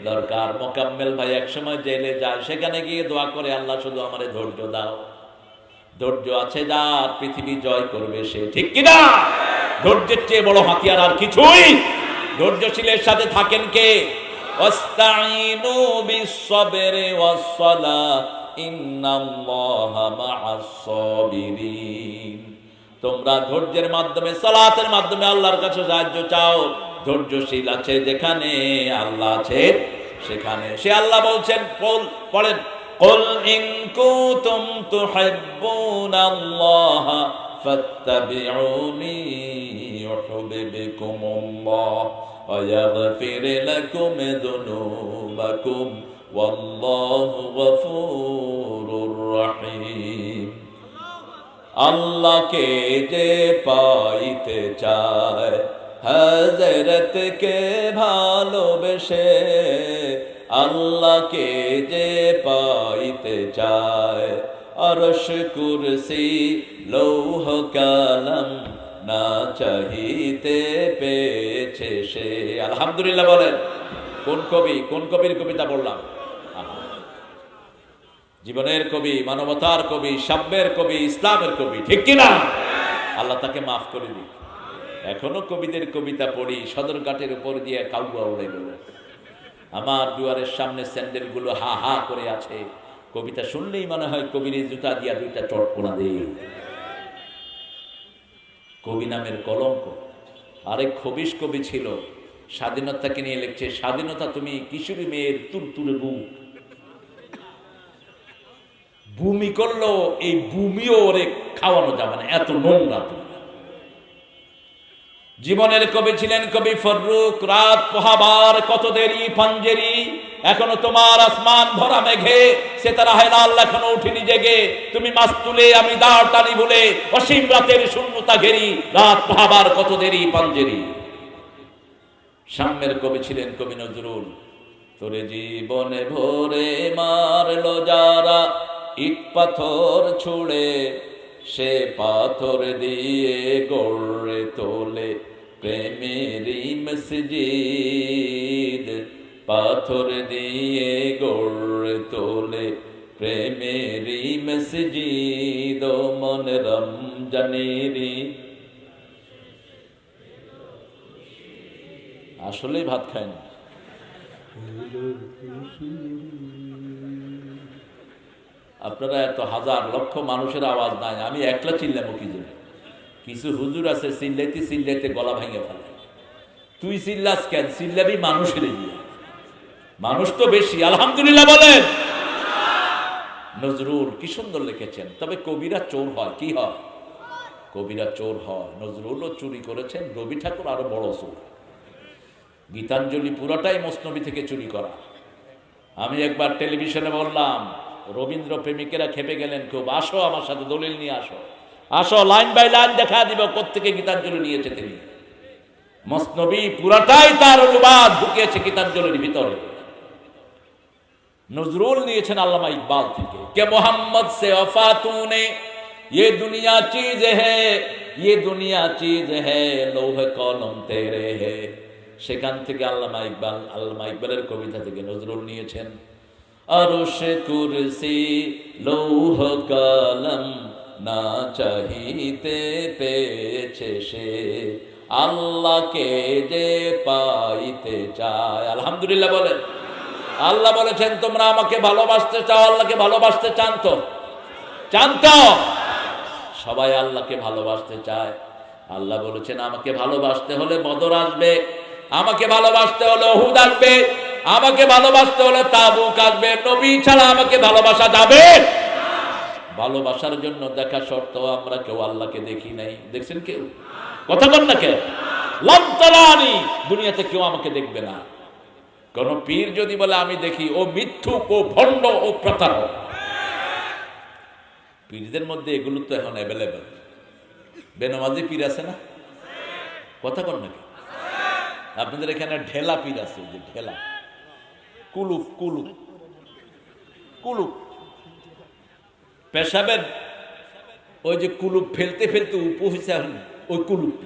দরকার। মোকাম্মেল ভাই একসময় জেলে যায়, সেখানে গিয়ে দোয়া করে, আল্লাহ শুধু আমারে ধৈর্য দাও। ধৈর্য আছে যার পৃথিবী জয় করবে সে, ঠিক কিনা? ধৈর্যের চেয়ে বড় হাতিয়ার আর কিছুই। ধৈর্যশীলের সাথে থাকেন কে? ওয়াস্তাঈনু বিস-সাবরি ওয়াস-সালাহ ইন্নাল্লাহা মা'আস-সাবিরিন। তোমরা ধৈর্যের মাধ্যমে, সালাতের মাধ্যমে আল্লাহর কাছে সাহায্য চাও। ধৈর্যশীল আছে যেখানে, আল্লাহ আছে সেখানে। সে আল্লাহ বলছেন, পড়েন, কুল ইন কুনতুম তুহিব্বুনাল্লাহ ফাত্তাবিউনি ইউহিব্বুকুমুল্লাহ ওয়া ইয়াগফির লাকুম যুনুবাকুম ওয়াল্লাহু গফুরুর রহিম। আল্লাহকে যে পাইতে চায়, হযরতকে ভালোবেসে, আল্লাহকে যে পাইতে চায়, আরশ কুরসি লৌহ কালাম না চাহিতে পেয়েছে সে। আলহামদুলিল্লাহ বলেন। কোন কবি, কোন কবির কবিতা বললাম? জীবনের কবি, মানবতার কবি, সাম্যের কবি, ইসলামের কবি, ঠিক কিনা? আল্লাহ তাকে মাফ করে দিক। এখনো কবিদের কবিতা পড়ি, সদরঘাটের উপর দিয়ে কাউয়া উড়ে গেল, আমার দুয়ারের সামনে স্যান্ডেল গুলো হা হা করে আছে। কবিতা শুনলেই মনে হয় কবির জুতা দিয়া দুইটা চটকোনা দেই। কবি নামের কলঙ্ক। আরেক খবিশ কবি ছিল, স্বাধীনতাকে নিয়ে লিখছে, স্বাধীনতা তুমি কিশোরী মেয়ের তুলতুলে বুক। ভূমি করলো, এই ভূমিও ওরে খাওয়ানো যাবে না, এত নোংরা। জীবনের কবি ছিলেন কবি ফররুখ। রাত পোহাবার কত দেরি পাঞ্জেরি, এখনো তোমার আসমান ভরা মেঘে, সেতারা হেলাল এখনো উঠিনি জেগে। তুমি মাছ তুলে আমি দাঁড় টানি ভুলে, অসীম রাতের শূন্যতা ঘেরি, রাত পোহাবার কত দেরি পাঞ্জেরি। সাম্যের কবি ছিলেন কবি নজরুল। তোরে জীবনে ভোরে মারলো যারা, ইট পাথর ছুড়ে, সে পাথর দিয়ে গড়ে তোলে প্রেমেরই মসজিদ। পাথর দিয়ে গড়ে তোলে প্রেমেরই মসজিদ। ও মন রমজানেরই। আসলেই ভাত খায় না। আপনারা এত হাজার লক্ষ মানুষের আওয়াজ নাই, আমি একলা চিল্লাবো কি জন্য? কিছু হুজুর আছে চিল্লাইতে চিল্লাইতে গলা ভেঙে ফেলে। তুই চিল্লাস কেন? চিল্লাবি মানুষের দিয়ে, মানুষ তো বেশি। আলহামদুলিল্লাহ বলেন। নজরুল কি সুন্দর লিখেছেন। তবে কবিরা চোর হয়, কি হয়? কবিরা চোর হয়। নজরুলও চুরি করেছেন, রবি ঠাকুর আরো বড় চোর। গীতাঞ্জলি পুরাটাই মসনবী থেকে চুরি করা। আমি একবার টেলিভিশনে বললাম, রবীন্দ্র প্রেমিকেরা খেপে গেলেন খুব। আসো আমার সাথে, দলিল নিয়ে আসো, আসো, লাইন বাই লাইন দেখা দিব কোত্থেকে গীতাঞ্জলি নিয়েছে তিনি। মসনবী পুরাটাই তার অনুবাদ ঢুকিয়েছে গীতাঞ্জলির ভিতরে। নজরুল নিয়েছেন আল্লামা ইকবাল থেকে। কে মোহাম্মদ সে ওফা তूने, ये दुनिया चीज है, ये दुनिया चीज है, লৌহ কলম তেরে হে। সেখান থেকে আল্লামা ইকবালের কবিতা থেকে নজরুল নিয়েছেন। আরশ কুরসি লৌহ কলম না চাহিতে পেয়েছে সে, আল্লাহকে যে পাইতে চায়। আলহামদুলিল্লাহ বলেন। আল্লাহ বলেছেন তোমরা আমাকে ভালোবাসতে চাও, আল্লাহকে ভালোবাসতে চান তো? চান তো? সবাই আল্লাহকে ভালোবাসতে চায়। আল্লাহ বলেছেন আমাকে ভালোবাসতে হলে বদর আসবে, আমাকে ভালোবাসতে হলে উহুদ আসবে, আমাকে ভালোবাসতে হলে তাবুক আসবে। নবী ছাড়া আমাকে ভালোবাসা যাবে? ভালোবাসার জন্য দেখা শর্ত। আমরা কেউ আল্লাহকে দেখি নাই, দেখছেন কেউ? কথা বল না কেন? লান তারানি, দুনিয়াতে কেউ আমাকে দেখবে না। কোন পীর যদি বলে আমি দেখি, ও মিথ্যুক, ও ভণ্ড, ও প্রতারক। পীরদের মধ্যে এগুলো তো এখন অ্যাভেলেবেল। বেনামাজি পীর আছে না? কথা বল নাকি? আপনাদের এখানে ঢেলা পীর আছে, যে ঢেলা, কুলুপ কুলুপ কুলুপ, পেশাবের ওই যে কুলুপ ফেলতে ফেলতে উপহিসা, ওই কুলুপ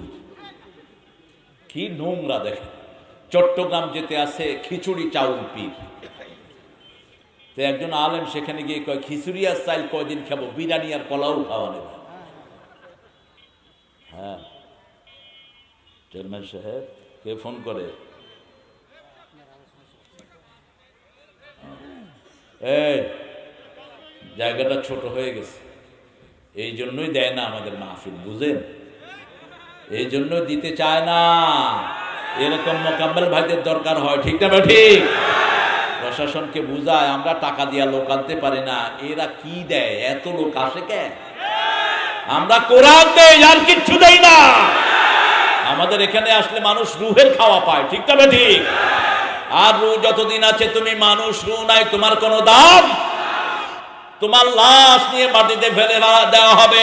কি নোংরা দেখেন। চট্টগ্রাম যেতে আছে খিচুড়ি চাউল পীর। তো একজন আলেম সেখানে গিয়ে কয়, খিচুড়ি আর চাইল কয়দিন খাবো, বিরিয়ানি আর পোলাও খাওয়া নেবে। হ্যাঁ, চেয়ারম্যান সাহেব কে ফোন করে, এই জায়গাটা ছোট হয়ে গেছে, এই জন্যই দেয় না আমাদের মাহফিল, বুঝেন? এই জন্য দিতে চায় না। এরকম মোকাম্মেল ভাইদের দরকার হয়, ঠিক না? ঠিক। প্রশাসনকে বুঝায়, আমরা টাকা দিয়া লোক আনতে পারি না, এরা কি দেয়, এত লোক আসে কে? আমরা কোরআন দেই, আর কিচ্ছু দেই না। আমাদের এখানে আসলে মানুষ রুহের খাওয়া পায়, ঠিক না? ঠিক। আর রু যতদিন আছে তুমি মানুষ, রু নাই তোমার কোনো দাম। তোমার লাশ নিয়ে মাটিতে ফেলে দেওয়া হবে,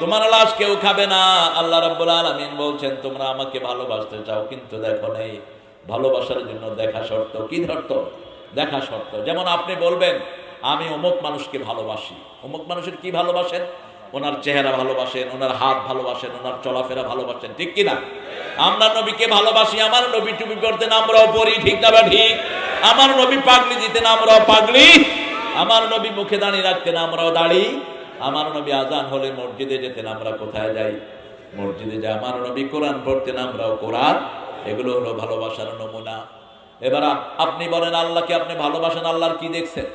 তোমার লাশ কেউ খাবে না। আল্লাহ রাব্বুল আলামিন বলছেন, তোমরা আমাকে ভালোবাসতে চাও, কিন্তু দেখো নেই। ভালোবাসার জন্য দেখা শর্ত। কি শর্ত? দেখা শর্ত। যেমন আপনি বলবেন, আমি অমুক মানুষকে ভালোবাসি। অমুক মানুষের কি ভালোবাসেন? ওনার চেহারা ভালোবাসেন, ওনার হাত ভালোবাসেন, ওনার চলাফেরা ভালোবাসেন, ঠিক কিনা? আমরা নবীকে ভালোবাসি, আমার নবী টুপি পরতেন, আমরাও পরি, ঠিক না? ঠিক। আমার নবী পাগড়ি দিতেন, আমরাও পাগড়ি। আমার নবী মুখে দাঁড়িয়ে রাখতেন, আমরাও দাঁড়ি। আমার নবী আজান হলে মসজিদে যেতেন, আমরা কোথায় যাই? মসজিদে যাই। আমার নবী কোরআন পড়তেন, আমরাও কোরআন। এগুলো হলো ভালোবাসার নমুনা। এবার আপনি বলেন, আল্লাহকে আপনি ভালোবাসেন, আল্লাহর কি দেখছেন?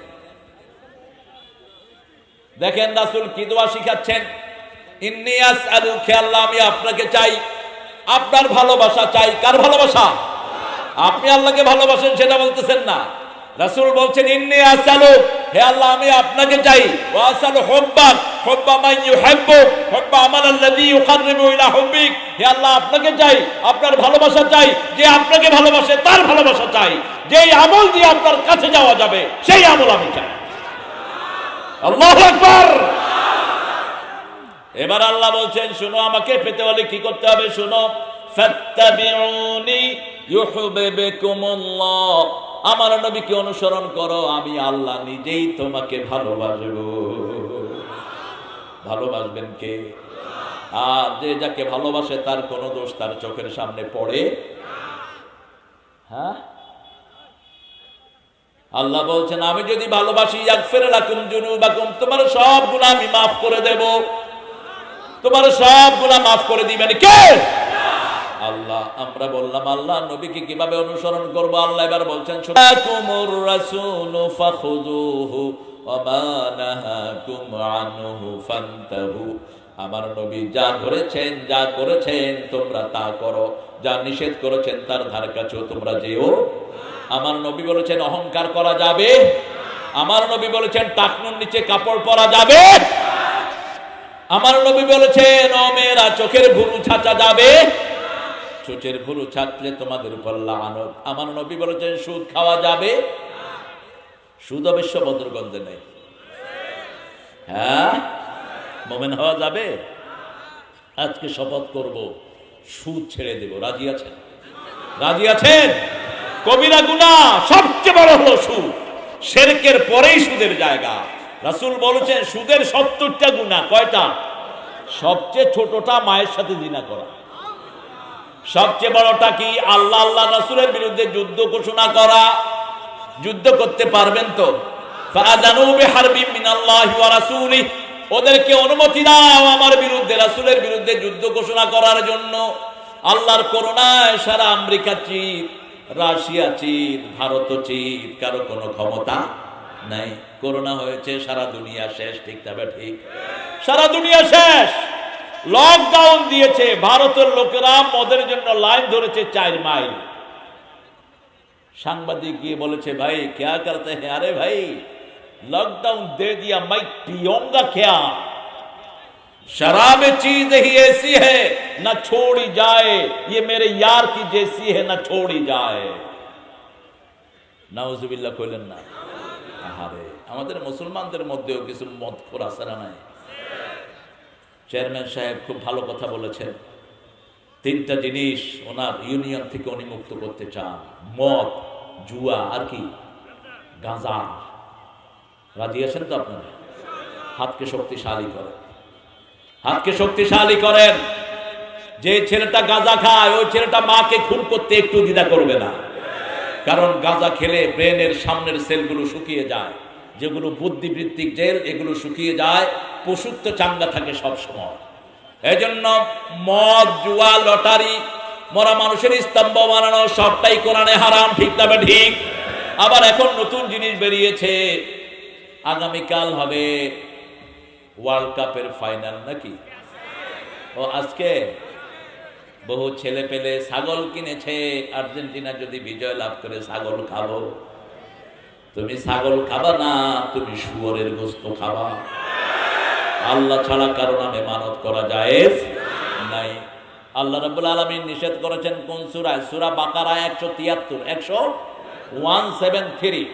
দেখেন রাসূল কি দোয়া শিখাচ্ছেন, ইন্নী আসআলুকা, আল্লাহ আমি আপনাকে চাই, আপনার ভালোবাসা চাই। কার ভালোবাসা? আপনি আল্লাহকে ভালোবাসেন সেটা বলতেছেন না। রাসূল বলছেন, ইন্নী আসআলু, হে আল্লাহ আমি আপনাকে চাই, ওয়া আসআলু হুব্বাক, হুব্বা মান ইউহিব্বুক, হুব্বা আমালাল্লাযী ইউকাররিবু ইলা হুব্বিক। হে আল্লাহ আপনাকে চাই, আপনার ভালোবাসা চাই, যে আপনাকে ভালোবাসে তার ভালোবাসা চাই, যেই আমল দিয়ে আপনার কাছে যাওয়া যাবে সেই আমল আমি চাই। আল্লাহু আকবার। এবার আল্লাহ বলছেন, শুনো, আমাকে পেতে হলে কি করতে হবে? শুনো, ফাত্তাবিউনি ইউহিব্বুকুমুল্লাহ, আমার নবীকে অনুসরণ করো, আমি আল্লাহ নিজেই তোমাকে ভালোবাসবো। ভালোবাসবেন কে? আর যে যাকে ভালোবাসে তার কোনো দোষ তার চোখের সামনে পড়ে? হ্যাঁ, আল্লাহ বলছেন, আমি যদি ভালোবাসি, ইয়াগফির লাকুম যুনুবাকুম, তোমার সব গুনাহ আমি মাফ করে দেব। তোমার সব গুনাহ মাফ করে দিবেন কে? আল্লাহ। আমরা বললাম, আল্লাহ নবীকে কিভাবে অনুসরণ করব? আল্লাহ এবার বলছেন, সুনাকুমুর রাসূলু ফাখুযুহু ওয়া মা নাহাকুম আনহু ফান্তাহু। আমার নবী যা ধরেছেন, যা করেছেন তোমরা তা করো, যা নিষেধ করেছেন তার ধার কাছেও তোমরা যেও। আমার নবী বলেছেন অহংকার করা যাবে। আমার নবী বলেছেন টাকনুর নিচে কাপড় পরা যাবে। আমার নবী বলেছেন ও মেয়েরা, চোখের ভুরু ছাঁচা যাবে। চোখের ভুরু ছাঁচলে তোমাদের উপর লানত। আমার নবী বলেছেন সুদ খাওয়া যাবে। সুদ অবশ্য বদরগঞ্জে নেই। হ্যাঁ, মুমিন হওয়া যাবে। আজকে শপথ করব, সুদ ছেড়ে দেব। রাজি আছেন? রাজি আছেন? কবিরা গুনাহ সবচেয়ে বড় হলো সুদ। শিরকের পরেই সুদের জায়গা। রাসূল বলেছেন সুদের 70টা গুনাহ। কয়টা? সবচেয়ে ছোটটা মায়ের সাথে জিনা করা। সবচেয়ে বড়টা কি? আল্লাহ আল্লাহ রাসূলের বিরুদ্ধে যুদ্ধ ঘোষণা করা। যুদ্ধ করতে পারবেন তো? ফাআযানু বিহারবিন মিনাল্লাহি ওয়া রাসূলিহি, ওদেরকে অনুমতি দাও আমার বিরুদ্ধে, রাসূলের বিরুদ্ধে যুদ্ধ ঘোষণা করার জন্য। আল্লাহর করুণায় সারা আমেরিকা চিত, রাশিয়া চিত, ভারত চিত, কারো কোনো ক্ষমতা নাই। করোনা হয়েছে, সারা দুনিয়া শেষ, ঠিক তবে ঠিক? সারা দুনিয়া শেষ। লকডাউন দিয়েছে, ভারতের লোকেরা মদের জন্য লাইন ধরেছে 4 মাইল। সাংবাদিক গিয়ে বলেছে, ভাই क्या करते हैं? अरे भाई लॉकडाउन दे दिया, मैं पियूंगा क्या? शराब चीज ही ऐसी है ना छोड़ी जाए, ये मेरे यार की जैसी है ना छोड़ी जाए। নাউজুবিল্লাহ কইলেন না? আহারে, আমাদের মুসলমানদের মধ্যেও কিছু মদখোর আছে না নাই? চেয়ারম্যান সাহেব খুব ভালো কথা বলেছেন। 3টা জিনিস ওনার ইউনিয়ন থেকে উনি মুক্ত করতে চান: মদ, জুয়া আর কি, গাঁজা। রাজি আছেন তো আপনারা? হাতকে শক্তিশালী করেন, হাতকে শক্তিশালী করেন। যে ছেলেটা গাঁজা খায় ওই ছেলেটা মাকে খুন করতে একটু দ্বিধা করবে না, কারণ গাঁজা খেলে ব্রেনের সামনের সেলগুলো শুকিয়ে যায়, যেগুলো বুদ্ধিবৃত্তিক জেল, এগুলো শুকিয়ে যায়, পশুত্ব চাঙ্গা থাকে সব সময়। এজন্য মদ, জুয়া, লটারি, মরা মানুষের স্তম্ভ বানানো সবটাই কোরআনে হারাম। ঠিক না ঠিক? আবার এখন নতুন জিনিস বেরিয়েছে, আগামীকাল হবে ওয়ার্ল্ড কাপের ফাইনাল নাকি? ও আজকে বহু ছেলে পেলে ছাগল কিনেছে, আর্জেন্টিনা যদি বিজয় লাভ করে ছাগল খাবো। তুমি ছাগল খাবা না, তুমি শুয়োরের গোশত খাবা। আল্লাহ ছাড়া কারো নামে মানত করা জায়েজ নাই। আল্লাহ রাব্বুল আলামিন নিষেধ করেছেন কোন সূরায়? সূরা বাকারা 173 173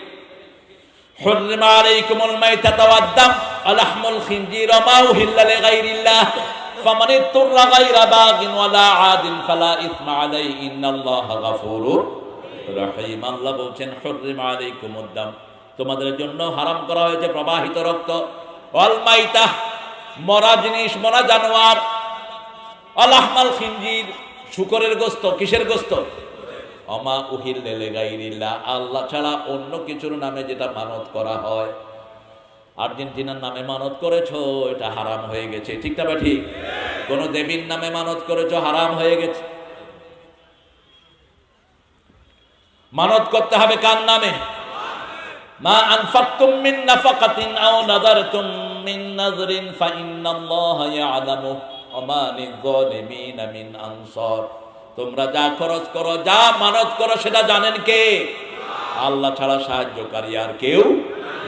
হুররিমা আলাইকুমুল মাইতাতু ওয়াদ-দাম ওয়া লাহমুল খিনজির ওয়া মা উহিল্লা লিগাইরিল্লাহ ফামান ইত্তুরা গায়রা বাগিন ওয়ালা আদিন ফালা ইসমা আলাইহি ইন্নাল্লাহা গাফুরুর রহিম। আল্লাহ বলেন হুররিমা আলাইকুমুদ-দাম, তোমাদের জন্য হারাম করা হয়েছে প্রবাহিত রক্ত, ওয়াল মাইতা, মরা জিনিস, মরা জানোয়ার, আলাহমাল খিনজির, শুকরের গোশত। কিসের গোশত? ওমা উহিল্লা লিগাইরিল্লাহ, আল্লাহ ছাড়া অন্য কিছুর নামে যেটা মানত করা হয়। আর্জেন্টিনার নামে মানত করেছো, এটা হারাম হয়ে গেছে। ঠিক না ঠিক? কোন দেবীর নামে মানত করেছো, হারাম হয়ে গেছে। মানত করতে হবে কার নামে? মা আনফাকতুম মিন নাফাকাতিন আও নাযারতুম মিন নাযরিন ফাইন্নাল্লাহা ইয়ালামু ওয়া মা লিয-যালিমিনা মিন আনসার। তোমরা যা খরচ করো, যা মানত করো, সেটা জানেন কে? আল্লাহ ছাড়া সাহায্যকারী আর কেউ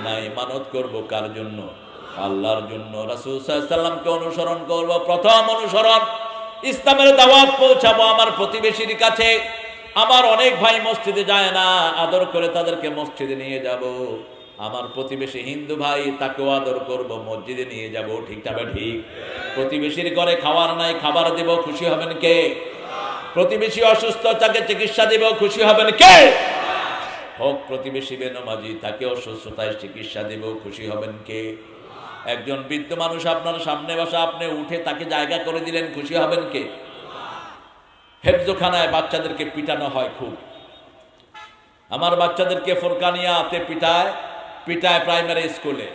নাই। মানত করব কার জন্য? আল্লাহর জন্য। রাসূল সাল্লাল্লাহু আলাইহি ওয়াসাল্লামকে অনুসরণ করব। প্রথম অনুসরণ, ইসলামের দাওয়াত পৌঁছাবো আমার প্রতিবেশীর কাছে। আমার অনেক ভাই মসজিদে যায় না, আদর করে তাদেরকে মসজিদে নিয়ে যাব। আমার প্রতিবেশী হিন্দু ভাই, তাকেও আদর করব, মসজিদে নিয়ে যাব। ঠিক না ঠিক? প্রতিবেশীর ঘরে খাবার নাই, খাবার দেব, খুশি হবেন কে? প্রতিবেশী অসুস্থ, তাকে চিকিৎসা দেব, খুশি হবেন কে? হোক প্রতিবেশী বেনামাজি, তাকে অসুস্থতায় চিকিৎসা দেব, খুশি হবেন কে? একজন বৃদ্ধ মানুষ আপনার সামনে বসা, আপনি উঠে তাকে জায়গা করে দিলেন, খুশি হবেন কে? হেফজোখানায় বাচ্চাদেরকে পিটানো হয় খুব। আমার বাচ্চাদেরকে ফোরকানিয়াতে পিটায় প্রাইমারি স্কুলে।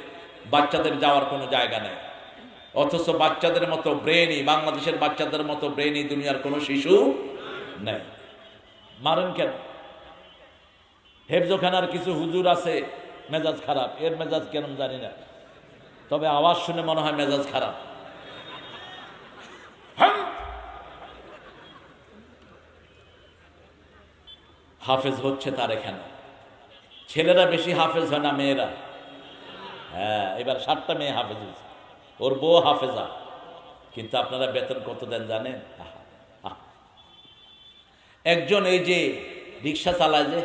বাচ্চাদের যাওয়ার কোনো জায়গা নেই, অথচ বাচ্চাদের মতো ব্রেনই, বাংলাদেশের বাচ্চাদের মতো ব্রেনই দুনিয়ার কোনো শিশু নেই। মারেন কেন? হেফজোখানার কিছু হুজুর আছে মেজাজ খারাপ, এর মেজাজ কেন জানি না, তবে আওয়াজ শুনে মনে হয় মেজাজ খারাপ। হাফেজ হচ্ছে তার এখানে, ছেলেরা বেশি হাফেজ হয় না মেয়েরা? হ্যাঁ, এবার 7টা মেয়ে হাফেজ হয়েছে, ওর বউ হাফেজা। কিন্তু আপনারা বেতন কত দেন জানেন? একজন এই যে রিক্সা চালায়, যে